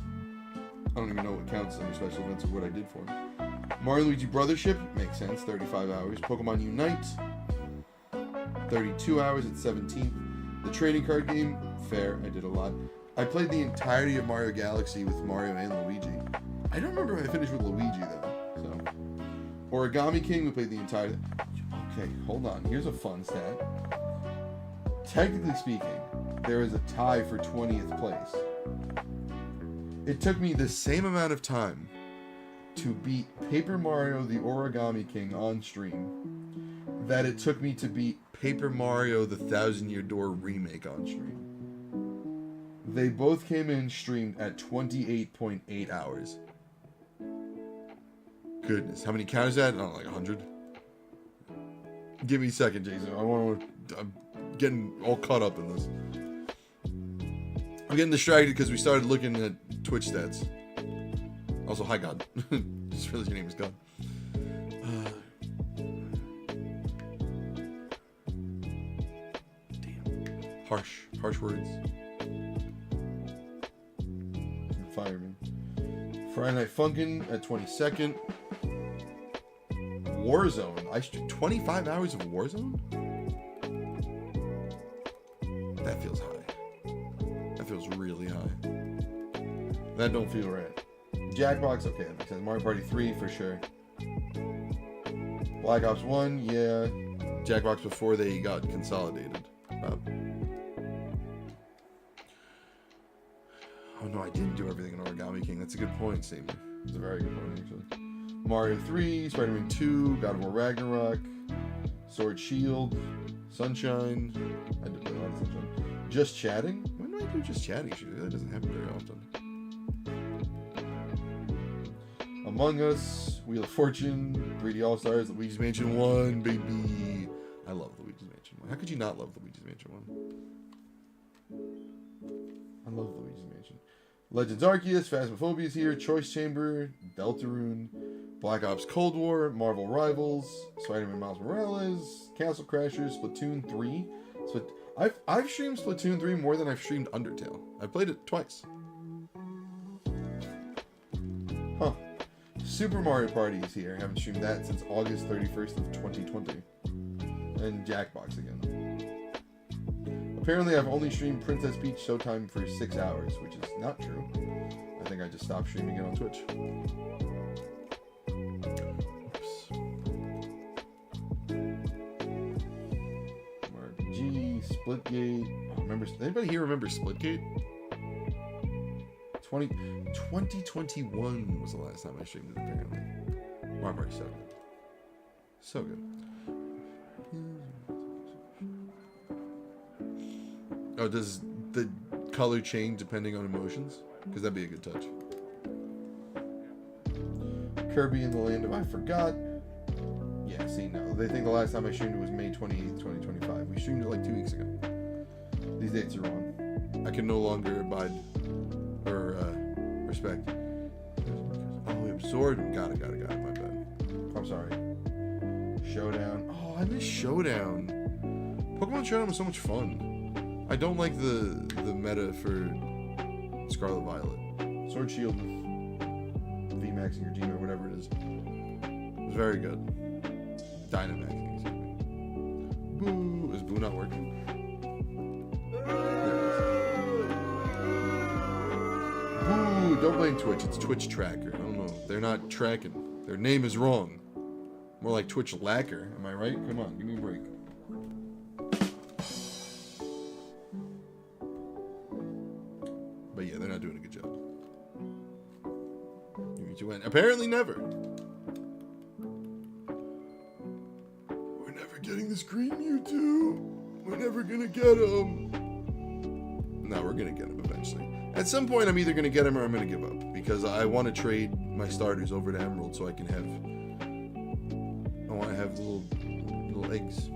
I don't even know what counts under special events or what I did for them. Mario Luigi Brothership, makes sense, 35 hours. Pokemon Unite, 32 hours at 17th. The trading card game, fair, I did a lot. I played the entirety of Mario Galaxy with Mario and Luigi. I don't remember if I finished with Luigi though, so. Origami King, we played the entire. Okay, hold on, here's a fun stat. Technically speaking, there is a tie for 20th place. It took me the same amount of time to beat Paper Mario the Origami King on stream that it took me to beat Paper Mario the Thousand Year Door remake on stream. They both came in streamed at 28.8 hours. Goodness, how many counters is that? I don't know, like 100? Give me a second, Jason. I'm getting all caught up in this. I'm getting distracted because we started looking at Twitch stats. Also, hi God. Just realized your name is God. Damn. Harsh words. Fire me. Friday Night Funkin' at 22nd. Warzone. I streamed 25 hours of Warzone? That feels high. That feels really high. That don't feel right. Jackbox, okay, that makes sense. Mario Party 3 for sure. Black Ops 1, yeah. Jackbox before they got consolidated. Oh no, I didn't do everything in Origami King. That's a good point, Sammy. It's a very good point, actually. Mario 3, Spider-Man 2, God of War Ragnarok, Sword Shield, Sunshine. I did play a lot of Sunshine. Just Chatting? When do I do Just Chatting? That doesn't happen very often. Among Us, Wheel of Fortune, 3D All-Stars, Luigi's Mansion 1, baby. I love Luigi's Mansion 1. How could you not love Luigi's Mansion 1? I love Luigi's Mansion. Legends Arceus, Phasmophobia is here, Choice Chamber, Deltarune, Black Ops Cold War, Marvel Rivals, Spider-Man Miles Morales, Castle Crashers, Splatoon 3. I've streamed Splatoon 3 more than I've streamed Undertale. I've played it twice. Huh. Super Mario Party is here. I haven't streamed that since August 31st of 2020. And Jackbox again. Apparently I've only streamed Princess Peach Showtime for 6 hours, which is not true. I think I just stopped streaming it on Twitch. RPG, Splitgate. Oh, anybody here remember Splitgate? 2021 was the last time I streamed it, apparently. Mario Party 7. So good. Oh, does the color change depending on emotions? Because that'd be a good touch. Kirby in the Land of I Forgot. Yeah, Yeah, see, no. They think the last time I streamed it was May 28th, 2025. We streamed it like 2 weeks ago. These dates are wrong. I can no longer abide or respect. Oh, we absorbed him. Got it. My bad. I'm sorry. Showdown. Oh, I miss Showdown. Pokemon Showdown was so much fun. I don't like the meta for Scarlet Violet. Sword Shield with VMAXing or Geno or whatever it is. It was very good. Dynamaxing, excuse me. Boo! Is Boo not working? Boo! Don't blame Twitch. It's Twitch Tracker. I don't know. They're not tracking. Their name is wrong. More like Twitch Lacquer. Am I right? Come on, give me a break. But yeah, they're not doing a good job. You win. Apparently never. We're never getting this green Mewtwo. We're never gonna get him. No, we're gonna get him eventually. At some point, I'm either gonna get him or I'm gonna give up because I want to trade my starters over to Emerald so I can have. I want to have little eggs.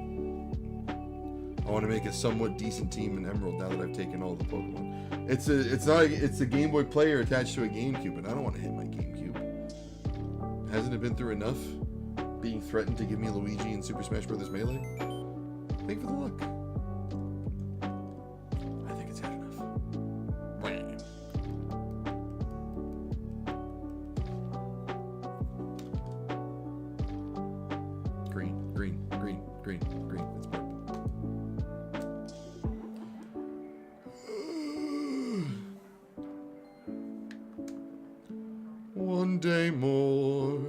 I want to make a somewhat decent team in Emerald now that I've taken all the Pokemon. It's a Game Boy player attached to a GameCube, and I don't want to hit my GameCube. Hasn't it been through enough? Being threatened to give me Luigi in Super Smash Bros. Melee? Thank you for the luck. I think it's had enough. Wham. Green. It's purple. One day more.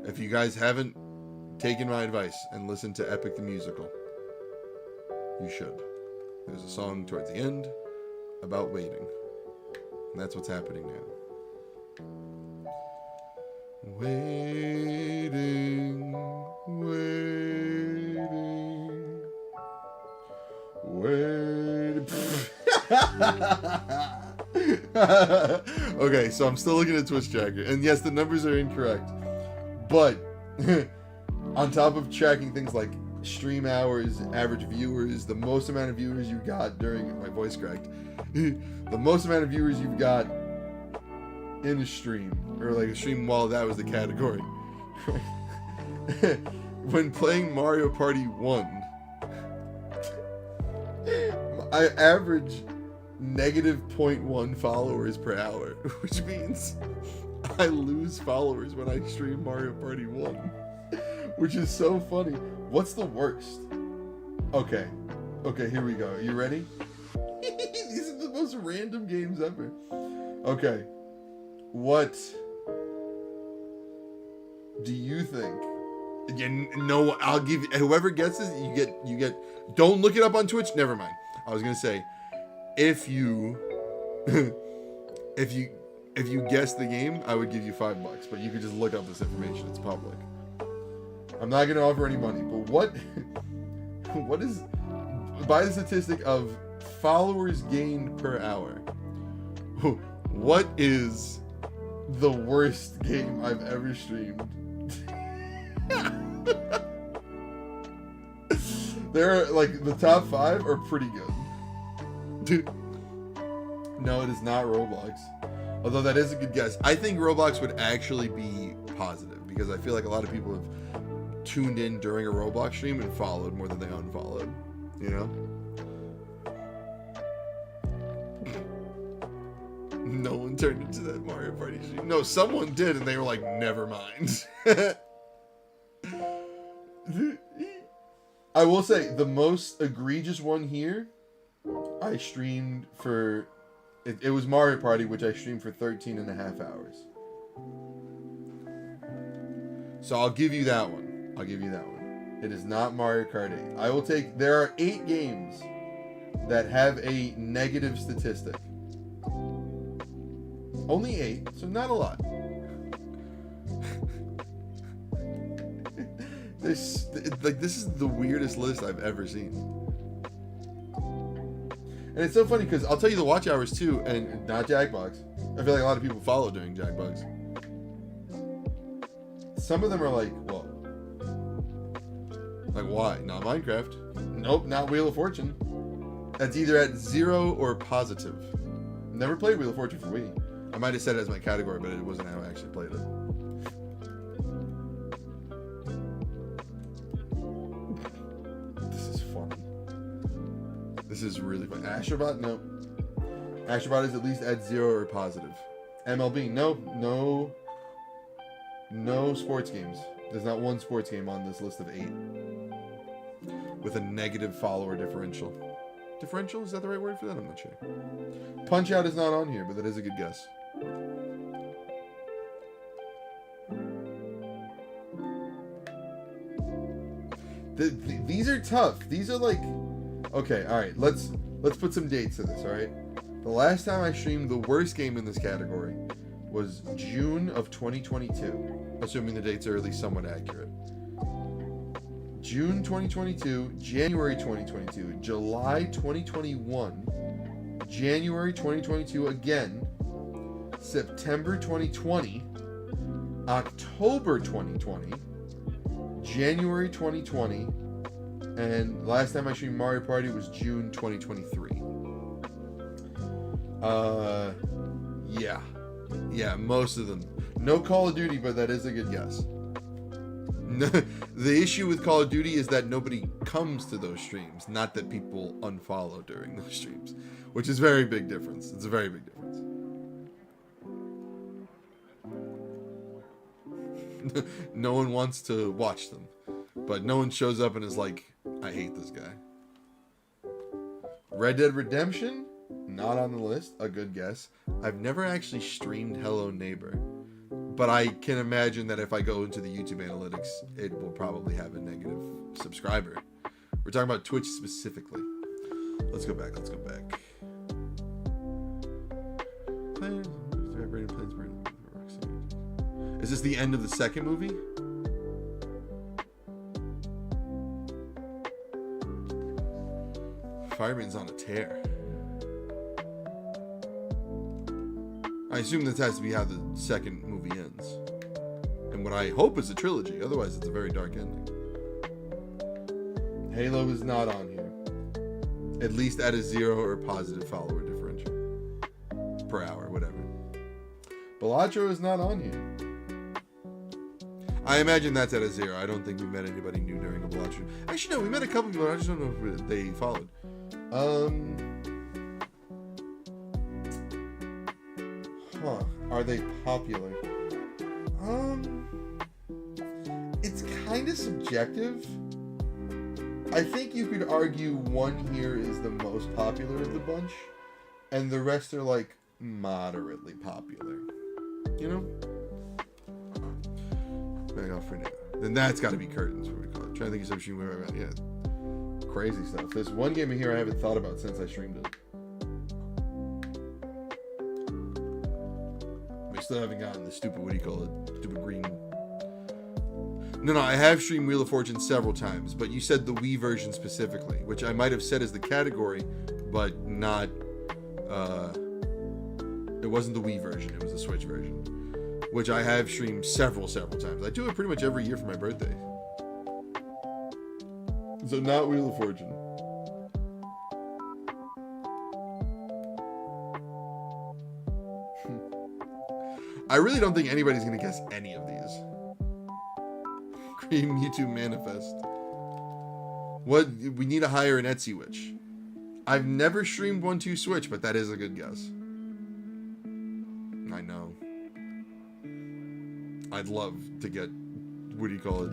If you guys haven't taken my advice and listened to Epic the Musical, you should. There's a song towards the end about waiting. And that's what's happening now. Waiting. Okay, so I'm still looking at Twitch Tracker, and yes, the numbers are incorrect, but on top of tracking things like stream hours, average viewers, the most amount of viewers you got during my voice cracked, the most amount of viewers you've got in a stream, or like a stream while that was the category. When playing Mario Party 1, I average negative 0.1 followers per hour, which means I lose followers when I stream Mario Party 1, which is so funny. What's the worst? Okay, here we go. You ready? These are the most random games ever. Okay, what do you think? You know, I'll give you, whoever gets this, you get. Don't look it up on Twitch. Never mind. I was gonna say, if you guess the game, I would give you $5, but you could just look up this information. It's public. I'm not gonna offer any money, but what is, by the statistic of followers gained per hour, what is the worst game I've ever streamed? There are, like, the top 5 are pretty good. Dude. No, it is not Roblox. Although that is a good guess. I think Roblox would actually be positive because I feel like a lot of people have tuned in during a Roblox stream and followed more than they unfollowed. You know? No one turned into that Mario Party stream. No, someone did and they were like, never mind. I will say, the most egregious one here, I streamed for, it was Mario Party, which I streamed for 13 and a half hours. So I'll give you that one. It is not Mario Kart 8. I will take, there are 8 games that have a negative statistic. Only 8, so not a lot. This is the weirdest list I've ever seen. And it's so funny because I'll tell you the watch hours too, and not Jackbox. I feel like a lot of people follow during Jackbox. some of them are like, whoa. Like, why? Not Minecraft. Nope, not Wheel of Fortune. That's either at 0 or positive. Never played Wheel of Fortune for Wii. I might have said it as my category, but it wasn't how I actually played it. This is funny. This is really fun. Astrobot? No. Astrobot is at least at 0 or positive. MLB? No. No sports games. There's not one sports game on this list of 8 with a negative follower differential. Differential? Is that the right word for that? I'm not sure. Punch Out is not on here, but that is a good guess. These are tough. These are like... Okay, alright. Let's put some dates to this, alright? The last time I streamed the worst game in this category was June of 2022. Assuming the dates are at least somewhat accurate. June 2022, January 2022, July 2021, January 2022 again, September 2020, October 2020, January 2020, and last time I streamed Mario Party was June 2023. Yeah, most of them. No Call of Duty, but that is a good guess. The issue with Call of Duty is that nobody comes to those streams, not that people unfollow during those streams, which is a very big difference. It's a very big difference. No one wants to watch them, but no one shows up and is like, I hate this guy. Red Dead Redemption? Not on the list. A good guess. I've never actually streamed Hello Neighbor, but I can imagine that if I go into the YouTube analytics, it will probably have a negative subscriber. We're talking about Twitch specifically. Let's go back. Is this the end of the second movie? Fireman's on a tear. I assume this has to be how the second movie ends. And what I hope is a trilogy, otherwise it's a very dark ending. Halo is not on here. At least at a 0 or positive follower differential. Per hour, whatever. Balatro is not on here. I imagine that's at a 0. I don't think we met anybody new during a Balatro. Actually, no, we met a couple people, I just don't know if they followed. Are they popular? It's kind of subjective. I think you could argue one here is the most popular of the bunch, and the rest are like moderately popular. You know? Back off for now. Then that's got to be Curtains. What we call it. I'm trying to think of some stream where yeah, crazy stuff. There's one game in here I haven't thought about since I streamed it. Still haven't gotten the stupid, what do you call it? Stupid green. No, I have streamed Wheel of Fortune several times, but you said the Wii version specifically, which I might have said as the category, but not, it wasn't the Wii version, it was the Switch version, which I have streamed several times. I do it pretty much every year for my birthday. So not Wheel of Fortune. I really don't think anybody's going to guess any of these. Cream Mewtwo Manifest. What? We need to hire an Etsy witch. I've never streamed 1-2 Switch, but that is a good guess. I know. I'd love to get, what do you call it,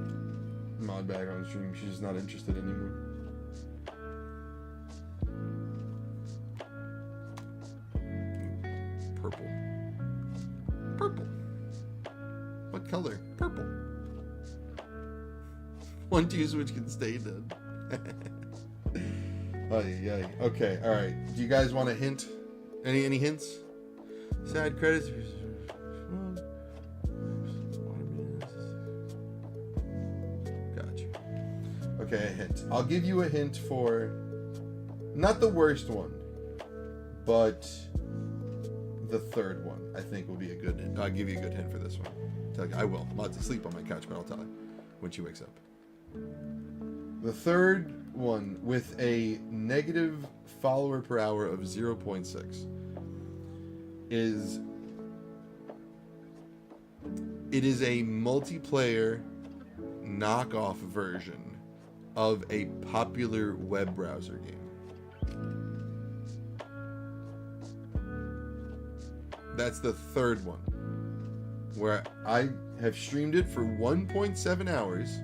Mod back on stream. She's just not interested anymore. Purple. Purple. What color? Purple. 1-2 Switch can stay dead. Okay, alright. Do you guys want a hint? Any hints? Side credits. Gotcha. Okay, a hint. I'll give you a hint for not the worst one, but the third one. I think will be a good. I'll give you a good hint for this one. Tell you, I will. I'm about to sleep on my couch, but I'll tell you when she wakes up. The third one with a negative follower per hour of 0.6 is. It is a multiplayer knockoff version of a popular web browser game. That's the third one, where I have streamed it for 1.7 hours.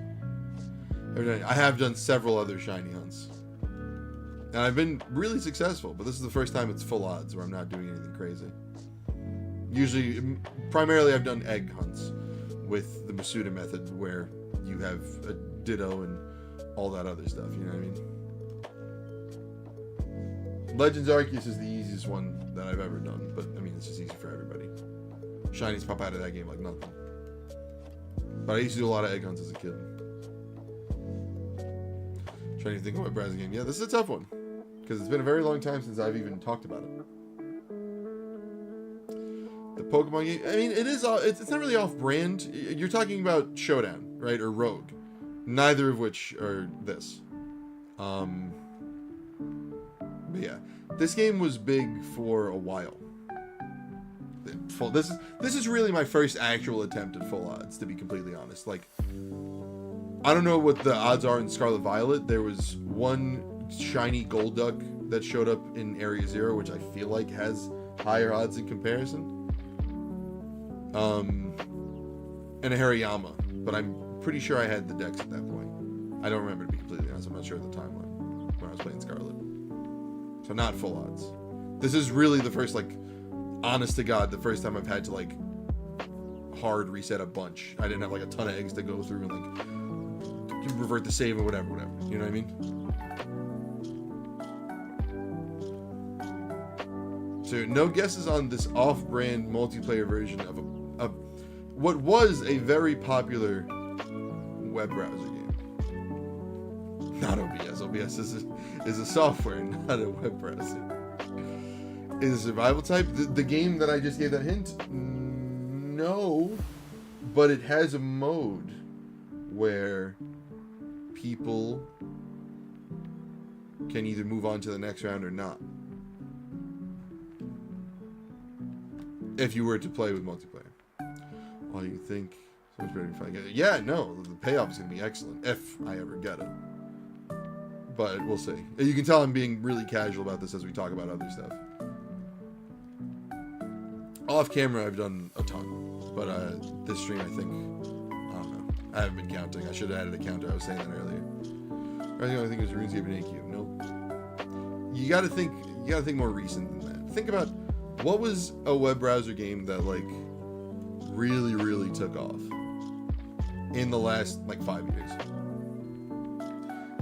I have done several other shiny hunts, and I've been really successful, but this is the first time it's full odds where I'm not doing anything crazy. Usually, primarily I've done egg hunts with the Mewtwo method, where you have a Ditto and all that other stuff, you know what I mean? Legends Arceus is the easiest one that I've ever done, but I mean, it's just easy for everybody. Shinies pop out of that game like nothing. But I used to do a lot of egg hunts as a kid. Trying to think of my browser game. Yeah, this is a tough one, because it's been a very long time since I've even talked about it. The Pokemon game, I mean, it's not really off-brand. You're talking about Showdown, right, or Rogue, neither of which are this. But yeah, this game was big for a while. This is really my first actual attempt at full odds, to be completely honest. Like, I don't know what the odds are in Scarlet Violet. There was one shiny Golduck that showed up in Area 0, which I feel like has higher odds in comparison. And a Hariyama, but I'm pretty sure I had the decks at that point. I don't remember, to be completely honest. I'm not sure of the timeline when I was playing Scarlet. So not full odds. This is really the first, like, honest to God, the first time I've had to, like, hard reset a bunch. I didn't have, like, a ton of eggs to go through and, like, revert the save or whatever. You know what I mean? So no guesses on this off-brand multiplayer version of what was a very popular web browser game. Not OBS. OBS is a software, not a web browser. Is a survival type. The game that I just gave that hint? No. But it has a mode where people can either move on to the next round or not. If you were to play with multiplayer. Oh, you think so much better if I get it? Yeah, no, the payoff is going to be excellent if I ever get it. But we'll see. You can tell I'm being really casual about this as we talk about other stuff. Off camera, I've done a ton, but this stream, I think, I don't know. I haven't been counting. I should have added a counter. I was saying that earlier. I think the only thing was RuneScape and GameCube. Nope. You got to think. You got to think more recent than that. Think about what was a web browser game that like really, really took off in the last like 5 years.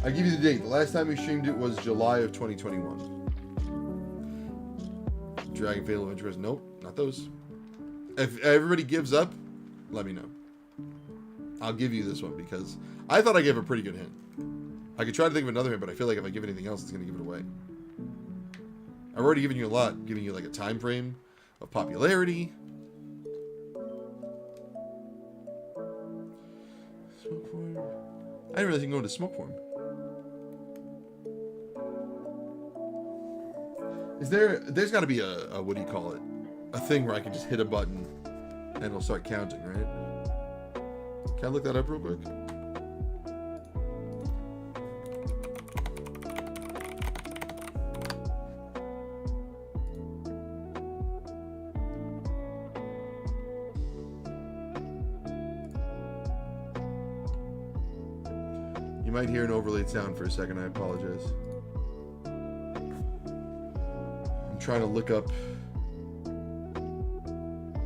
I give you the date. The last time we streamed it was July of 2021. Dragon Fatal Adventures. Nope, not those. If everybody gives up, let me know. I'll give you this one because I thought I gave a pretty good hint. I could try to think of another hint, but I feel like if I give anything else, it's going to give it away. I've already given you a lot, giving you like a time frame of popularity. Smoke form. I didn't really think go into smoke form. There's got to be a what do you call it? A thing where I can just hit a button and it'll start counting, right? Can I look that up real quick? You might hear an overlaid sound for a second. I apologize. I'm trying to look up.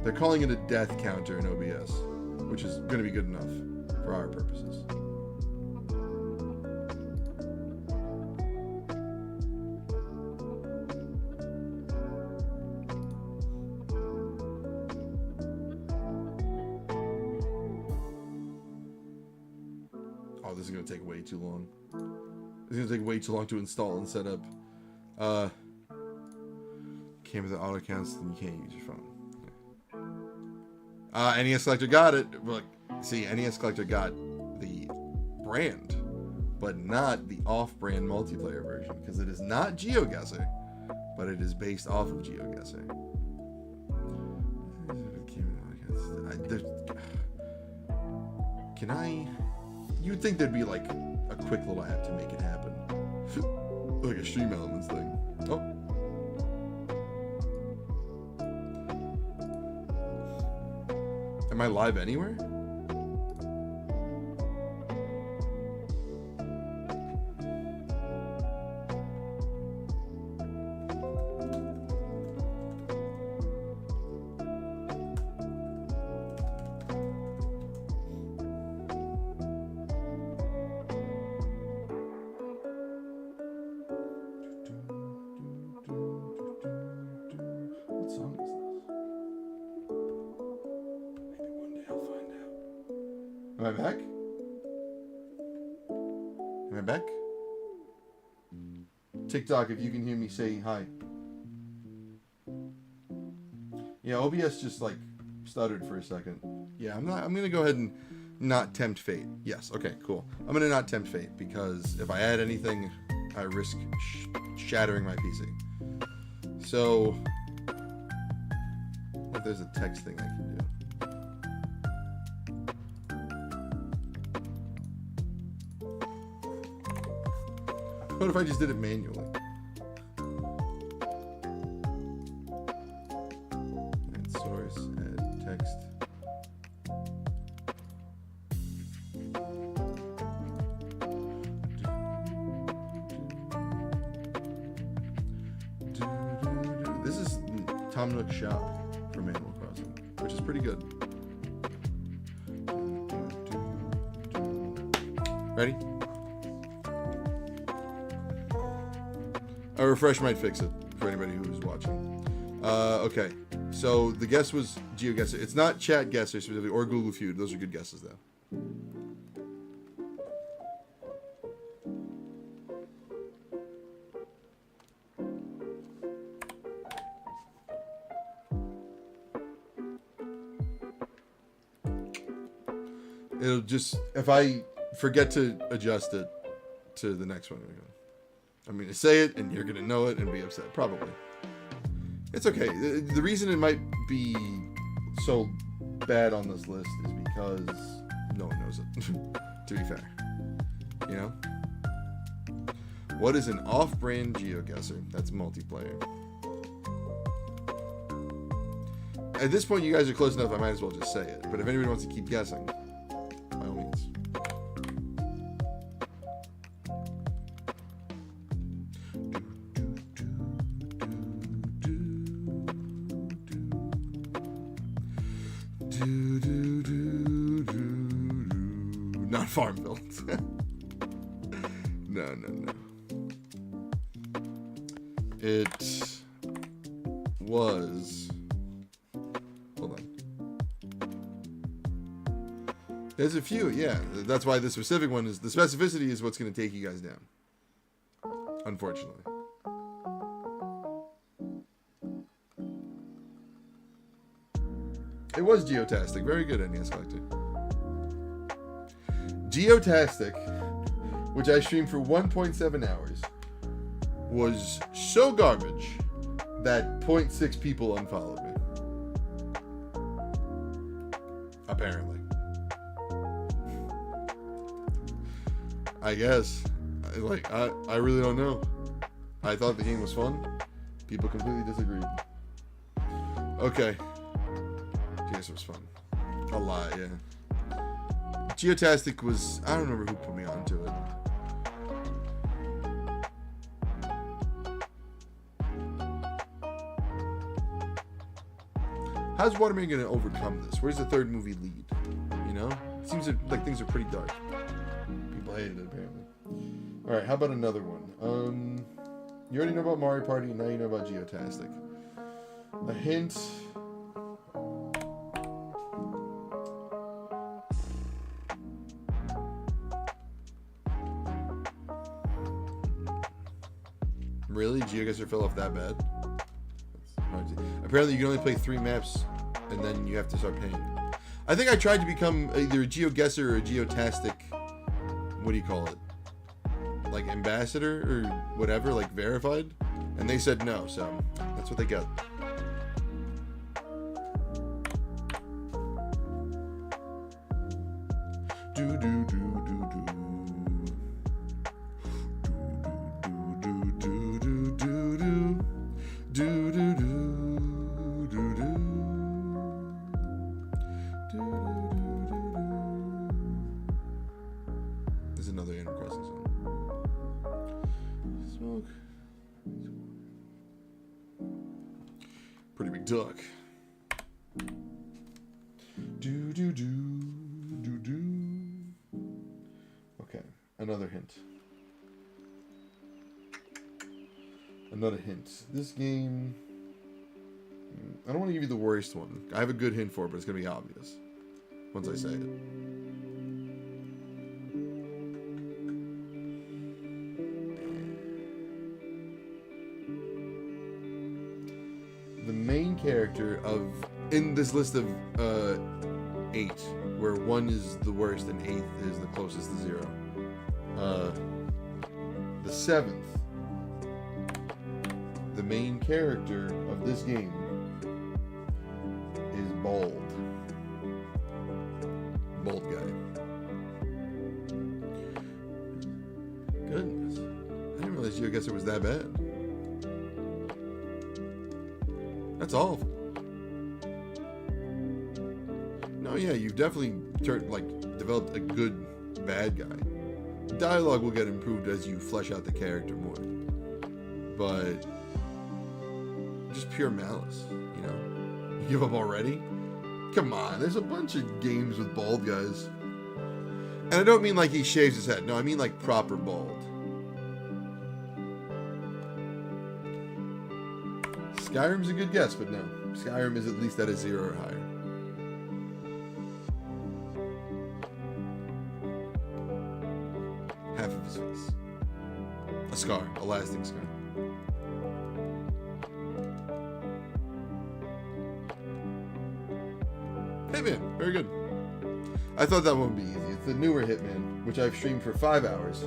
They're calling it a death counter in OBS, which is going to be good enough for our purposes. Oh, this is going to take way too long. It's going to take way too long to install and set up. Can't with the auto counts, then you can't use your phone. NES Collector got it. Look, see, NES Collector got the brand, but not the off-brand multiplayer version, because it is not GeoGuessr, but it is based off of GeoGuessr. You'd think there'd be like a quick little app to make it happen. Like a Stream Elements thing. Oh. Am I live anywhere? Am I back? Am I back? TikTok, if you can hear me, say hi. Yeah, OBS just like stuttered for a second. Yeah, I'm gonna go ahead and not tempt fate. Yes, okay, cool. I'm gonna not tempt fate because if I add anything, I risk shattering my PC. So, if there's a text thing I can do. What if I just did it manually? Add source, add text. This is Tom Nook's shop from Animal Crossing, which is pretty good. Ready? A refresh might fix it for anybody who's watching. Okay, so the guess was GeoGuessr. It's not Chat Guesser specifically or Google Feud. Those are good guesses though. It'll just, if I forget to adjust it to the next one, I'm going to say it, and you're going to know it and be upset. Probably. It's okay. The reason it might be so bad on this list is because no one knows it, to be fair. You know? What is an off-brand GeoGuessr? That's multiplayer. At this point, you guys are close enough, I might as well just say it. But if anybody wants to keep guessing, by all means. Not Farmville. No. It was... Hold on. There's a few, yeah. That's why the specific one is... The specificity is what's going to take you guys down. Unfortunately. It was Geotastic. Very good, NES Collector. Geotastic, which I streamed for 1.7 hours, was so garbage that 0.6 people unfollowed me. Apparently. I guess. I really don't know. I thought the game was fun. People completely disagreed. Okay. Yes, it was fun. A lot, yeah. Geotastic was... I don't remember who put me onto it. How's Waterman going to overcome this? Where's the third movie lead? You know? It seems like things are pretty dark. People hated it, apparently. Alright, how about another one? You already know about Mario Party, now you know about Geotastic. A hint... Really? GeoGuessr fell off that bad? Apparently you can only play 3 maps and then you have to start paying. I think I tried to become either a GeoGuessr or a Geotastic. What do you call it? Like ambassador or whatever, like verified, and they said no. So that's what they got. Do do do do do. Do do do do do do do do do. There's another Animal Crossing song. Smoke. Pretty big duck. Do do do do do. Okay, another hint. Another hint. This game, I don't want to give you the worst one. I have a good hint for it, but it's going to be obvious once I say it. The main character in this list of 8, where 1 is the worst and 8 is the closest to 0. The 7th. The main character of this game is bald. Bald guy. Goodness. I didn't realize GeoGuessr was that bad. That's awful. No, yeah, you've definitely developed a good bad guy. Dialogue will get improved as you flesh out the character more. But just pure malice, you know? You give up already? Come on, there's a bunch of games with bald guys. And I don't mean like he shaves his head. No, I mean like proper bald. Skyrim's a good guess, but no. Skyrim is at least at a 0 or higher. Half of his face. A scar. A lasting scar. Hitman. Very good. I thought that one would be easy. It's the newer Hitman, which I've streamed for 5 hours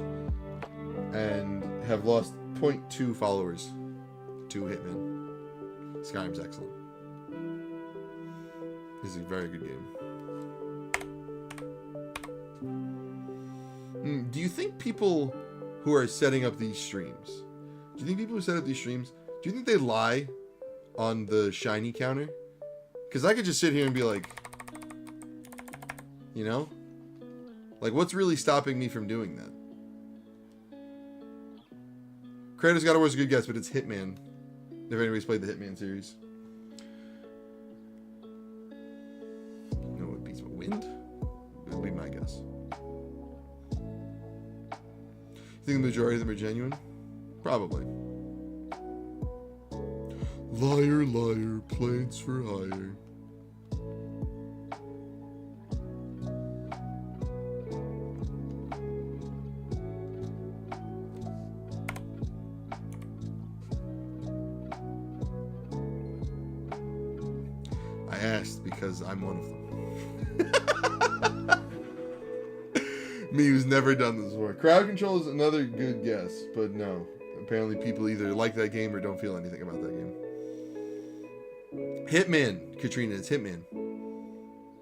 and have lost 0.2 followers to Hitman. Skyrim's excellent. It's a very good game. Do you think people who are setting up these streams, do you think they lie on the shiny counter? Because I could just sit here and be like, you know? Like, what's really stopping me from doing that? Kratos God of War is a good guess, but it's Hitman. If anybody's played the Hitman series. You know what beats my wind? That would be my guess. You think the majority of them are genuine? Probably. Liar, liar, plans for hire. I asked because I'm one of them. Me, who's never done this before. Crowd Control is another good guess, but no. Apparently people either like that game or don't feel anything about that game. Hitman, Katrina, it's Hitman.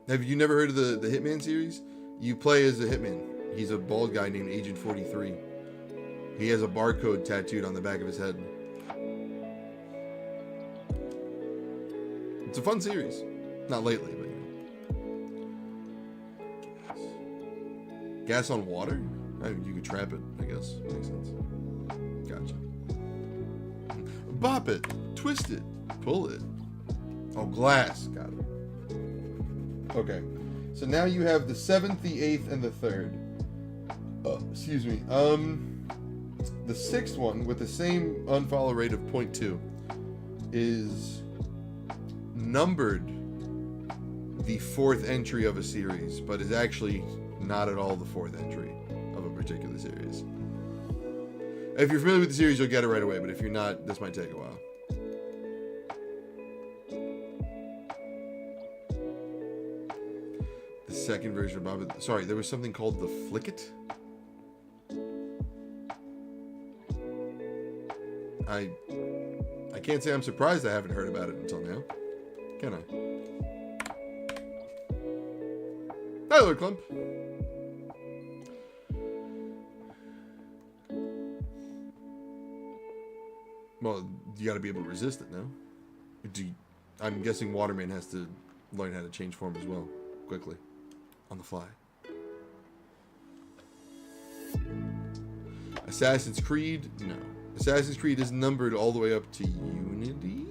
Have you never heard of the Hitman series? You play as a Hitman. He's a bald guy named Agent 43. He has a barcode tattooed on the back of his head. It's a fun series. Not lately, but you know. Gas on water? I mean, you could trap it, I guess. Makes sense. Gotcha. Bop it. Twist it. Pull it. Oh, glass. Got it. Okay. So now you have the 7th, the 8th, and the 3rd. Excuse me. The 6th one, with the same unfollow rate of 0.2, is numbered the 4th entry of a series, but is actually not at all the 4th entry of a particular series. If you're familiar with the series, you'll get it right away, but if you're not, this might take a while. second version of Bob. Sorry, there was something called the Flickit. I can't say I'm surprised I haven't heard about it until now. Can I? Hi, Lord Clump. Well, you got to be able to resist it now. I'm guessing Waterman has to learn how to change form as well, quickly, on the fly. Assassin's Creed? No. Assassin's Creed is numbered all the way up to Unity?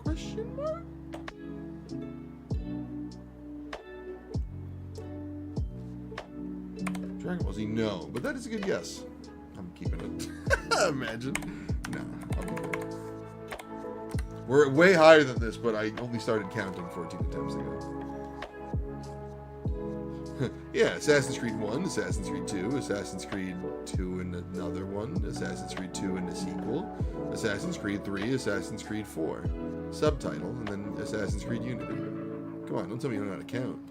Question mark? Dragon Ball Z? No, but that is a good guess. I'm keeping it. Imagine. Nah, I'll keep it. We're way higher than this, but I only started counting 14 attempts ago. Yeah, Assassin's Creed 1, Assassin's Creed 2, Assassin's Creed 2 and another one, Assassin's Creed 2 and a sequel, Assassin's Creed 3, Assassin's Creed 4, subtitle, and then Assassin's Creed Unity. Come on, don't tell me you don't know how to count.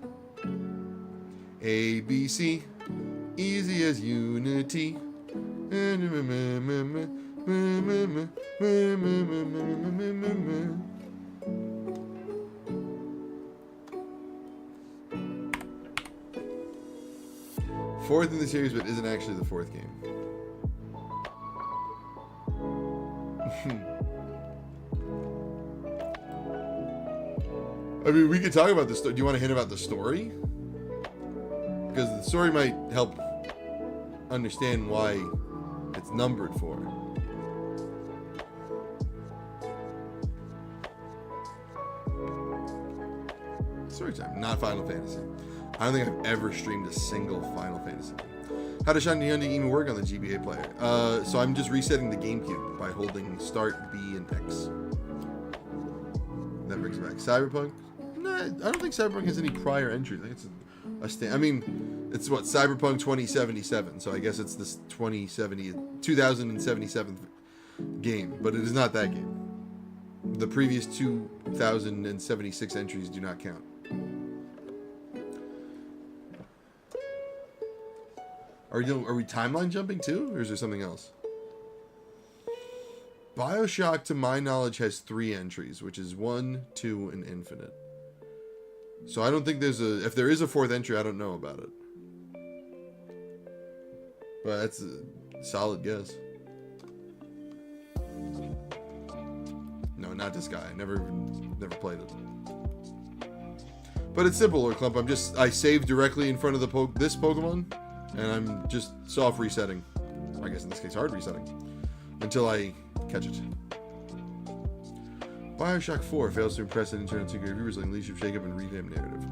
A, B, C, easy as Unity. Fourth in the series, but isn't actually the fourth game. I mean, we could talk about the story. Do you want to hint about the story? Because the story might help understand why it's numbered for. Story time, not Final Fantasy. I don't think I've ever streamed a single Final Fantasy game. How does Shiny Hyundai even work on the GBA player? So I'm just resetting the GameCube by holding Start, B, and X. That brings it back. Cyberpunk? Nah, I don't think Cyberpunk has any prior entries. I think it's I mean, it's what, Cyberpunk 2077, so I guess it's this 2077 game, but it is not that game. The previous 2076 entries do not count. Are we timeline jumping too, or is there something else? BioShock, to my knowledge, has 3 entries, which is 1, 2, and Infinite. So I don't think there's a... If there is a 4th entry, I don't know about it. But that's a solid guess. No, not this guy. Never played it. But it's simple, Lord Clump. I saved directly in front of this Pokemon, and I'm just soft resetting. I guess in this case, hard resetting. Until I catch it. BioShock 4 fails to impress and turn into reviewers like Leadership Shake-Up and Revamp narrative.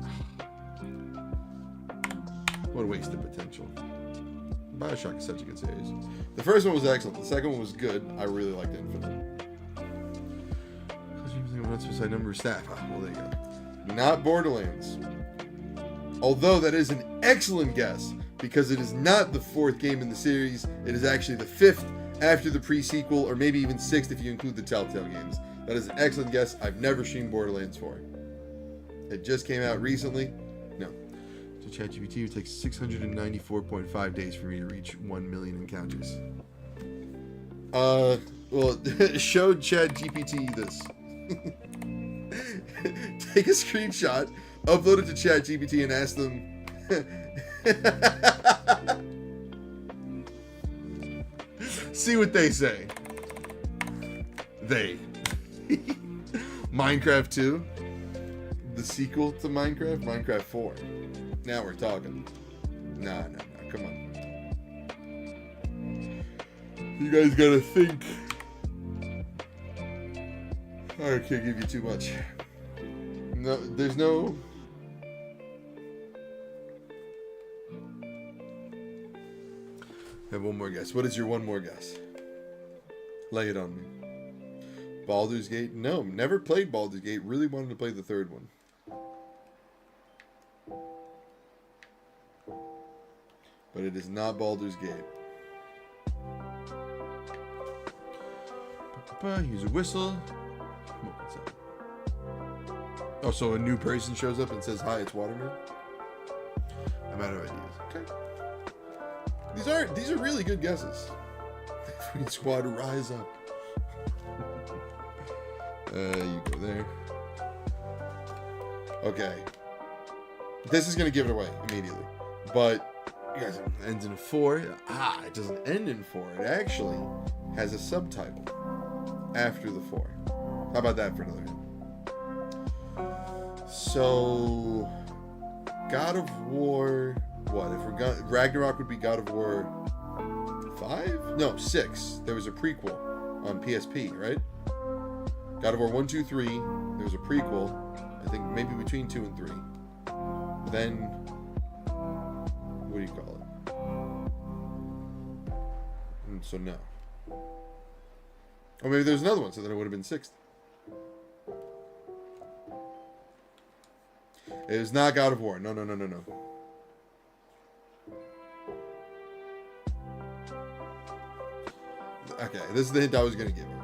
What a waste of potential. BioShock is such a good series. The first one was excellent. The second one was good. I really liked Infinite. Beside number of staff. Well, there you go. Not Borderlands. Although that is an excellent guess, because it is not the 4th game in the series. It is actually the 5th after the pre-sequel, or maybe even 6th if you include the Telltale games. That is an excellent guess. I've never streamed Borderlands 4. It just came out recently. No. To ChatGPT, it takes 694.5 days for me to reach 1 million encounters. Well, showed ChatGPT this. Take a screenshot, upload it to ChatGPT, and ask them. See what they say. They. Minecraft 2, the sequel to Minecraft, Minecraft 4. Now we're talking. Nah, come on. You guys gotta think. I can't give you too much. No, there's no... I have one more guess. What is your one more guess? Lay it on me. Baldur's Gate? No, never played Baldur's Gate. Really wanted to play the 3rd one. But it is not Baldur's Gate. Use a whistle. What's that? Oh, so a new person shows up and says, "Hi, it's Waterman." I'm out of ideas. Okay. These are really good guesses. Freaking Squodd, rise up. You go there. Okay. This is gonna give it away immediately. But you guys, it ends in 4. It doesn't end in 4. It actually has a subtitle after the 4. How about that for another hint? So, God of War. What if Ragnarok would be God of War 5? No, 6. There was a prequel on PSP, right? God of War 1, 2, 3. There was a prequel. I think maybe between 2 and 3. Then, what do you call it? So no. Or maybe there's another one, so then it would have been 6th. It is not God of War. No. Okay, this is the hint I was going to give you.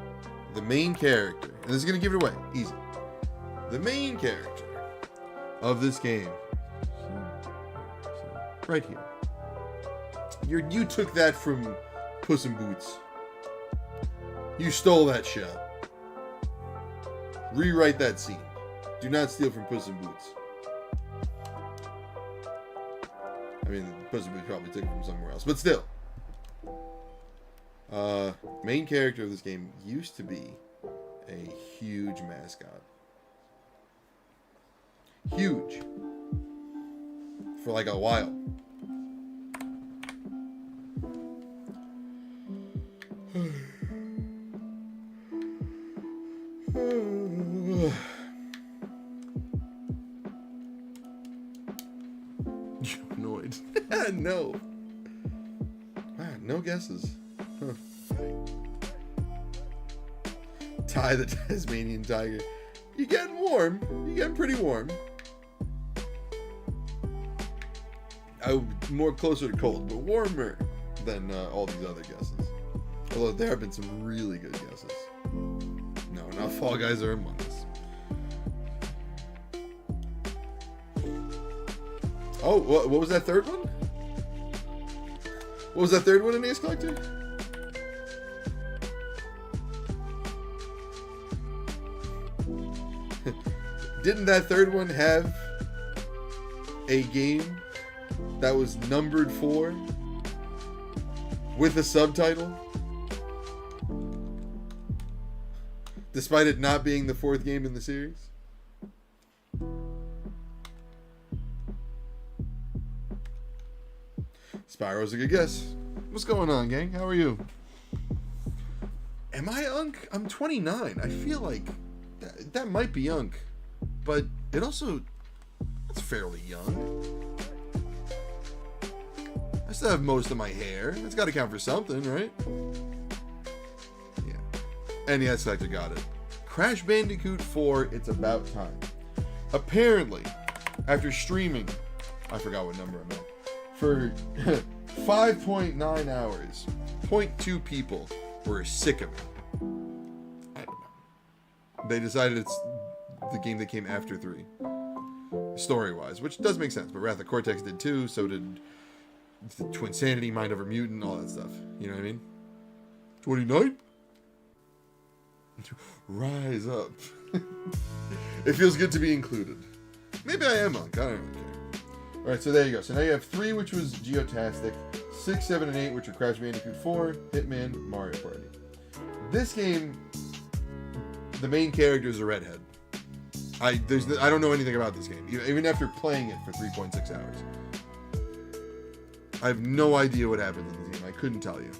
The main character, and this is going to give it away, easy. The main character of this game, right here. You took that from Puss in Boots. You stole that shot. Rewrite that scene. Do not steal from Puss in Boots. I mean, Puss in Boots probably took it from somewhere else, but still. Main character of this game used to be a huge mascot. Huge. For like a while. Annoyed. No. Man, no guesses. Huh. Ty the Tasmanian Tiger. You're getting warm. You're getting pretty warm. More closer to cold, but warmer than all these other guesses. Although there have been some really good guesses. No, not Fall Guys are Among Us. Oh, what was that third one? What was that third one in Ace Collector? Didn't that third one have a game that was numbered 4 with a subtitle? Despite it not being the 4th game in the series? Spyro's a good guess. What's going on, gang? How are you? Am I Unk? I'm 29. I feel like that might be Unk. But it also, that's fairly young. I still have most of my hair. That's got to count for something, right? Yeah. And yeah, Selector got it. Crash Bandicoot 4, It's About Time. Apparently, after streaming, I forgot what number I'm at, for 5.9 hours, 0.2 people were sick of it. I don't know. They decided it's the game that came after 3, story-wise, which does make sense. But Wrath of Cortex did too, so did Twinsanity, Mind Over Mutant, all that stuff. You know what I mean? 29? Rise up. It feels good to be included. Maybe I am Monk. I don't even care. Alright, so there you go. So now you have 3, which was Geotastic, 6, 7, and 8, which are Crash Bandicoot 4, Hitman, Mario Party. This game, the main character is a redhead. I don't know anything about this game, even after playing it for 3.6 hours. I have no idea what happens in this game. I couldn't tell you.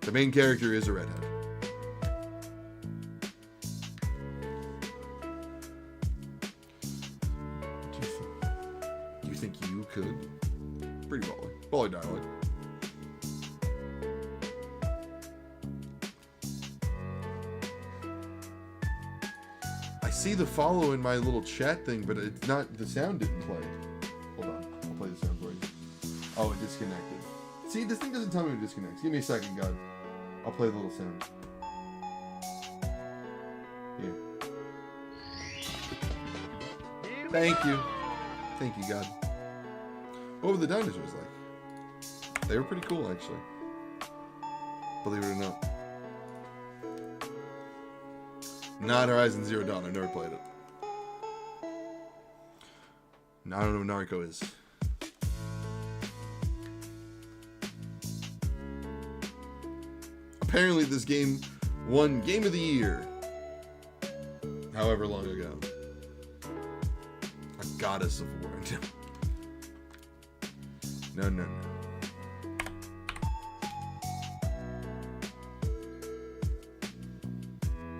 The main character is a redhead. Do you think you could? Pretty baller. Baller dialogue. I see the follow in my little chat thing, but it's not, the sound didn't play. Hold on, I'll play the sound for you. Oh, it disconnected. See, this thing doesn't tell me it disconnects. Give me a second, God. I'll play the little sound. Here. Thank you. Thank you, God. What were the dinosaurs like? They were pretty cool, actually. Believe it or not. Not Horizon Zero Dawn. I've never played it. I don't know what Narco is. Apparently, this game won Game of the Year. However long ago. A goddess of war. No, no, no.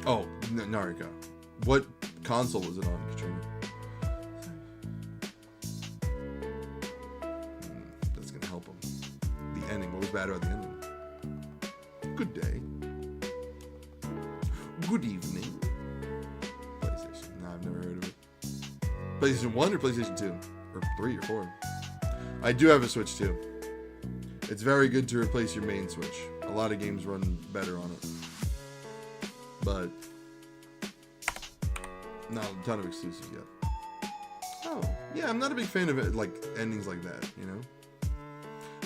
Oh, Nariko. What console was it on, Katrina? That's gonna help him. The ending. What was bad about the ending? Good day. Good evening. PlayStation. No, I've never heard of it. PlayStation 1 or PlayStation 2? Or 3 or 4? I do have a Switch too. It's very good to replace your main Switch. A lot of games run better on it. But not a ton of exclusives yet. Oh, yeah, I'm not a big fan of it, like endings like that, you know?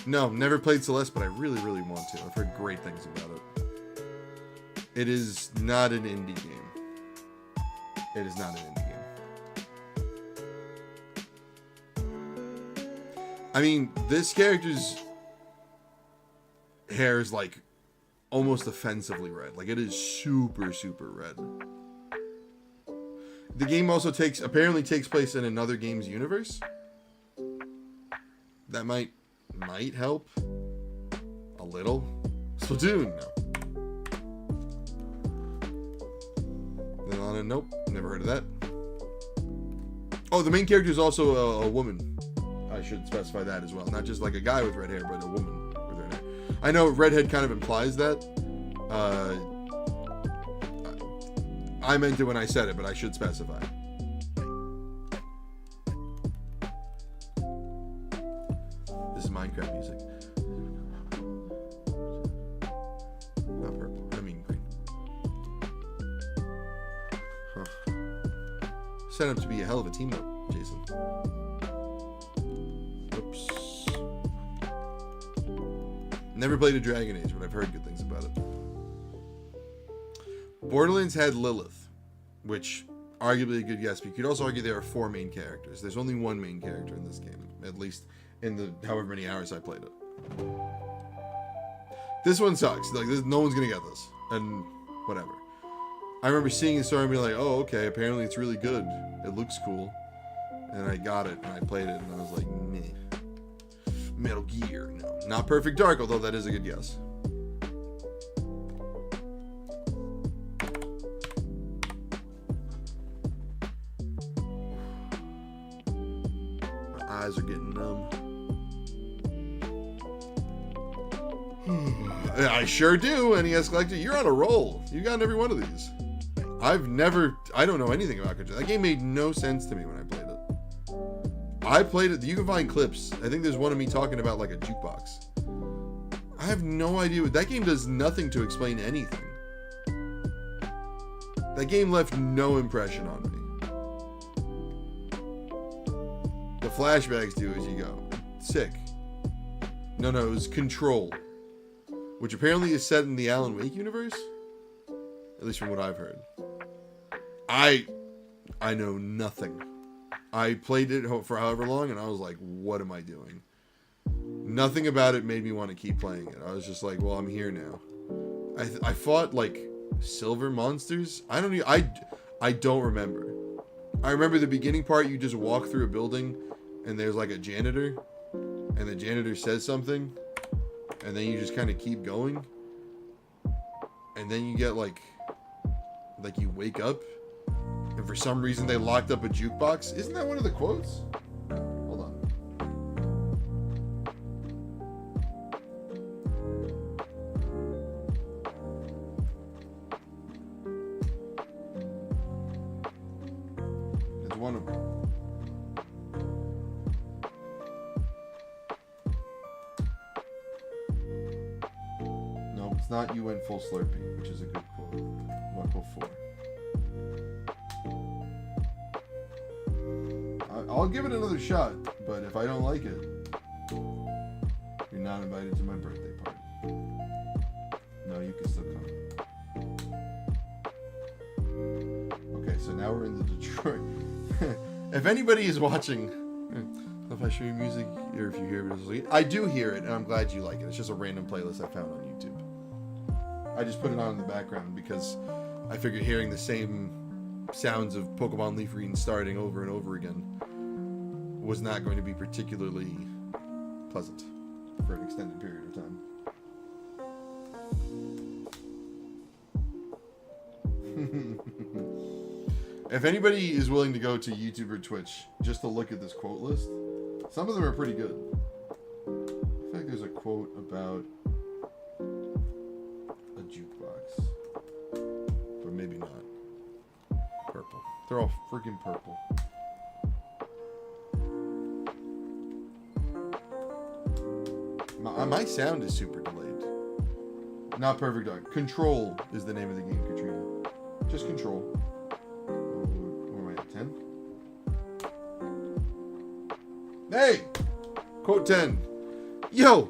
No, never played Celeste, but I really, really want to. I've heard great things about it. It is not an indie game. It is not an indie game. I mean, this character's hair is like almost offensively red. Like, it is super, super red. The game also apparently takes place in another game's universe. That might help a little. Splatoon, no. Then on a nope, never heard of that. Oh, the main character is also a woman. I should specify that as well. Not just like a guy with red hair, but a woman with red hair. I know redhead kind of implies that. I meant it when I said it, but I should specify. This is Minecraft music. Not purple. I mean green. Huh. Set up to be a hell of a team up, Jason. Oops. Never played a Dragon Age, but I've heard good things about it. Borderlands had Lilith, which arguably a good guess, but you could also argue there are 4 main characters. There's only 1 main character in this game, at least in the however many hours I played it. This one sucks. Like, no one's gonna get this, and whatever. I remember seeing the story and being like, "Oh, okay. Apparently, it's really good. It looks cool." And I got it and I played it, and I was like, "Meh." Metal Gear, no, not Perfect Dark, although that is a good guess. Eyes are getting numb. I sure do, NES Collector. You're on a roll. You got every one of these. I don't know anything about Control. That game made no sense to me when I played it. I played it. You can find clips. I think there's one of me talking about like a jukebox. I have no idea. That game does nothing to explain anything. That game left no impression on me. The flashbacks do as you go. Sick. No, it was Control, which apparently is set in the Alan Wake universe, at least from what I've heard. I know nothing. I played it for however long, and I was like, what am I doing? Nothing about it made me want to keep playing it. I was just like, well, I'm here now. I fought like silver monsters. I don't remember. I remember the beginning part. You just walk through a building and there's like a janitor, and the janitor says something, and then you just kind of keep going, and then you get like you wake up, and for some reason they locked up a jukebox. Isn't that one of the quotes? Hold on. It's one of them. It's not "you went full Slurpee," which is a good quote. Knuckle 4. I'll give it another shot, but if I don't like it, not invited to my birthday party. No, you can still come. Okay, so now we're in the Detroit. If anybody is watching, if I show you music, or if you hear it, I do hear it, and I'm glad you like it. It's just a random playlist I found on YouTube. I just put it on in the background because I figured hearing the same sounds of Pokemon LeafGreen starting over and over again was not going to be particularly pleasant for an extended period of time. If anybody is willing to go to YouTube or Twitch just to look at this quote list, some of them are pretty good. I feel like there's a quote about a jukebox, but maybe not. Purple. They're all freaking purple. My sound is super delayed. Not perfect, dog. Control is the name of the game, Katrina. Just Control. Where am I at? 10? Hey! Quote 10. Yo!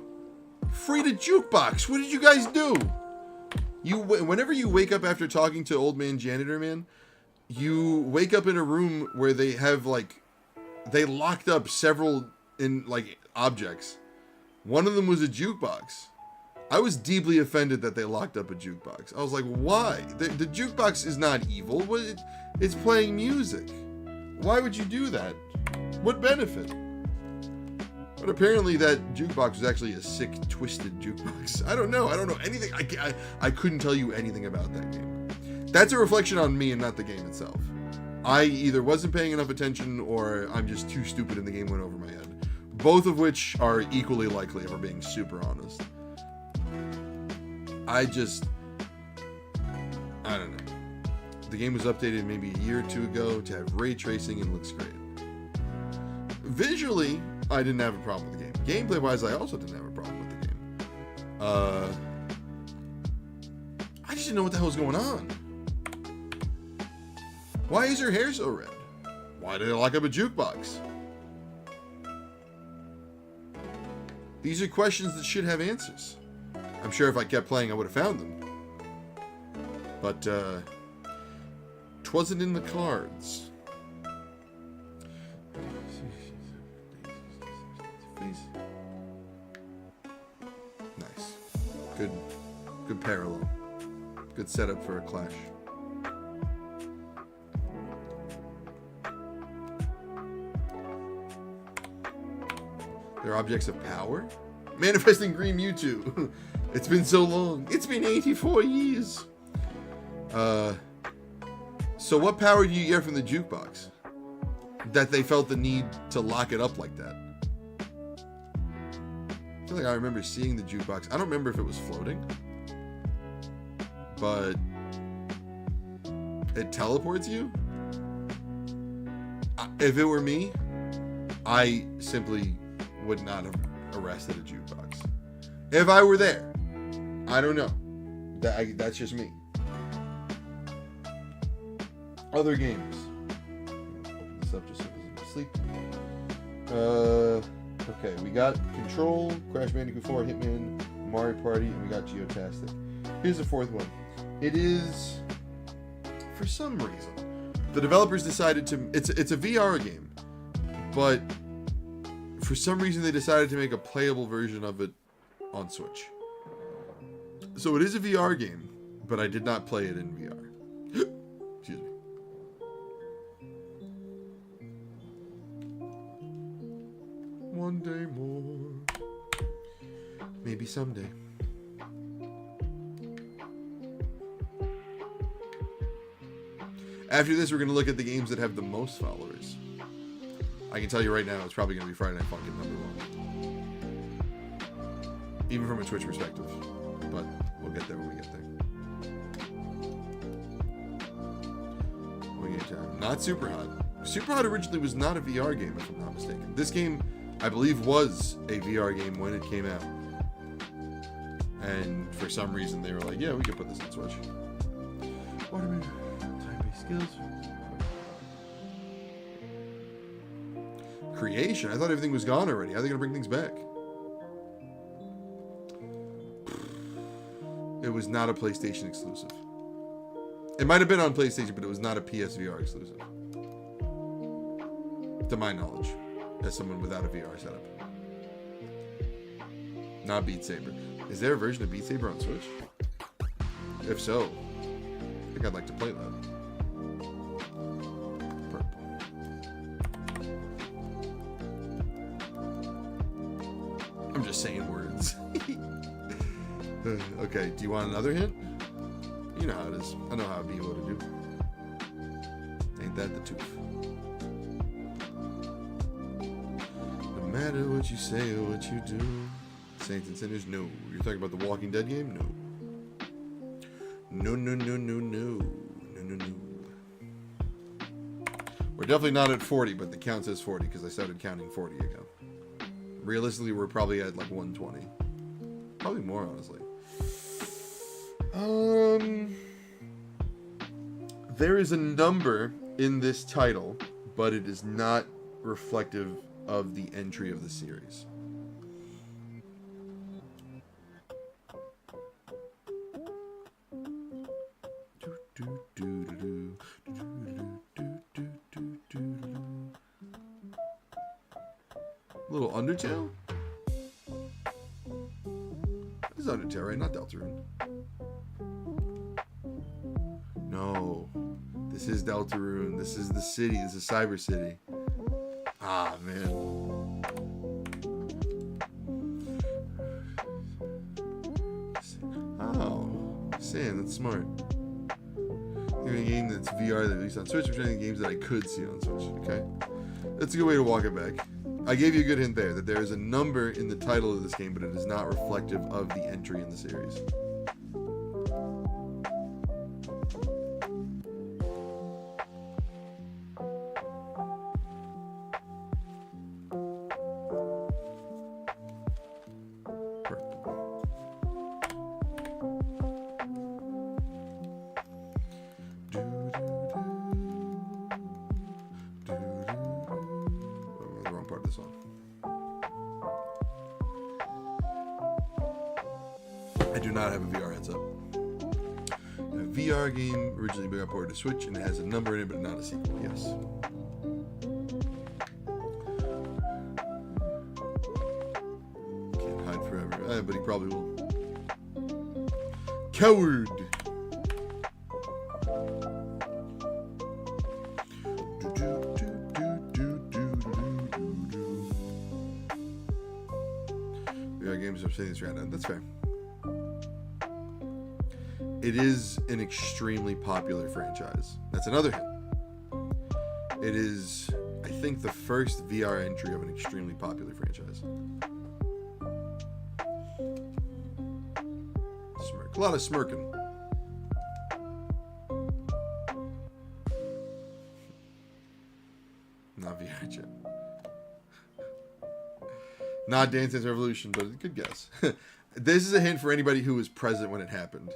Free to jukebox. What did you guys do? Whenever you wake up after talking to Old Man Janitor Man, you wake up in a room where they have, like, they locked up several, objects. One of them was a jukebox. I was deeply offended that they locked up a jukebox. I was like, why? The jukebox is not evil. It's playing music. Why would you do that? What benefit? But apparently that jukebox was actually a sick, twisted jukebox. I don't know anything. I couldn't tell you anything about that game. That's a reflection on me and not the game itself. I either wasn't paying enough attention or I'm just too stupid and the game went over my head. Both of which are equally likely, if we're being super honest. I don't know. The game was updated maybe a year or two ago to have ray tracing and looks great. Visually, I didn't have a problem with the game. Gameplay-wise, I also didn't have a problem with the game. I just didn't know what the hell was going on. Why is her hair so red? Why did they lock up a jukebox? These are questions that should have answers. I'm sure if I kept playing, I would have found them. But, 'twasn't in the cards. Nice. Good parallel. Good setup for a clash. They're objects of power? Manifesting green Mewtwo. It's been so long. It's been 84 years. So what power do you get from the jukebox? That they felt the need to lock it up like that. I feel like I remember seeing the jukebox. I don't remember if it was floating. But it teleports you? If it were me, I simply would not have arrested a jukebox. If I were there. I don't know. That's just me. Other games. Open this up just so it doesn't sleep. Okay, we got Control, Crash Bandicoot 4, Hitman, Mario Party, and we got Geotastic. Here's the fourth one. It is, for some reason, the developers decided to. It's a VR game, but for some reason they decided to make a playable version of it on Switch. So it is a VR game, but I did not play it in VR. Excuse me. One day more. Maybe someday. After this, we're going to look at the games that have the most followers. I can tell you right now, it's probably going to be Friday Night Funkin' #1. Even from a Twitch perspective. But we'll get there when we get there. Not Super Hot. Super Hot originally was not a VR game, if I'm not mistaken. This game, I believe, was a VR game when it came out. And for some reason, they were like, yeah, we can put this on Switch. Waterman, time-based skills. Creation? I thought everything was gone already. How are they going to bring things back? It was not a PlayStation exclusive. It might have been on PlayStation, but it was not a PSVR exclusive. To my knowledge, as someone without a VR setup. Not Beat Saber. Is there a version of Beat Saber on Switch? If so, I think I'd like to play that. Purple. I'm just saying words. Okay, do you want another hint? You know how it is. I know how it'd be what to do. Ain't that the tooth? No matter what you say or what you do. Saints and Sinners, no. You're talking about the Walking Dead game? No. No, no, no, no, no. No, no, no. We're definitely not at 40, but the count says 40 because I started counting 40 ago. Realistically, we're probably at like 120. Probably more, honestly. There is a number in this title, but it is not reflective of the entry of the series. Little Undertale? This is Undertale, right? Not Deltarune. No. This is Deltarune. This is the city. This is Cyber City. Ah, man. Oh. Sam, that's smart. You're a game that's VR that released on Switch. I'm trying games that I could see on Switch. Okay? That's a good way to walk it back. I gave you a good hint there, that there is a number in the title of this game, but it is not reflective of the entry in the series. I do not have a VR headset. A VR game originally got ported to Switch and it has a number in it, but not a sequel. Yes. Can't hide forever. But he probably will. Coward. VR games are saying this right now. That's fair. It is an extremely popular franchise. That's another hint. It is, I think, the first VR entry of an extremely popular franchise. Smirk. A lot of smirking. Not VR chat. Not Dance Dance Revolution, but a good guess. This is a hint for anybody who was present when it happened.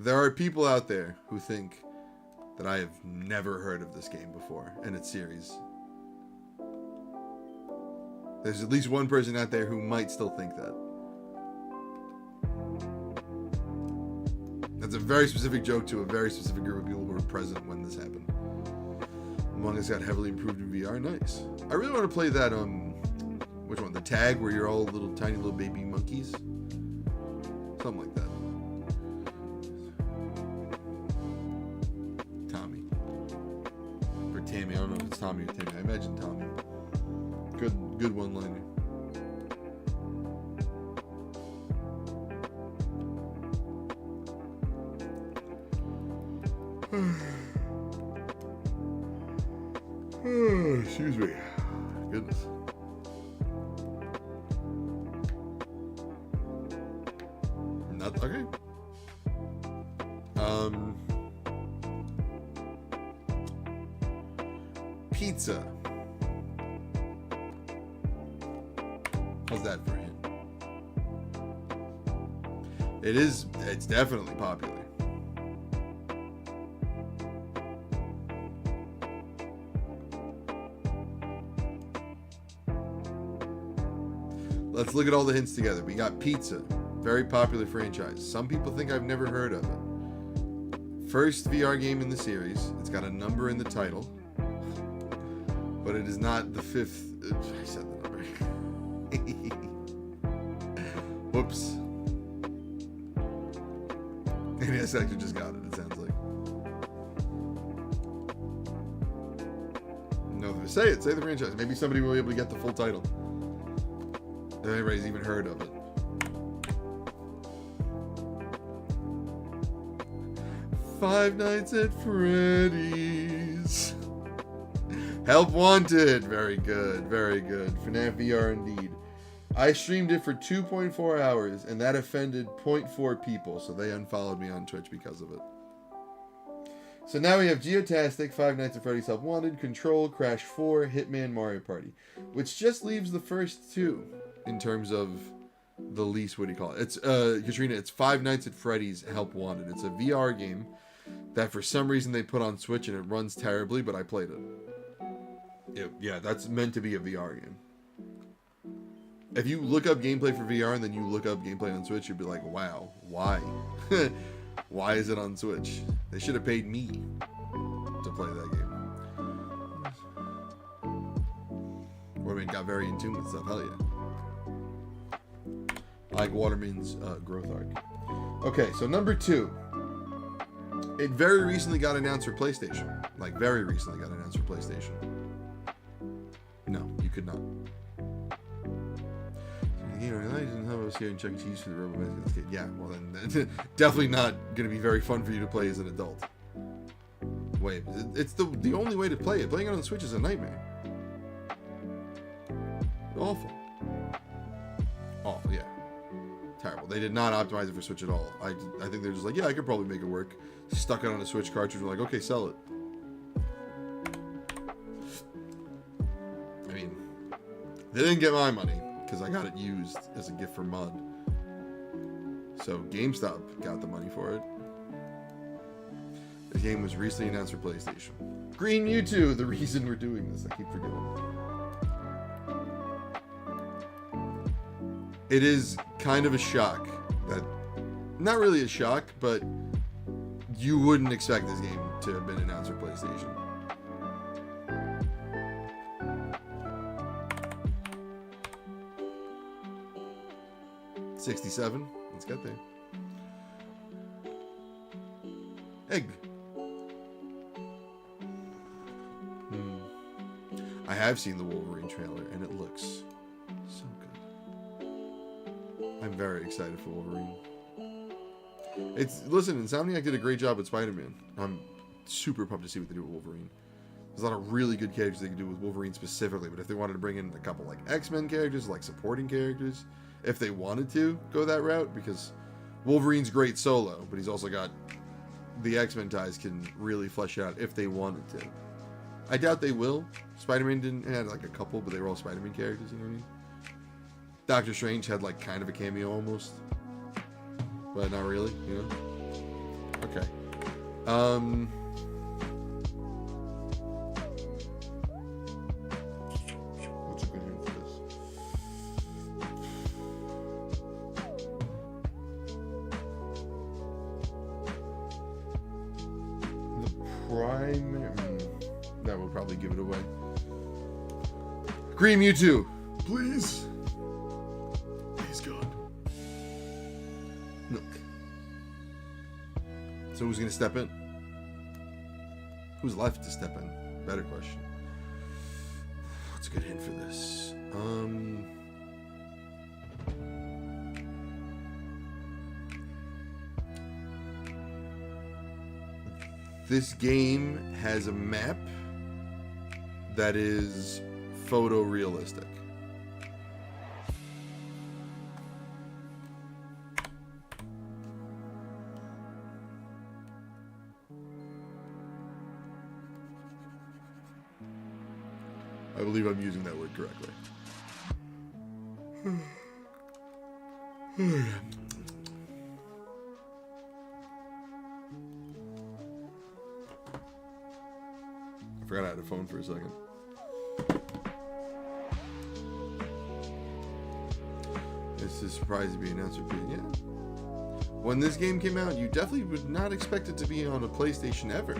There are people out there who think that I have never heard of this game before and its series. There's at least one person out there who might still think that. That's a very specific joke to a very specific group of people who were present when this happened. Among Us got heavily improved in VR. Nice. I really want to play that, which one? The Tag, where you're all little tiny little baby monkeys? Something like that. Tammy. I don't know if it's Tommy or Tammy. I imagine Tommy. Good one-liner. Excuse me. Goodness. Not okay. Pizza. How's that for a hint? It's definitely popular. Let's look at all the hints together. We got pizza, Very popular franchise. Some people think I've never heard of it. First VR game in the series. It's got a number in the title. But it is not the 5th. I said the number. Whoops. NES actually just got it sounds like. No, say it. Say the franchise. Maybe somebody will be able to get the full title. If anybody's even heard of it. Five Nights at Freddy's. Help Wanted. Very good. Very good. FNAF VR indeed. I streamed it for 2.4 hours, and that offended 0.4 people, so they unfollowed me on Twitch because of it. So now we have Geotastic, Five Nights at Freddy's Help Wanted, Control, Crash 4, Hitman, Mario Party. Which just leaves the first two in terms of the least, what do you call it? It's, Katrina, it's Five Nights at Freddy's Help Wanted. It's a VR game that for some reason they put on Switch and it runs terribly, but I played it. Yeah, that's meant to be a VR game. If you look up gameplay for VR and then you look up gameplay on Switch, you'd be like, wow, why? Why is it on Switch? They should have paid me to play that game. Waterman got very in tune with stuff, hell yeah. I like Waterman's growth arc. Okay, so number 2. It very recently got announced for PlayStation. Like, very recently got announced for PlayStation. No, you could not. How about us here in Chuck E. Cheese for the Robo Mascots kid? Yeah, well then, definitely not going to be very fun for you to play as an adult. Wait, it's the only way to play it. Playing it on the Switch is a nightmare. Awful. Awful, yeah. Terrible. They did not optimize it for Switch at all. I think they're just like, yeah, I could probably make it work. Stuck it on a Switch cartridge. We're like, okay, sell it. I mean, they didn't get my money because I got it used as a gift for Mud. So GameStop got the money for it. The game was recently announced for PlayStation. Green Mewtwo, the reason we're doing this. I keep forgetting. It is kind of a shock that, not really a shock, but you wouldn't expect this game to have been announced for PlayStation. $67. Let's get there. Egg. I have seen the Wolverine trailer, and it looks so good. I'm very excited for Wolverine. Listen, Insomniac did a great job with Spider-Man. I'm super pumped to see what they do with Wolverine. There's a lot of really good characters they can do with Wolverine specifically, but if they wanted to bring in a couple like X-Men characters, like supporting characters, if they wanted to go that route, because Wolverine's great solo, but he's also got the X-Men ties can really flesh it out if they wanted to. I doubt they will. Spider-Man had like a couple, but they were all Spider-Man characters, you know what I mean? Doctor Strange had like kind of a cameo almost, but not really, you know? Okay. What's a good hint for this? The primary... That will probably give it away. Green Mewtwo, please. Please, God. Look. So who's gonna step in? Who's left to step in? Better question. What's a good hint for this? This game has a map that is photorealistic. I believe I'm using that word correctly. I forgot I had a phone for a second. This is surprised to be announced repeated. Yeah. When this game came out, you definitely would not expect it to be on a PlayStation ever.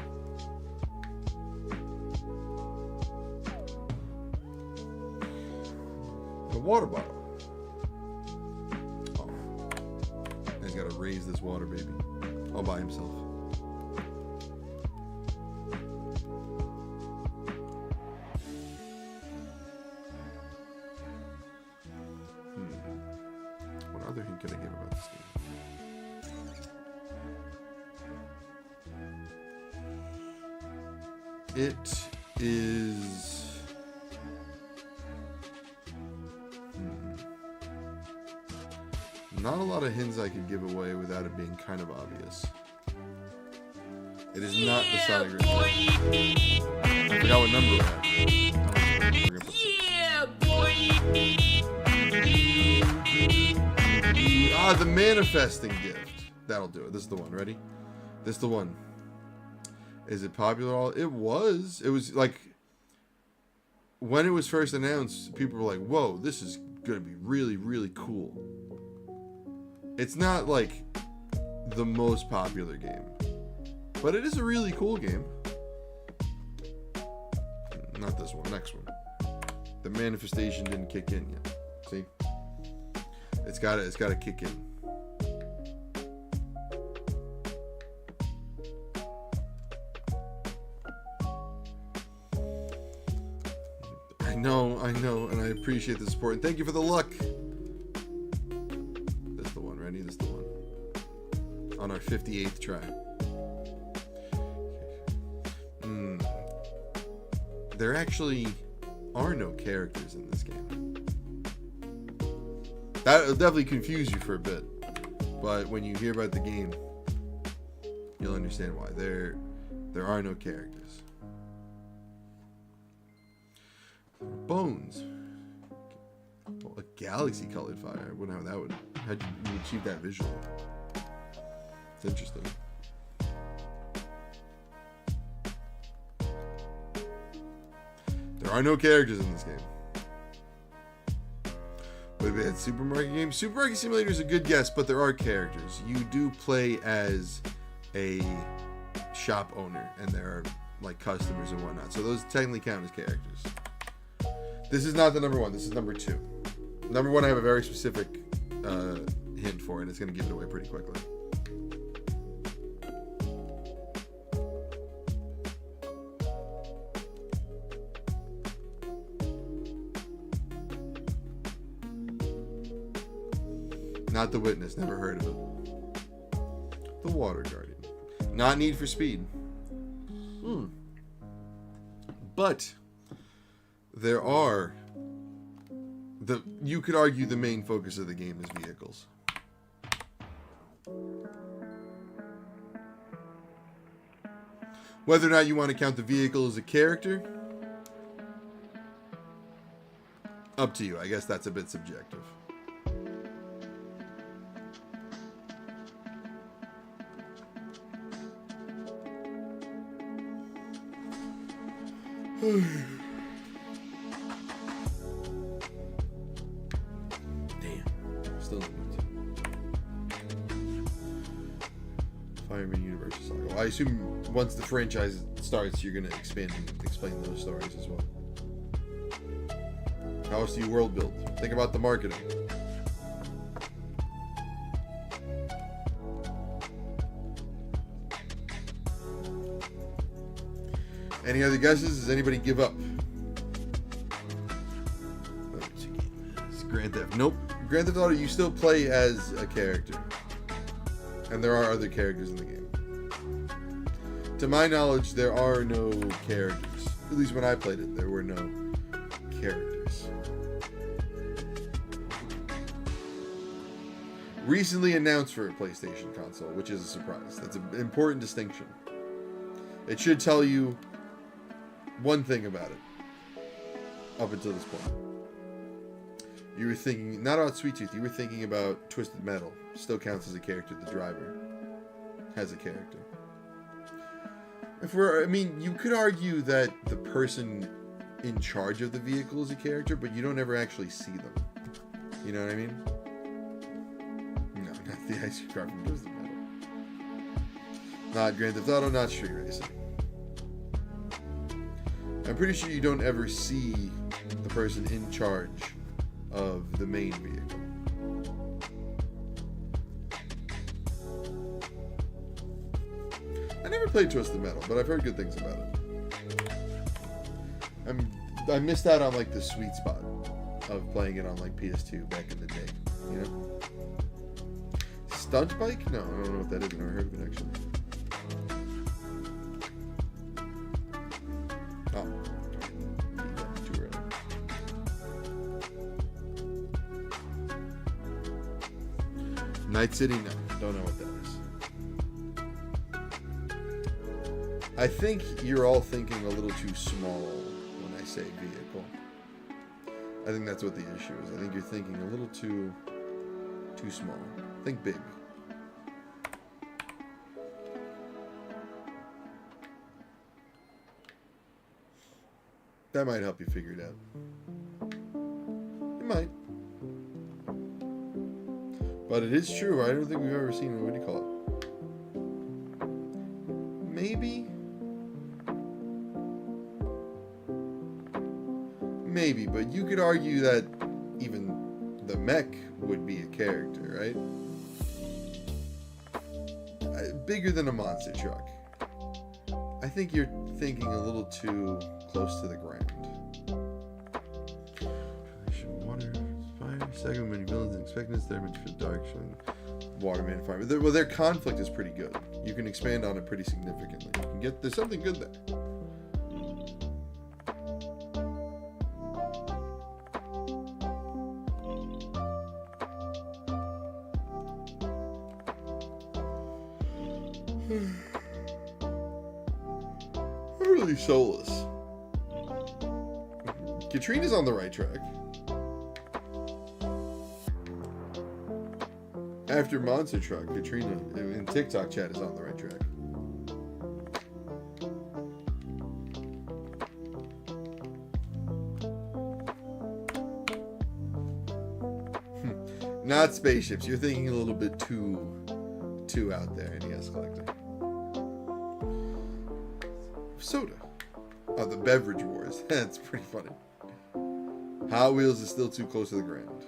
A water bottle. Oh. He's got to raise this water baby all by himself. What other hint could I give about this game? It is... Not a lot of hints I could give away without it being kind of obvious. It is not the Sonic Rim. I forgot what number we're at. Yeah, boy. Ah, the manifesting gift. That'll do it. This is the one. Ready? This is the one. Is it popular at all? It was. It was like... When it was first announced, people were like, whoa, this is going to be really, really cool. It's not like the most popular game, but it is a really cool game. Not this one, next one. The manifestation didn't kick in yet. See? It's got to kick in. I know, and I appreciate the support. And thank you for the luck. Ready? This is the one. On our 58th try. There actually are no characters in this game. That'll definitely confuse you for a bit. But when you hear about the game, you'll understand why. There are no characters. Bones. Well, a galaxy-colored fire. I wouldn't know how that would... How'd you achieve that visual? It's interesting. There are no characters in this game. But we had Supermarket game. Supermarket Simulator is a good guess, but there are characters. You do play as a shop owner, and there are like customers and whatnot. So those technically count as characters. This is not the number one. This is number two. Number one, I have a very specific hint for, and it's going to give it away pretty quickly. Not The Witness, never heard of it. The Water Guardian. Not Need for Speed. But there are you could argue the main focus of the game is vehicles. Whether or not you want to count the vehicle as a character, up to you. I guess that's a bit subjective. Still Fireman Universal Saga. Well, I assume once the franchise starts, you're going to expand and explain those stories as well. How else do you world build? Think about the marketing. Any other guesses? Does anybody give up? It's Grand Theft. Nope. Grand Theft Auto, you still play as a character. And there are other characters in the game. To my knowledge, there are no characters. At least when I played it, there were no characters. Recently announced for a PlayStation console, which is a surprise. That's an important distinction. It should tell you one thing about it. Up until this point. You were thinking, not about Sweet Tooth, you were thinking about Twisted Metal. Still counts as a character. The driver has a character. You could argue that the person in charge of the vehicle is a character, but you don't ever actually see them. You know what I mean? The ice cream cart from Twisted Metal. Not Grand Theft Auto, not Street Racing. I'm pretty sure you don't ever see the person in charge of the main vehicle. I never played Twisted Metal, but I've heard good things about it. I missed out on like the sweet spot of playing it on like PS2 back in the day, you know? Stunt bike? No, I don't know what that is. I've never heard of it actually. Oh, too early. Night City? No, don't know what that is. I think you're all thinking a little too small when I say vehicle. I think that's what the issue is. I think you're thinking a little too small. Think big. That might help you figure it out. It might. But it is true. I don't think we've ever seen, what do you call it? Maybe, but you could argue that even the mech would be a character, right? Bigger than a monster truck. I think you're thinking a little too close to the ground. Water, fire, second many villains and expectants, third many dark, waterman, fire. Well, their conflict is pretty good. You can expand on it pretty significantly. You can get, there's something good there. I'm really soulless. Katrina's on the right track. After Monster Truck, Katrina in TikTok chat is on the right track. Not spaceships. You're thinking a little bit too out there, NES collector. Soda. Oh, the beverage wars. That's pretty funny. Hot Wheels is still too close to the ground.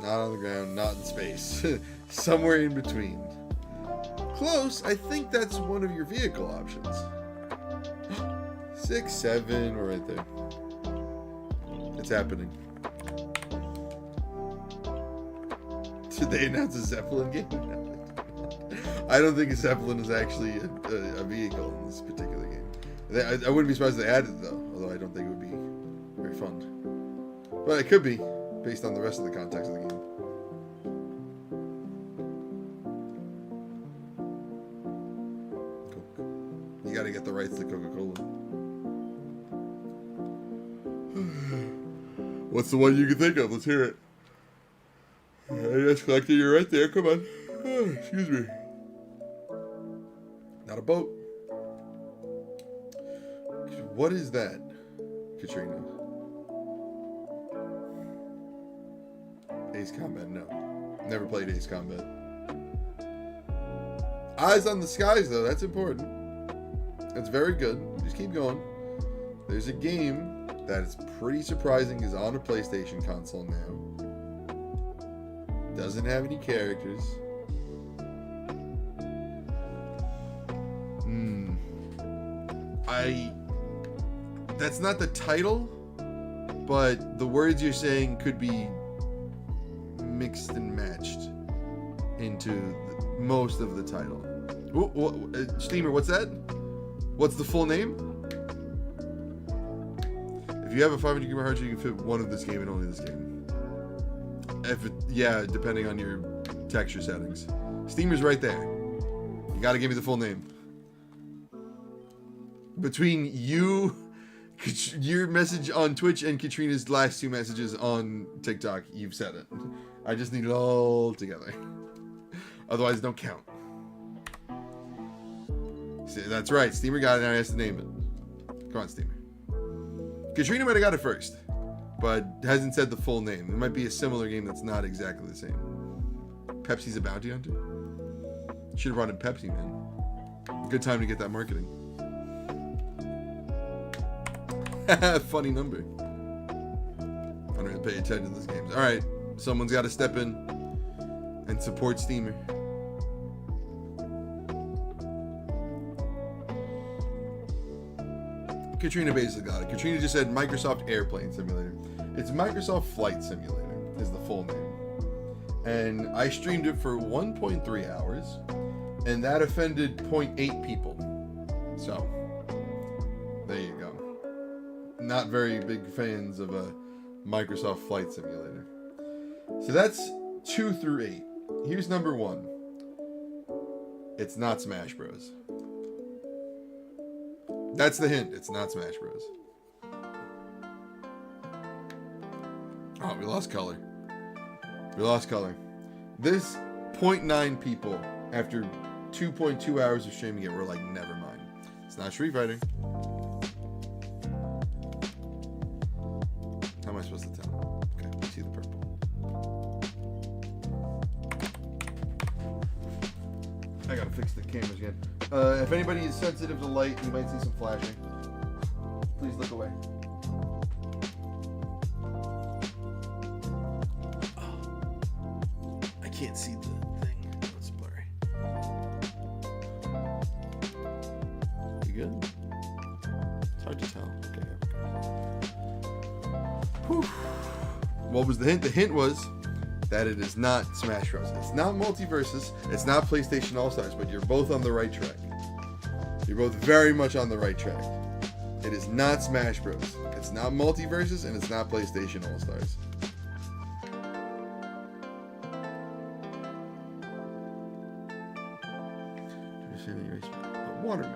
Not on the ground, not in space. Somewhere in between. Close. I think that's one of your vehicle options. 6, 7, we're right there. It's happening. Did they announce a Zeppelin game? I don't think a Zeppelin is actually a vehicle in this particular game. I wouldn't be surprised if they added it though, although I don't think it would be very fun. But it could be, based on the rest of the context of the game. Coke. You gotta get the rights to Coca-Cola. What's the one you can think of? Let's hear it. Yes, collector, you're right there. Come on. Oh, excuse me. Not a boat. What is that, Katrina? Ace Combat, no. Never played Ace Combat. Eyes on the skies, though. That's important. That's very good. Just keep going. There's a game that is pretty surprising is on a PlayStation console now. Doesn't have any characters. That's not the title, but the words you're saying could be mixed and matched into most of the title. Steamer, what's that? What's the full name? If you have a 500 GB hard drive, you can fit one of this game and only this game. Yeah, depending on your texture settings. Steamer's right there. You gotta give me the full name. Between you, your message on Twitch, and Katrina's last 2 messages on TikTok, you've said it. I just need it all together. Otherwise, it don't count. See, that's right. Steamer got it. Now he has to name it. Come on, Steamer. Katrina might have got it first, but hasn't said the full name. It might be a similar game that's not exactly the same. Pepsi's a bounty hunter? Should have brought in Pepsi, man. Good time to get that marketing. Funny number. I don't even pay attention to this game. Alright, someone's got to step in and support Steamer. Katrina basically got it. Katrina just said Microsoft Airplane Simulator. It's Microsoft Flight Simulator is the full name. And I streamed it for 1.3 hours, and that offended 0.8 people. So, there you go. Not very big fans of a Microsoft Flight Simulator. So that's 2 through 8. Here's number 1. It's not Smash Bros. That's the hint. It's not Smash Bros. Oh, we lost color. We lost color. This 0.9 people, after 2.2 hours of streaming it, were like, never mind. It's not Street Fighter. How am I supposed to tell? Okay, I see the purple. I gotta fix the cameras again. If anybody is sensitive to light, you might see some flashing. Please look away. I can't see the thing. It's blurry. You good? It's hard to tell. Okay. Whew. What was the hint? The hint was that it is not Smash Bros. It's not Multiversus. It's not PlayStation All-Stars, but you're both on the right track. You're both very much on the right track. It is not Smash Bros. It's not Multiversus, and it's not PlayStation All-Stars. Watermelon.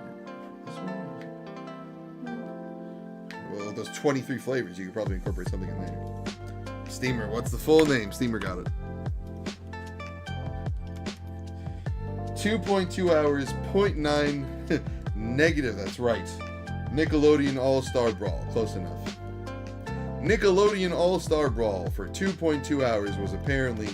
Well, those 23 flavors, you could probably incorporate something in there. Steamer, what's the full name? Steamer got it. 2.2 hours, 0.9 negative, that's right. Nickelodeon All-Star Brawl, close enough. Nickelodeon All-Star Brawl for 2.2 hours was apparently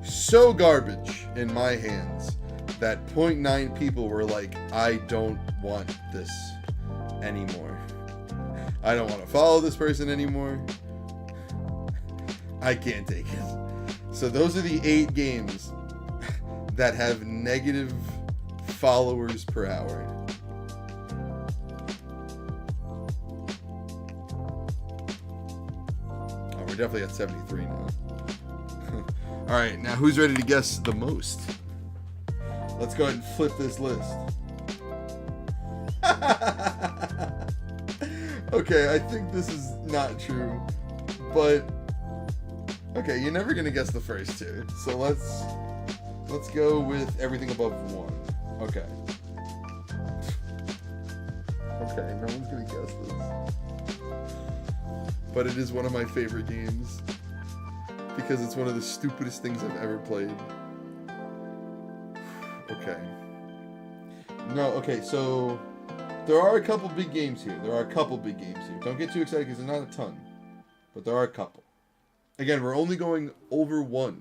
so garbage in my hands that 0.9 people were like, I don't want this anymore. I don't want to follow this person anymore. I can't take it. So those are the 8 games that have negative followers per hour. Oh, we're definitely at 73 now. All right, now who's ready to guess the most? Let's go ahead and flip this list. Okay, I think this is not true, but okay, you're never gonna guess the first 2. So let's go with everything above 1. Okay. Okay, no one's gonna guess this, but it is one of my favorite games because it's one of the stupidest things I've ever played. Okay. No, okay, so there are a couple big games here. Don't get too excited because there's not a ton, but there are a couple. Again, we're only going over 1.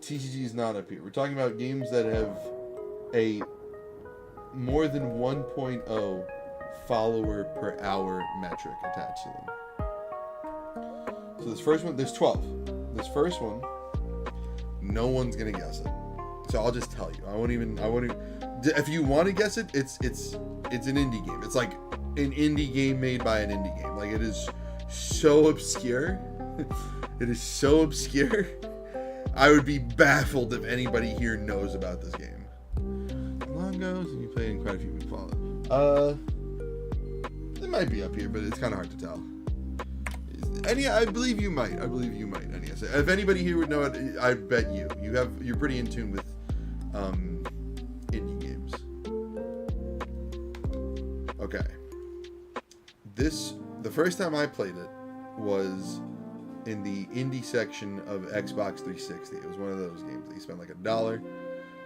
TCG is not up here. We're talking about games that have a more than 1.0 follower per hour metric attached to them. So this first one, there's 12. This first one, no one's gonna guess it. So I'll just tell you. I won't even. If you want to guess it, it's an indie game. It's like an indie game made by an indie game. Like, it is so obscure. It is so obscure. I would be baffled if anybody here knows about this game. Long goes, and you played in quite a few weeks follow. It might be up here, but it's kind of hard to tell. I believe you might. If anybody here would know it, I bet you're pretty in tune with indie games. Okay. The first time I played it was in the indie section of Xbox 360. It was one of those games that you spend like $1,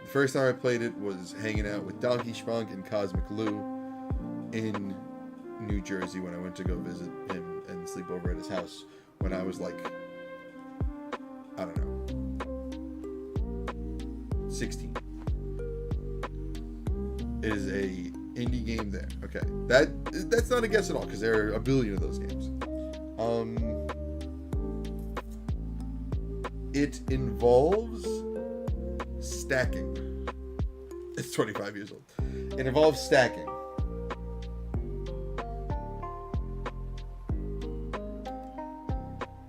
The first time I played it was hanging out with Donkey Spunk and Cosmic Lou in New Jersey when I went to go visit him and sleep over at his house when I was like, I don't know, 16. It is a indie game there. Okay, that's not a guess at all because there are a billion of those games. It involves stacking. It's 25 years old. It involves stacking.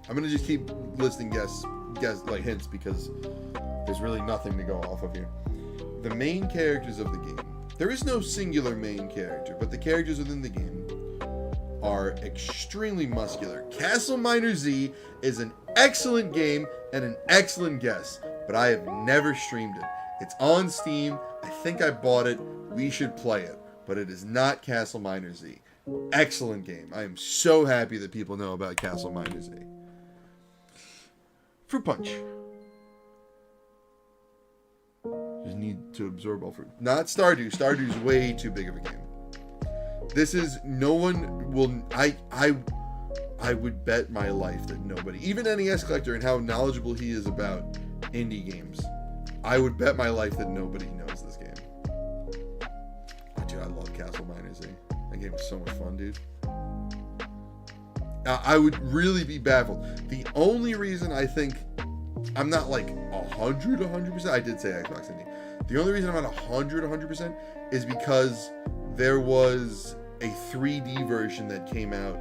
I'm gonna just keep listing guess like hints because there's really nothing to go off of here. The main characters of the game. There is no singular main character, but the characters within the game are extremely muscular. Castle Miner Z is an excellent game and an excellent guess, but I have never streamed it. It's on Steam. I think I bought it. We should play it, but it is not Castle Miner Z. Excellent game. I am so happy that people know about Castle Miner Z. Fruit Punch. Just need to absorb all fruit. Not Stardew. Stardew's way too big of a game. This is, no one will, I would bet my life that nobody, even NES Collector and how knowledgeable he is about indie games, I would bet my life that nobody knows this game. Oh, dude, I love Castle Miner Z. That game was so much fun, dude. I would really be baffled. The only reason I think I'm not like 100%, I did say Xbox Indie. The only reason I'm not 100% is because there was a 3D version that came out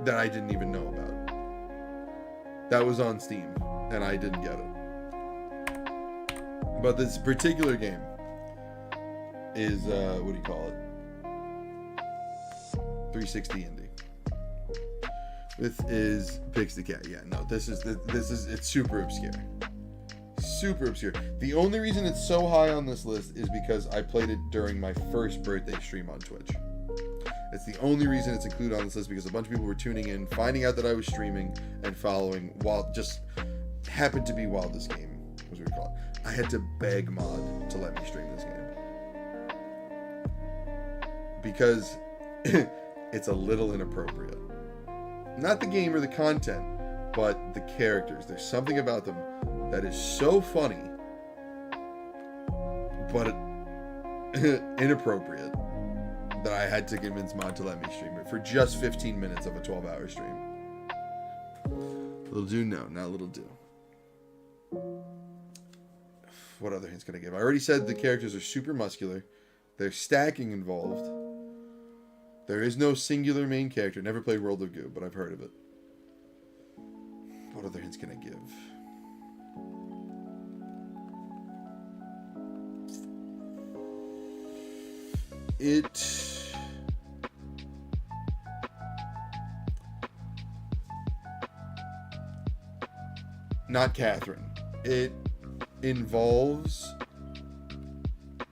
that I didn't even know about. That was on Steam, and I didn't get it. But this particular game is, what do you call it? 360 indie. This is Pixie Cat. Yeah, no, this is it's super obscure. Super obscure. The only reason it's so high on this list is because I played it during my first birthday stream on Twitch. It's the only reason it's included on this list because a bunch of people were tuning in, finding out that I was streaming, and following while just happened to be while this game was what we call it. I had to beg Mod to let me stream this game because it's a little inappropriate. Not the game or the content, but the characters. There's something about them that is so funny, but inappropriate, that I had to convince Mod to let me stream it for just 15 minutes of a 12-hour stream. Little do? No, not little do. What other hints can I give? I already said the characters are super muscular. There's stacking involved. There is no singular main character. Never played World of Goo, but I've heard of it. What other hints can I give? Not Catherine. It involves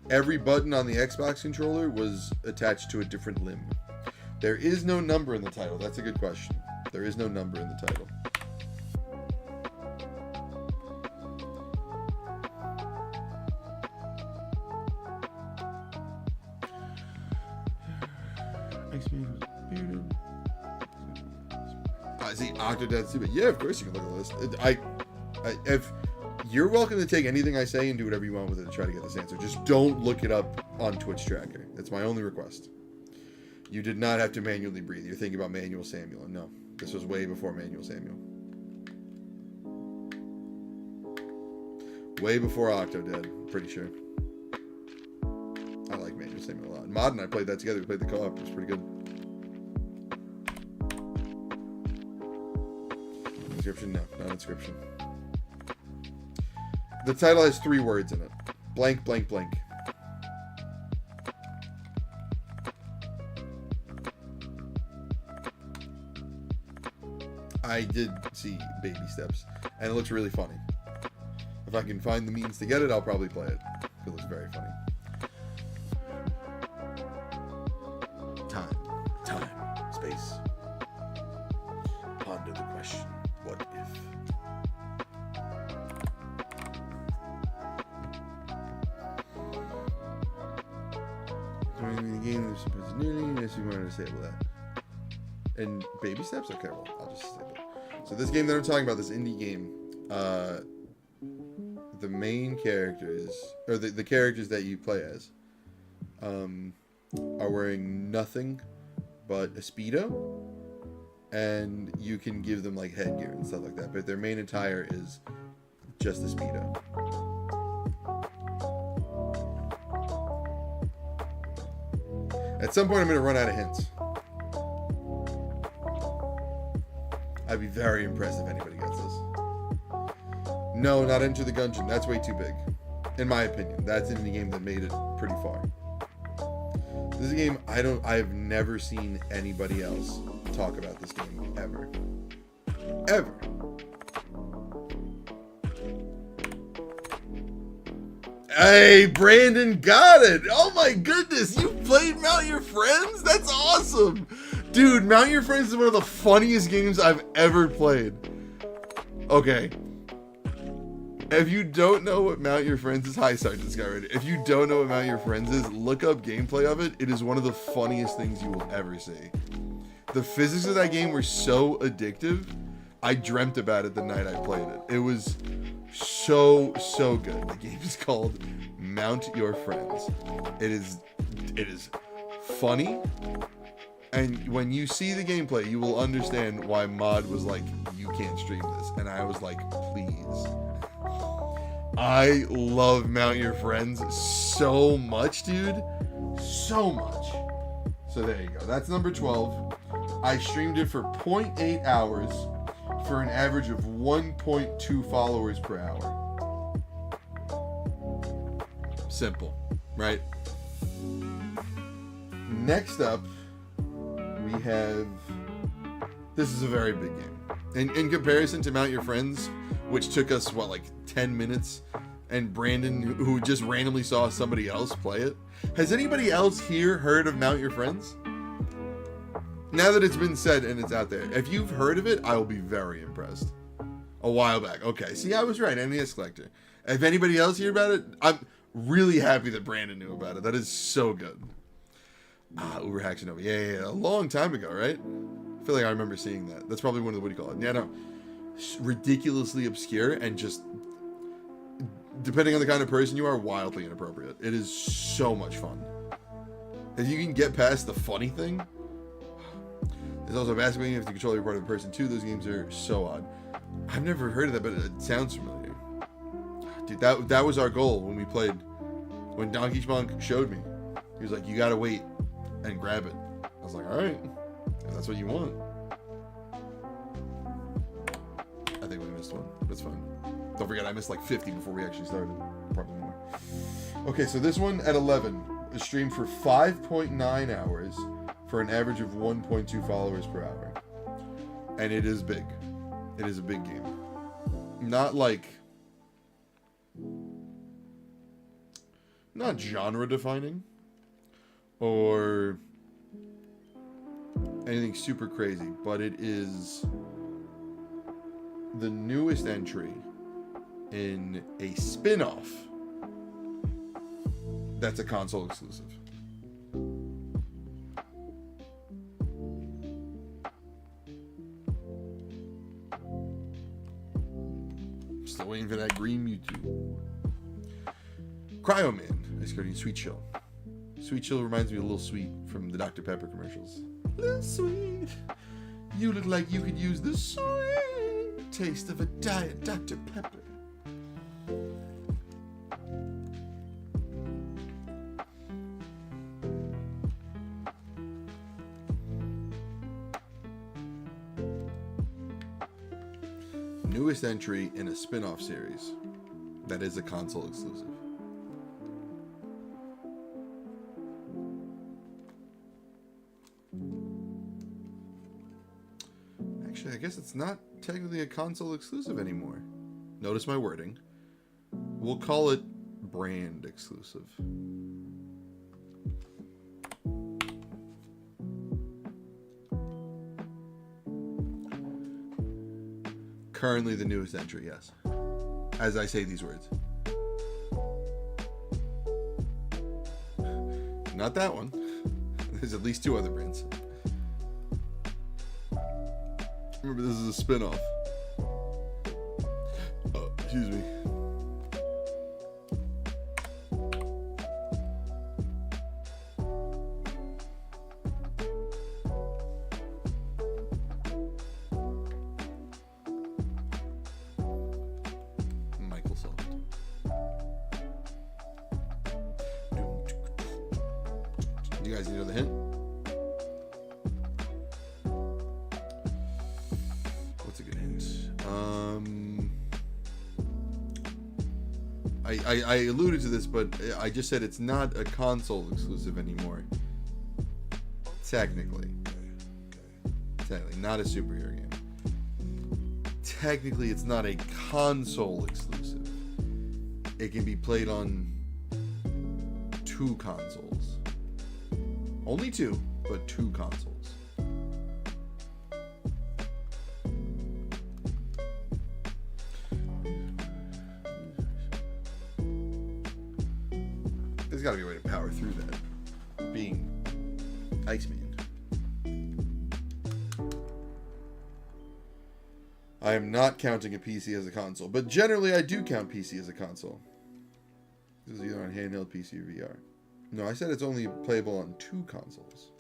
every button on the Xbox controller was attached to a different limb. There is no number in the title. That's a good question. There is no number in the title. See, Octodad Stupid. Yeah, of course you can look at the list. If you're welcome to take anything I say and do whatever you want with it to try to get this answer. Just don't look it up on Twitch Tracker. That's my only request. You did not have to manually breathe. You're thinking about Manuel Samuel. No, this was way before Manuel Samuel. Way before Octodad, I'm pretty sure. I like Manuel Samuel a lot. Mod and I played that together. We played the co-op. It was pretty good. Inscription? No, not Inscription. The title has 3 words in it. Blank, blank, blank. I did see Baby Steps, and it looks really funny. If I can find the means to get it, I'll probably play it. It looks very funny. Time, space. Ponder the question, what if? in the game, there's some continuity. Yes, you want to disable that. And baby steps? Okay, well, I'll just disable it. So this game that I'm talking about, this indie game, the main characters, or the characters that you play as, are wearing nothing but a Speedo, and you can give them like headgear and stuff like that, but their main attire is just the Speedo. At some point I'm going to run out of hints. I'd be very impressed if anybody gets this. No, not Enter the Gungeon. That's way too big. In my opinion. That's in the game that made it pretty far. This is a game I've never seen anybody else talk about this game ever. Ever. Hey, Brandon got it. Oh my goodness. You played Mount Your Friends? That's awesome. Dude, Mount Your Friends is one of the funniest games I've ever played. Okay. If you don't know what Mount Your Friends is, hi Sergeant Skyward. If you don't know what Mount Your Friends is, look up gameplay of it. It is one of the funniest things you will ever see. The physics of that game were so addictive. I dreamt about it the night I played it. It was so good. The game is called Mount Your Friends. It is funny. And when you see the gameplay, you will understand why Mod was like, you can't stream this. And I was like, please. I love Mount Your Friends so much, dude. So much. So there you go. That's number 12. I streamed it for 0.8 hours for an average of 1.2 followers per hour. Simple, right? Next up, we have, this is a very big game. In comparison to Mount Your Friends, which took us, what, like 10 minutes, and Brandon, who just randomly saw somebody else play it. Has anybody else here heard of Mount Your Friends? Now that it's been said and it's out there, if you've heard of it, I will be very impressed. A while back. Okay, see, I was right, NES Collector. If anybody else hear about it, I'm really happy that Brandon knew about it. That is so good. Uber Haxanova. Yeah, a long time ago, right? I feel like I remember seeing that. That's probably one of the, what do you call it? Yeah, no. Ridiculously obscure and just, depending on the kind of person you are, wildly inappropriate. It is so much fun. If you can get past the funny thing. There's also a basketball game. You have to control your part of a person too. Those games are so odd. I've never heard of that, but it sounds familiar. Dude, that was our goal when we played. When Donkey Spunk showed me, he was like, "You gotta wait and grab it." I was like, "All right, if that's what you want." I think we missed one. That's fine. Don't forget, I missed like 50 before we actually started. Probably more. Okay, so this one at 11 is streamed for 5.9 hours for an average of 1.2 followers per hour. And it is big. It is a big game. Not genre defining or anything super crazy, but it is the newest entry in a spin-off that's a console exclusive. Still waiting for that green Mewtwo. Cryo Man, Ice Guardian Sweet Chill. Sweet Chill reminds me of Little Sweet from the Dr. Pepper commercials. Little Sweet, you look like you could use the sweet taste of a Diet Dr. Pepper. Newest entry in a spin-off series that is a console exclusive. Actually, I guess it's not technically a console exclusive anymore. Notice my wording. We'll call it brand exclusive. Currently the newest entry, yes. As I say these words. Not that one. There's at least 2 other brands. Remember, this is a spin-off. Oh, excuse me. You guys need another hint? What's a good hint? I alluded to this, but I just said it's not a console exclusive anymore. Technically, not a superhero game. Technically, it's not a console exclusive. It can be played on 2 consoles. Only 2, but 2 consoles. There's got to be a way to power through that. Being Iceman. I am not counting a PC as a console, but generally I do count PC as a console. This is either on handheld, PC, or VR. No, I said it's only playable on 2 consoles.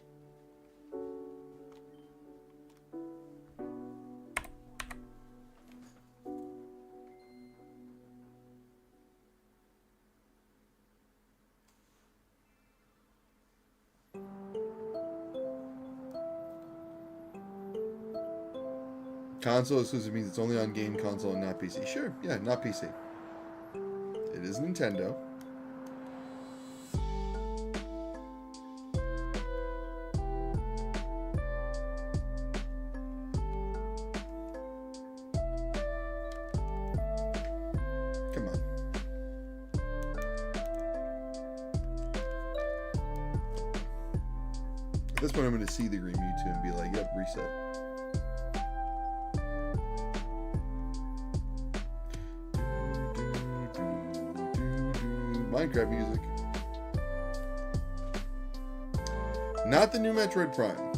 Console exclusive means it's only on game console and not PC. Sure, yeah, not PC. It is Nintendo. Come on. At this point, I'm going to see the green Mewtwo and be like, yep, reset. Minecraft music. Not the new Metroid Prime.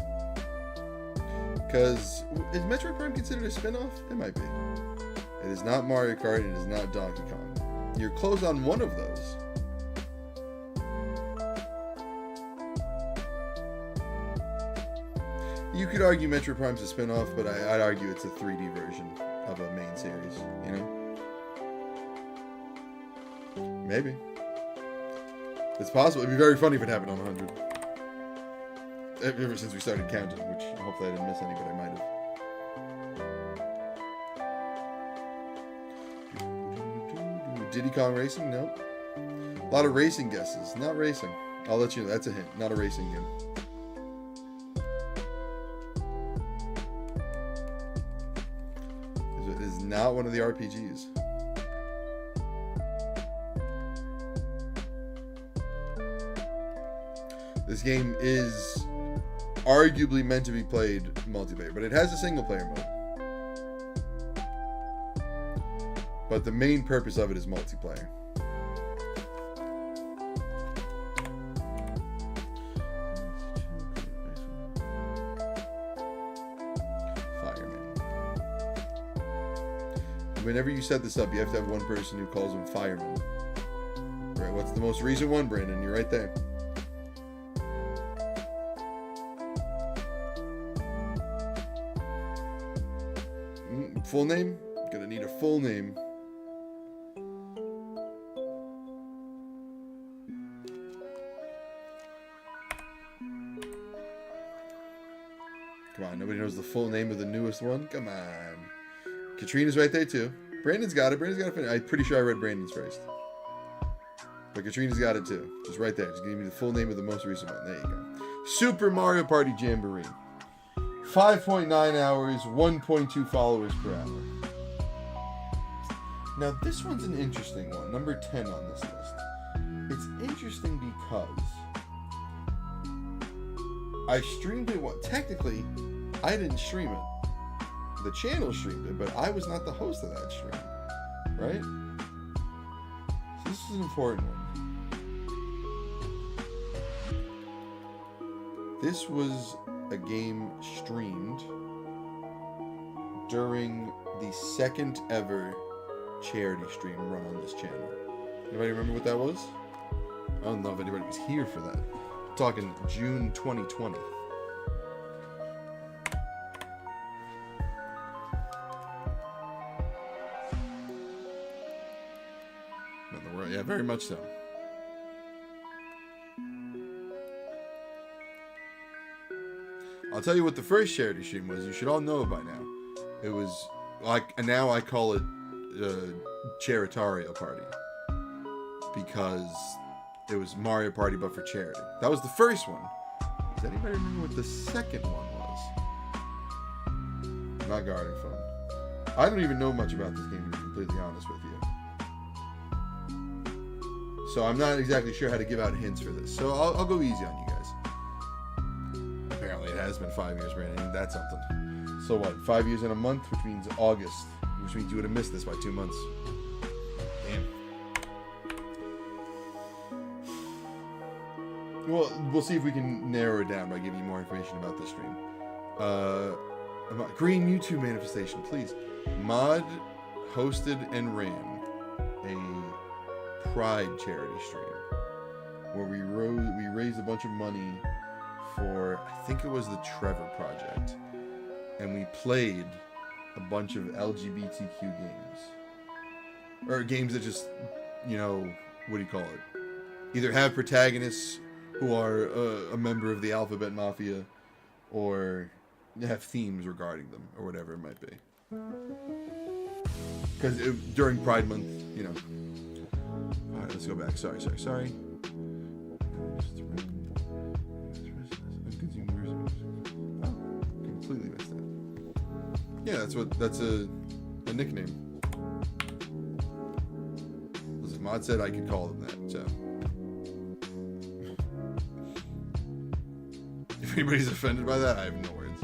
Because, is Metroid Prime considered a spin-off? It might be. It is not Mario Kart, it is not Donkey Kong. You're close on one of those. You could argue Metroid Prime's a spin-off, but I'd argue it's a 3D version of a main series, you know? Maybe. It's possible. It'd be very funny if it happened on 100. Ever since we started counting, which hopefully I didn't miss any, but I might have. Diddy Kong Racing? Nope. A lot of racing guesses. Not racing. I'll let you know. That's a hint. Not a racing game. It is not one of the RPGs. This game is arguably meant to be played multiplayer, but it has a single player mode. But the main purpose of it is multiplayer. Fireman. Whenever you set this up, you have to have one person who calls him Fireman. Right? What's the most recent one, Brandon? You're right there. Full name? Gonna need a full name. Come on, nobody knows the full name of the newest one? Come on. Katrina's right there too. Brandon's got it. Brandon's got it. I'm pretty sure I read Brandon's first. But Katrina's got it too. Just right there. Just give me the full name of the most recent one. There you go. Super Mario Party Jamboree. 5.9 hours, 1.2 followers per hour. Now, this one's an interesting one. Number 10 on this list. It's interesting because I streamed it. Technically, I didn't stream it. The channel streamed it, but I was not the host of that stream. Right? So this is an important one. This was a game streamed during the second ever charity stream run on this channel. Anybody remember what that was? I don't know if anybody was here for that. I'm talking June 2020. Yeah, very much so. I'll tell you what the first charity stream was. You should all know it by now. It was like, and now I call it Charitario Party, because it was Mario Party but for charity. That was the first one. Does anybody remember what the second one was? Not Garden Phone. I don't even know much about this game, to be completely honest with you. So I'm not exactly sure how to give out hints for this. So I'll go easy on you guys. Apparently it has been 5 years, Brandon. Ain't that something? So what? 5 years in a month, which means August. Which means you would have missed this by 2 months. Damn. Well, we'll see if we can narrow it down by giving you more information about this stream. Green Mewtwo manifestation, please. Mod hosted and ran a Pride charity stream where we raised a bunch of money for, I think it was the Trevor Project, and we played a bunch of LGBTQ games, or games that just, you know, what do you call it, either have protagonists who are a member of the Alphabet Mafia, or have themes regarding them, or whatever it might be, because during Pride Month, you know. Alright, let's go back. Sorry. Oh, completely missed that. Yeah, that's a nickname. Listen, Mod said I could call them that, so. If anybody's offended by that, I have no words.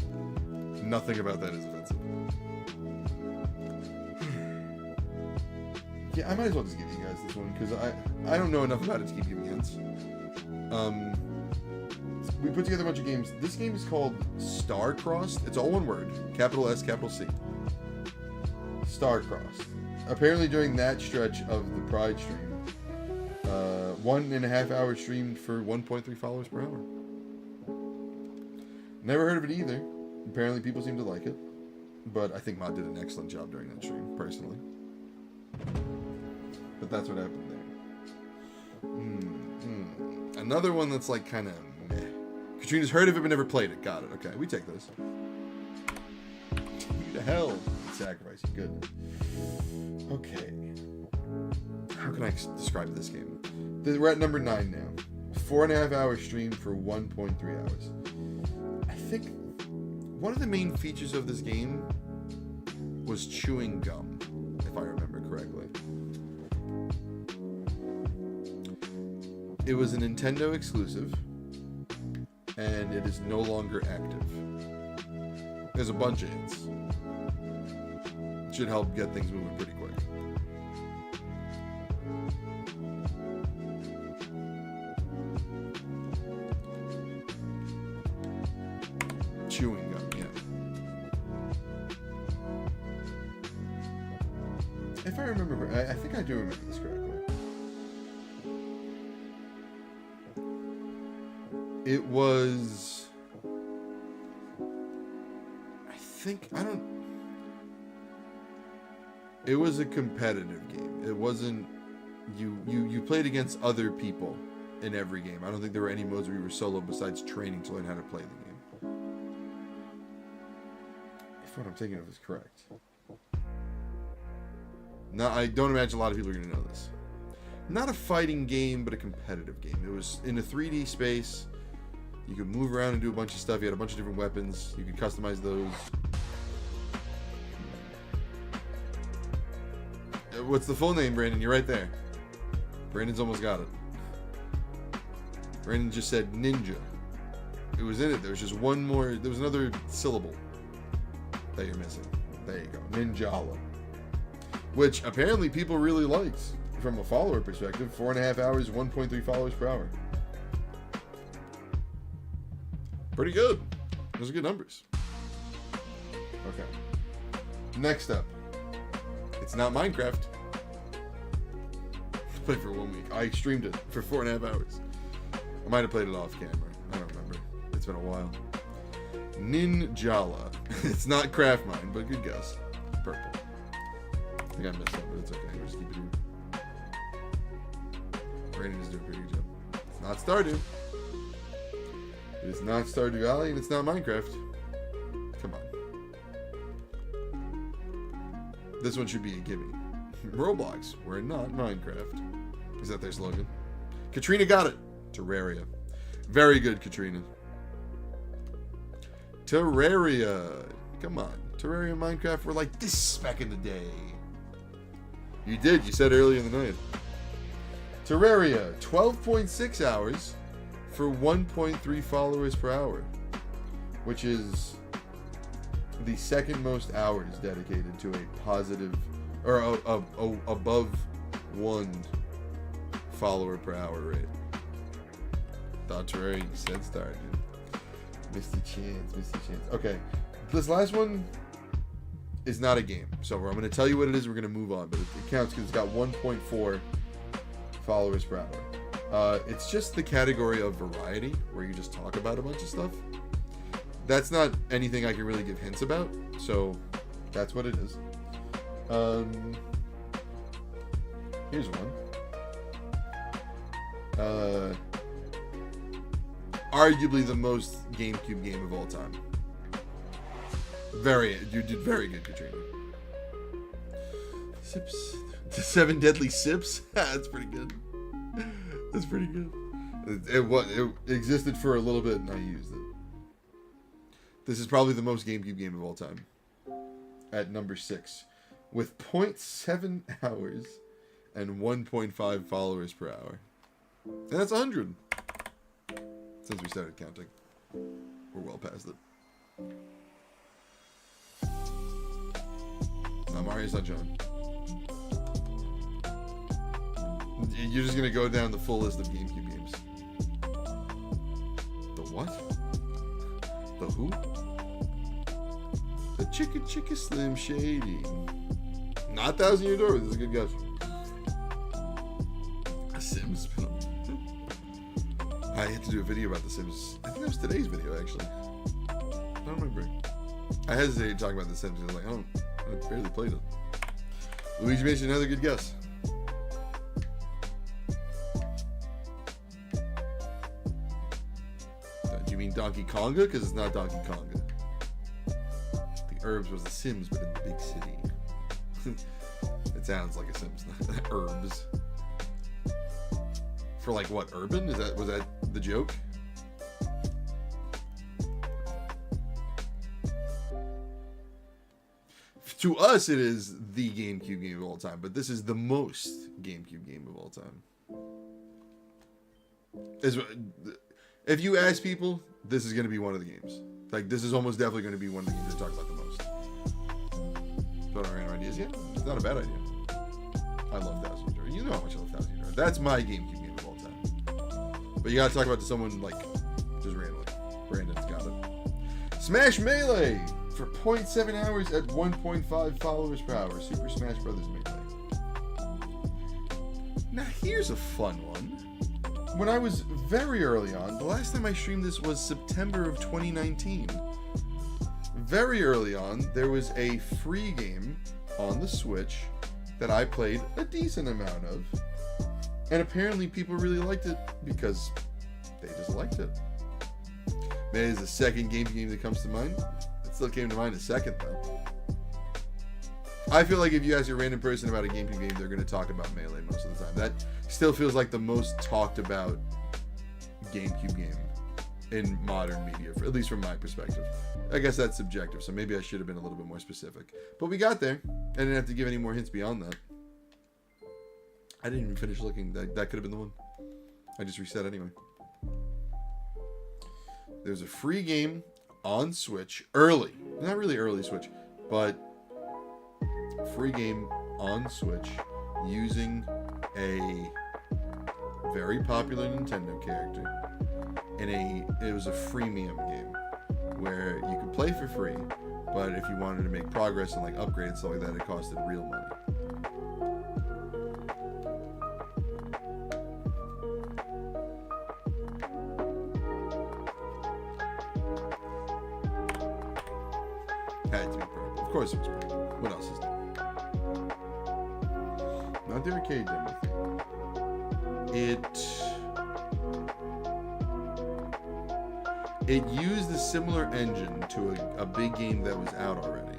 Nothing about that is offensive. Yeah, I might as well just give you guys this one, because I don't know enough about it to keep giving hints. We put together a bunch of games. This game is called Star-Crossed. It's all one word. Capital S, capital C. Star-Crossed. Apparently during that stretch of the Pride stream, 1.5 hours streamed for 1.3 followers per hour. Never heard of it either. Apparently people seem to like it. But I think Mod did an excellent job during that stream, personally. But that's what happened there. Another one that's like kind of meh. Katrina's heard of it but never played it. Got it. Okay, we take this. You to hell. Sacrifice. Good. Okay. How can I describe this game? We're at number 9 now. 4.5 hours streamed for 1.3 hours. I think one of the main features of this game was chewing gum, if I remember correctly. It was a Nintendo exclusive, and it is no longer active. There's a bunch of hints. It should help get things moving pretty quick. Chewing gum, yeah. If I remember, I think I do remember this correctly. It was, it was a competitive game. It wasn't, you played against other people in every game. I don't think there were any modes where you were solo besides training to learn how to play the game. If what I'm thinking of is correct. No, I don't imagine a lot of people are going to know this. Not a fighting game, but a competitive game. It was in a 3D space. You could move around and do a bunch of stuff. You had a bunch of different weapons. You could customize those. What's the full name, Brandon? You're right there. Brandon's almost got it. Brandon just said ninja. It was in it. There was just one more. There was another syllable that you're missing. There you go. Ninjala. Which apparently people really liked from a follower perspective. 4.5 hours, 1.3 followers per hour. Pretty good. Those are good numbers. Okay. Next up. It's not Minecraft. I played for 1 week. I streamed it for 4.5 hours. I might have played it off camera. I don't remember. It's been a while. Ninjala. It's not Craft Mine, but good guess. Purple. I think I missed that, but it's okay. We'll just keep it here. Brandon is doing a pretty good job. It's not Stardew. It is not Stardew Valley, and it's not Minecraft. Come on. This one should be a gimme. Roblox. We're not Minecraft. Is that their slogan? Katrina got it. Terraria. Very good, Katrina. Terraria. Come on. Terraria and Minecraft were like this back in the day. You did. You said earlier in the night. Terraria. 12.6 hours for 1.3 followers per hour. Which is the second most hours dedicated to a positive or above 1 follower per hour rate. Thought Terraria, you said started. Misty chance. Okay, this last one is not a game. So I'm going to tell you what it is. We're going to move on, but it counts because it's got 1.4 followers per hour. It's just the category of variety where you just talk about a bunch of stuff. That's not anything I can really give hints about, so that's what it is. Here's one. Arguably the most GameCube game of all time. You did very good, Katrina. Sips. The 7 Deadly Sips? That's pretty good. That's pretty good. It existed for a little bit and I used it. This is probably the most GameCube game of all time. At number 6. With 0.7 hours and 1.5 followers per hour. And that's 100. Since we started counting. We're well past it. Not Mario Sunshine. You're just going to go down the full list of GameCube games. The what? The who? The Chicka Slim Shady. Not 1,000 Year Door. This is a good guess. Sims. I had to do a video about The Sims. I think that was today's video, actually. I don't remember. I hesitated talking about The Sims. I was like, I barely played it. Luigi Mansion, another good guess. Do you mean Donkey Konga? Because it's not Donkey Konga. The Herbs was The Sims, but in the big city. It sounds like a Sims. Herbs. For like what, urban? Was that the joke? To us, it is the GameCube game of all time, but this is the most GameCube game of all time. If you ask people, this is going to be one of the games. Like, this is almost definitely going to be one of the games they talk about the most. But our random ideas, yeah, it's not a bad idea. I love 1,000 Year Door. You know how much I love 1,000 Year Door. That's my GameCube game of all time. But you gotta talk about to someone like just randomly. Brandon's got it. Smash Melee for 0.7 hours at 1.5 followers per hour. Super Smash Brothers Melee. Now here's a fun one. When I was very early on, the last time I streamed this was September of 2019. Very early on, there was a free game on the Switch that I played a decent amount of. And apparently people really liked it because they just liked it. Maybe it's the second GameCube game that comes to mind. It still came to mind a second though. I feel like if you ask a random person about a GameCube game, they're going to talk about Melee most of the time. That still feels like the most talked about GameCube game in modern media, at least from my perspective. I guess that's subjective, so maybe I should have been a little bit more specific. But we got there. I didn't have to give any more hints beyond that. I didn't even finish looking. That could have been the one. I just reset anyway. There's a free game on Switch. Early. Not really early Switch. But free game on Switch using a very popular Nintendo character it was a freemium game where you could play for free, but if you wanted to make progress and like upgrade and stuff like that, it costed real money. Had to be purple. Of course it was purple. What else is there? Not the arcade demo thing. It used a similar engine to a big game that was out already,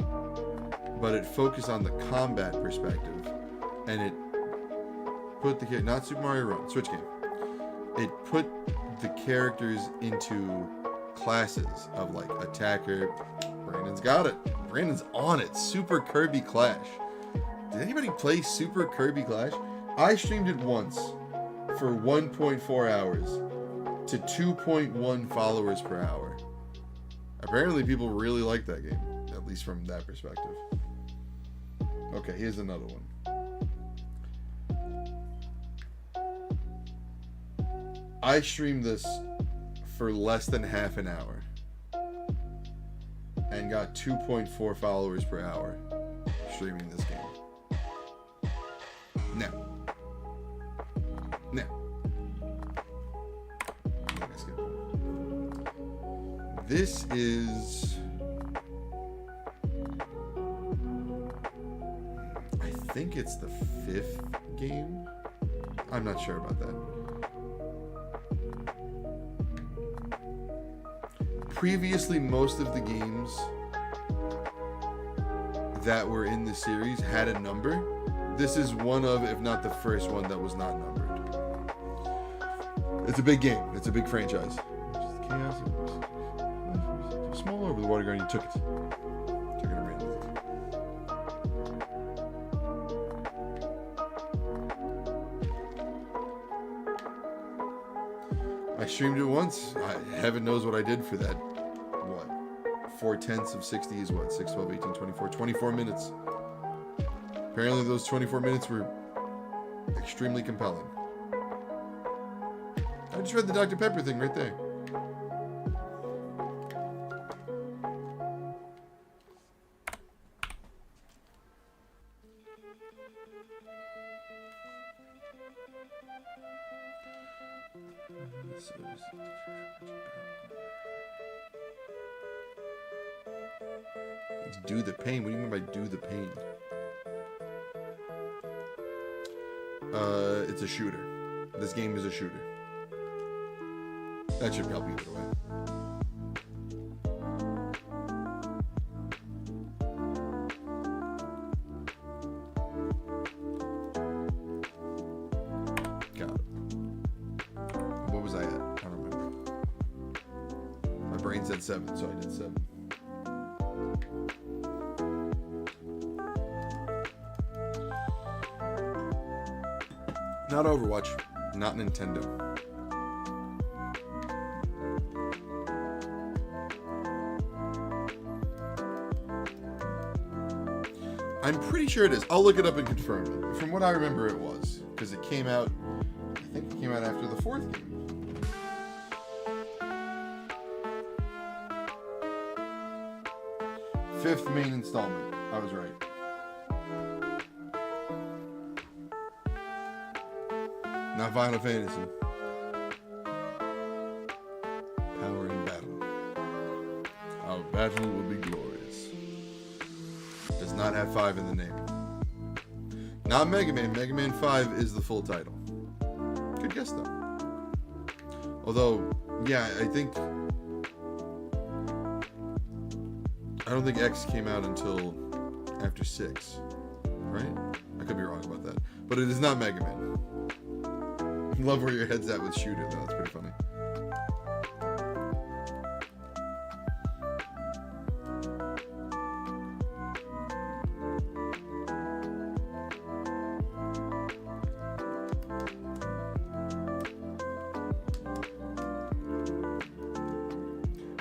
but it focused on the combat perspective, and it put the not Super Mario Run, Switch game. It put the characters into classes of like attacker. Brandon's got it. Brandon's on it. Super Kirby Clash. Did anybody play Super Kirby Clash? I streamed it once for 1.4 hours to 2.1 followers per hour. Apparently people really like that game, at least from that perspective. Okay, here's another one. I streamed this for less than half an hour and got 2.4 followers per hour streaming this game. Now. This is, I think it's the 5th game. I'm not sure about that. Previously, most of the games that were in the series had a number. This is one of, if not the first one, that was not numbered. It's a big game. It's a big franchise. Chaos. Small over the water garden, you took it. Took it around. I streamed it once. Heaven knows what I did for that. What? 4/10 of 60 is what? 6, 12, 18, 24. 24 minutes. Apparently those 24 minutes were extremely compelling. I just read the Dr. Pepper thing right there. Do the pain. What do you mean by do the pain? It's a shooter. This game is a shooter. That should help either way. Got it. What was I at? I don't remember. My brain said 7, so I did 7. Not Overwatch, not Nintendo. I'm pretty sure it is. I'll look it up and confirm it. From what I remember, it was. Because it came out, I think it came out after the 4th game. Fifth main installment. I was right. Not Final Fantasy. Power in battle. Our battle will be glorious. Does not have 5 in the name. Not Mega Man. Mega Man 5 is the full title. Good guess though. Although, yeah, I don't think X came out until after 6. Right? I could be wrong about that. But it is not Mega Man. Love where your head's at with shooter though. That's pretty funny.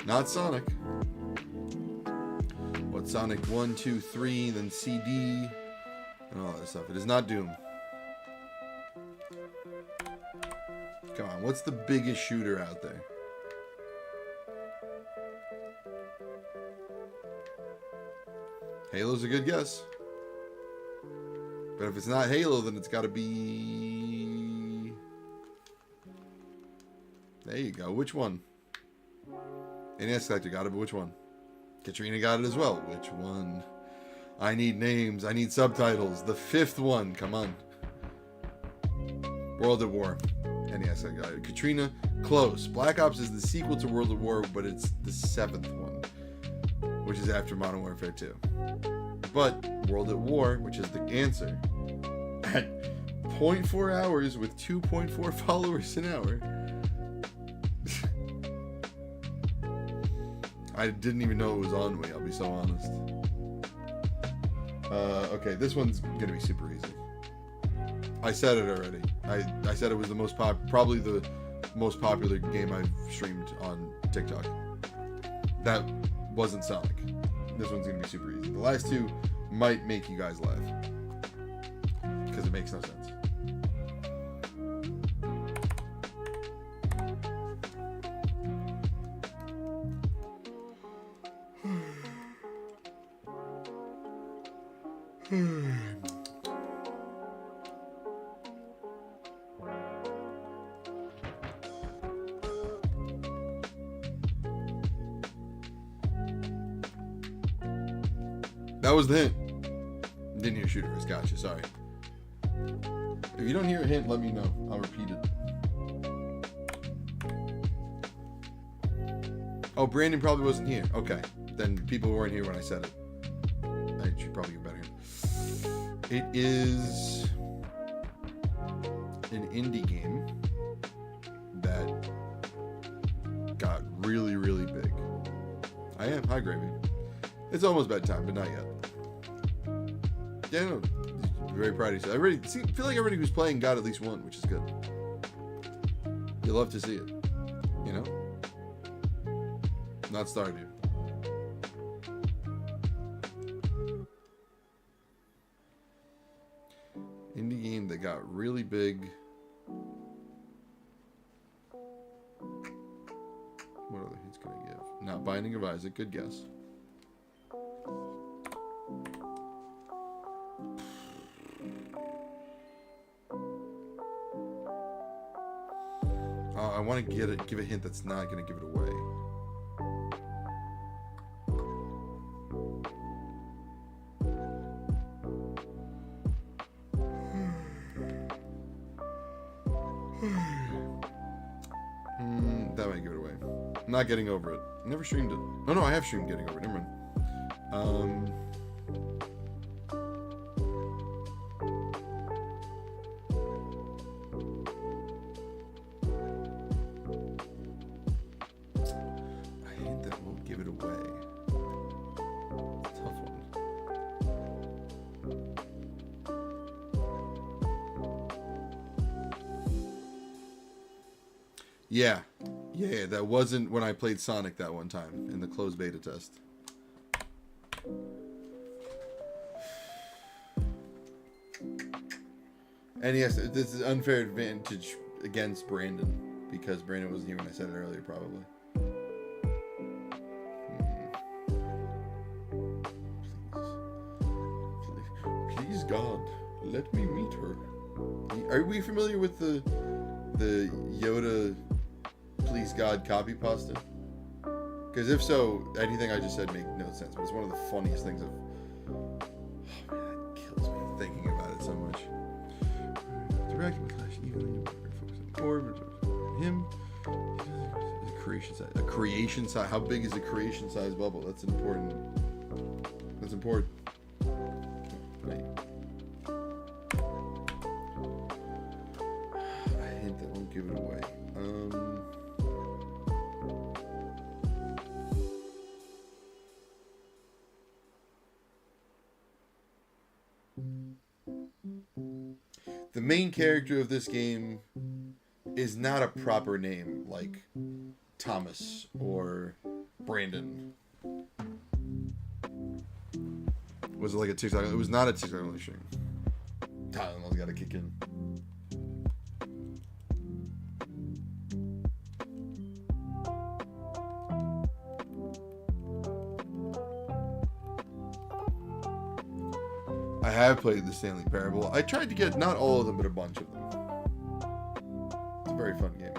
Not Sonic. What, Sonic 1, 2, 3, then CD, and all that stuff. It is not Doom. Come on, what's the biggest shooter out there? Halo's a good guess. But if it's not Halo, then it's got to be... There you go. Which one? NES Collector got it, but which one? Katrina got it as well. Which one? I need names. I need subtitles. The fifth one. Come on. World at War. NES got it. Katrina, close. Black Ops is the sequel to World at War, but it's the seventh one, which is after Modern Warfare 2. But World at War, which is the answer, at 0.4 hours with 2.4 followers an hour. I didn't even know it was on me, I'll be so honest. Okay, this one's gonna be super easy. I said it already. I said it was the most probably the most popular game I've streamed on TikTok. That wasn't Sonic. This one's gonna be super easy. The last two might make you guys laugh because it makes no sense. That was the hint. Didn't hear Shooterverse. Gotcha. Sorry. If you don't hear a hint, let me know. I'll repeat it. Oh, Brandon probably wasn't here. Okay. Then people weren't here when I said it. I should probably get better hint. It is an indie game that got really, really big. I am. Hi, Gravy. It's almost bedtime, but not yet. Yeah, no, very proud of you. I feel like everybody who's playing got at least one, which is good. You love to see it, you know? Not Stardew. Indie game that got really big. What other hints can I give? Not Binding of Isaac, good guess. I want to give a hint that's not going to give it away. That might give it away. I'm not getting over it. Never streamed it. No, I have streamed Getting Over it. Never mind. Give it away. Tough one. Yeah, that wasn't when I played Sonic that one time in the closed beta test. And yes, this is unfair advantage against Brandon because Brandon wasn't here when I said it earlier, probably. God, let me meet her. Are we familiar with the Yoda please God copy pasta? Because if so, anything I just said make no sense. But it's one of the funniest things of. Oh man, that kills me thinking about it so much. Direct with Flash, even though you focus on orb, him. A creation size. A creation size. How big is a creation size bubble? That's important. That's important. Right. Give it away. The main character of this game is not a proper name like Thomas or Brandon. Was it like a TikTok? It was not a TikTok only stream. Tylenol's got to kick in. I have played the Stanley Parable. I tried to get not all of them, but a bunch of them. It's a very fun game.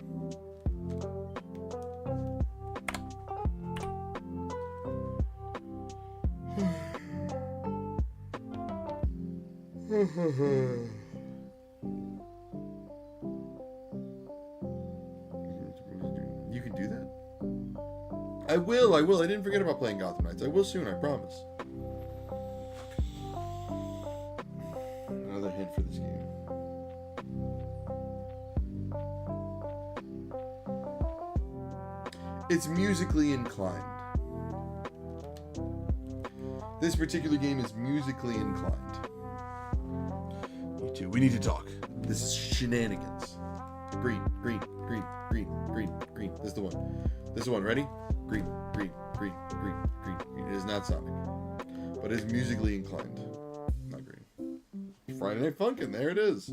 You can do that? I will. I didn't forget about playing Gotham Knights. I will soon, I promise. Another hint for this game. It's musically inclined. This particular game is musically inclined. Me too. We need to talk. This is shenanigans. Green. This is the one. This is the one. Ready? Green. It is not Sonic, but it is musically inclined. Not green. Friday Night Funkin'. There it is.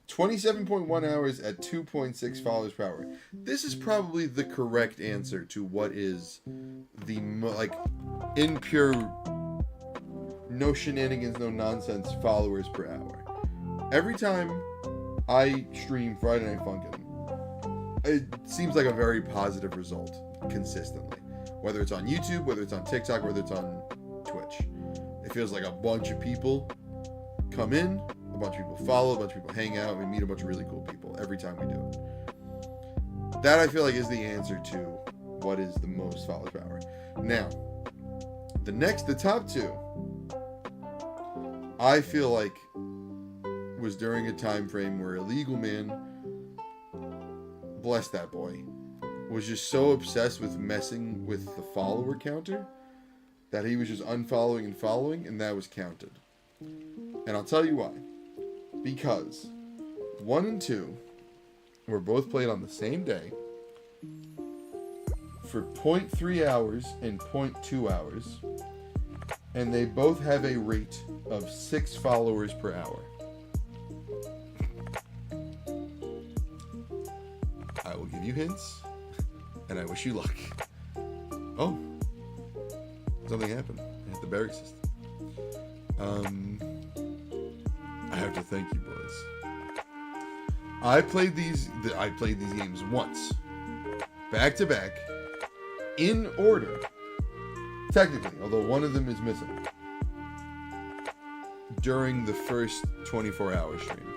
27.1 hours at 2.6 followers per hour. This is probably the correct answer to what is the in pure, no shenanigans, no nonsense followers per hour. Every time I stream Friday Night Funkin', it seems like a very positive result consistently. Whether it's on YouTube, whether it's on TikTok, whether it's on Twitch. It feels like a bunch of people come in, a bunch of people follow, a bunch of people hang out, we meet a bunch of really cool people every time we do it. That I feel like is the answer to what is the most followers per hour. Now, the top two, I feel like was during a time frame where Illegal Man, bless that boy, was just so obsessed with messing with the follower counter that he was just unfollowing and following, and that was counted. And I'll tell you why. Because 1 and 2 were both played on the same day for 0.3 hours and 0.2 hours, and they both have a rate of 6 followers per hour. I will give you hints, and I wish you luck. Oh, something happened. I hit the barrack system. I have to thank you, boys. I played these games once, back to back, in order. Technically, although one of them is missing, during the first 24-hour stream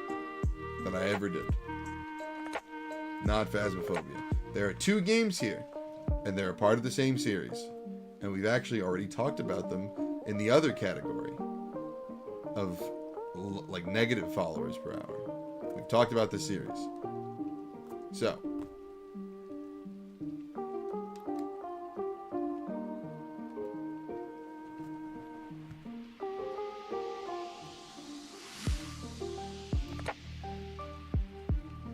that I ever did. Not Phasmophobia. There are 2 games here, and they're a part of the same series, and we've actually already talked about them in the other category of like negative followers per hour. We've talked about this series. So,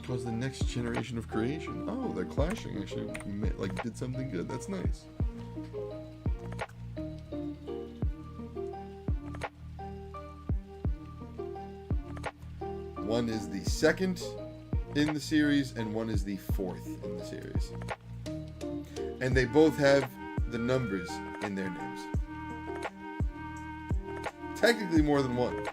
cause the next generation of creation. Oh, they're clashing. Actually, like did something good. That's nice. One is the second in the series, and one is the 4th in the series. And they both have the numbers in their names. Technically more than one.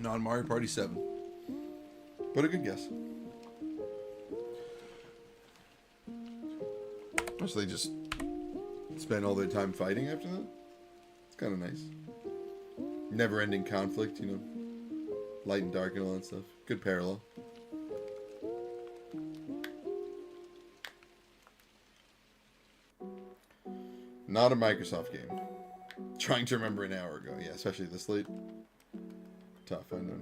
Non Mario Party 7. But a good guess. So they just spend all their time fighting after that? It's kind of nice. Never ending conflict, you know. Light and dark and all that stuff. Good parallel. Not a Microsoft game. Trying to remember an hour ago. Yeah, especially this late. Tough, I know.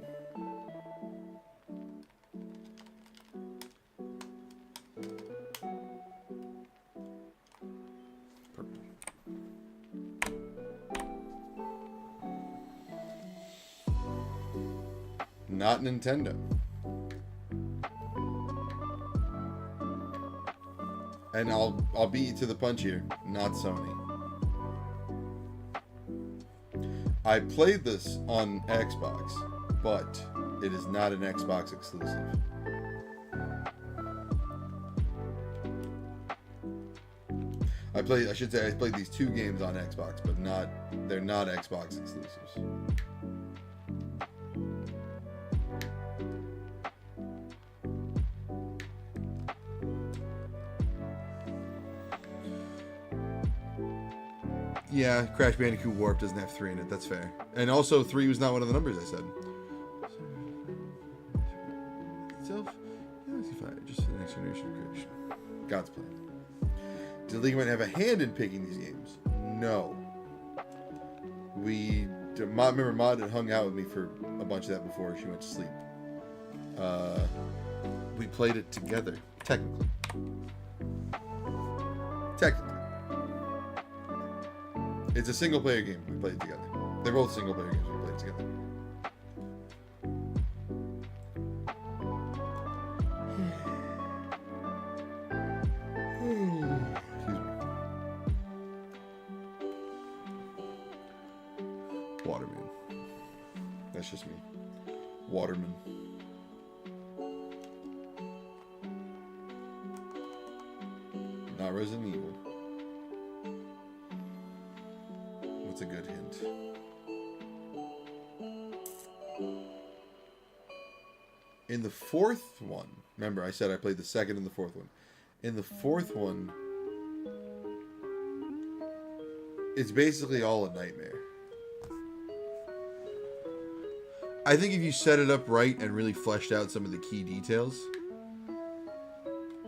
Purple. Not Nintendo. And I'll beat you to the punch here. Not Sony. I played this on Xbox, but it is not an Xbox exclusive. I played these 2 games on Xbox, but they're not Xbox exclusives. Yeah, Crash Bandicoot Warp doesn't have 3 in it. That's fair. And also, 3 was not one of the numbers I said. Just the next generation of creation. God's plan. Did League have a hand in picking these games? No. Remember Mod had hung out with me for a bunch of that before she went to sleep. We played it together, technically. It's a single player game. We played it together. They're both single player games. We played together. Waterman. That's just me. Waterman. Not Resident Evil. What's a good hint? In the 4th one, remember I said I played the 2nd and the 4th one. In the 4th one, it's basically all a nightmare. I think if you set it up right and really fleshed out some of the key details,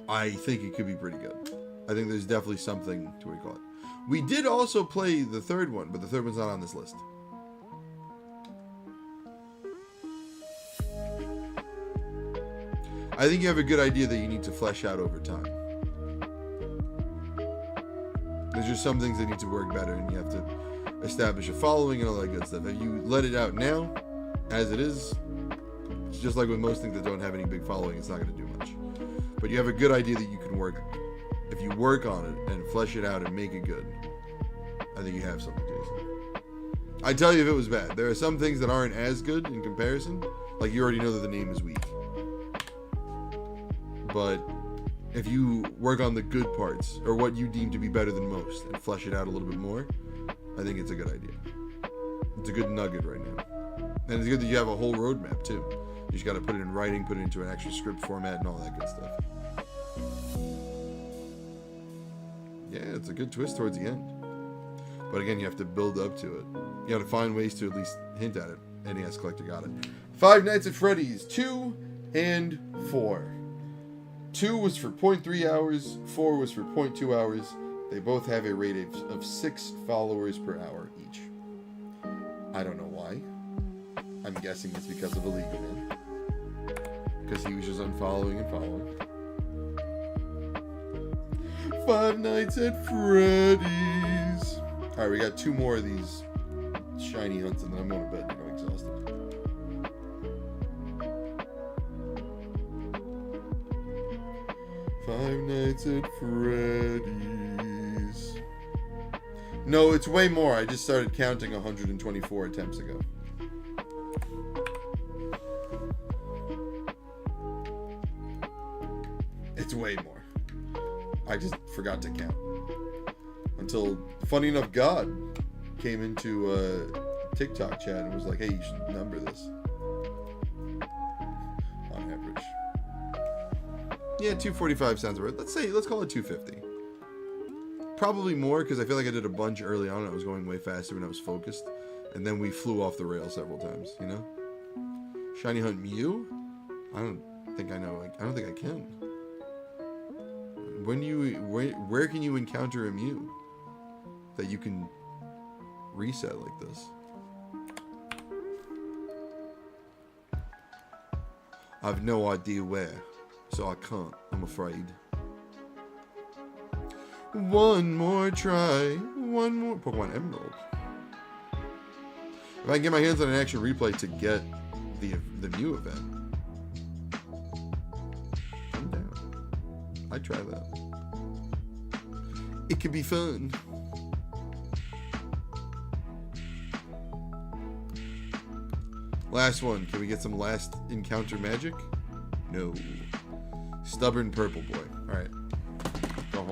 I think it could be pretty good. I think there's definitely something to what you call it. We did also play the 3rd one, but the 3rd one's not on this list. I think you have a good idea that you need to flesh out over time. There's just some things that need to work better, and you have to establish a following and all that good stuff. If you let it out now, as it is, it's just like with most things that don't have any big following, it's not going to do much. But you have a good idea that you can work. If you work on it and flesh it out and make it good, I think you have something, Jason. I tell you if it was bad. There are some things that aren't as good in comparison. Like you already know that the name is weak. But if you work on the good parts, or what you deem to be better than most, and flesh it out a little bit more, I think it's a good idea. It's a good nugget right now. And it's good that you have a whole roadmap too. You just got to put it in writing, put it into an actual script format, and all that good stuff. Yeah, it's a good twist towards the end. But again, you have to build up to it. You got to find ways to at least hint at it. NES Collector got it. Five Nights at Freddy's 2 and 4. 2 was for 0.3 hours. 4 was for 0.2 hours. They both have a rate of 6 followers per hour each. I don't know why. I'm guessing it's because of Illegal Man. Because he was just unfollowing and following. Five Nights at Freddy's. Alright, we got 2 more of these shiny hunts and then I'm going to bed. I'm exhausted. Five Nights at Freddy's. No, it's way more. I just started counting 124 attempts ago. It's way more. I just forgot to count. Until, funny enough, God came into a TikTok chat and was like, hey, you should number this. On average. Yeah, 245 sounds right. Let's call it 250. Probably more, because I feel like I did a bunch early on and I was going way faster when I was focused. And then we flew off the rail several times, you know? Shiny Hunt Mew? I don't think I know. I don't think I can. Where can you encounter a Mew that you can reset like this? I have no idea where, so I can't, I'm afraid. One more try, one more Pokemon Emerald. If I can get my hands on an actual replay to get the Mew event, I'm down. I'd try that. It could be fun. Last one. Can we get some last encounter magic? No. Stubborn purple boy. All right. Go home.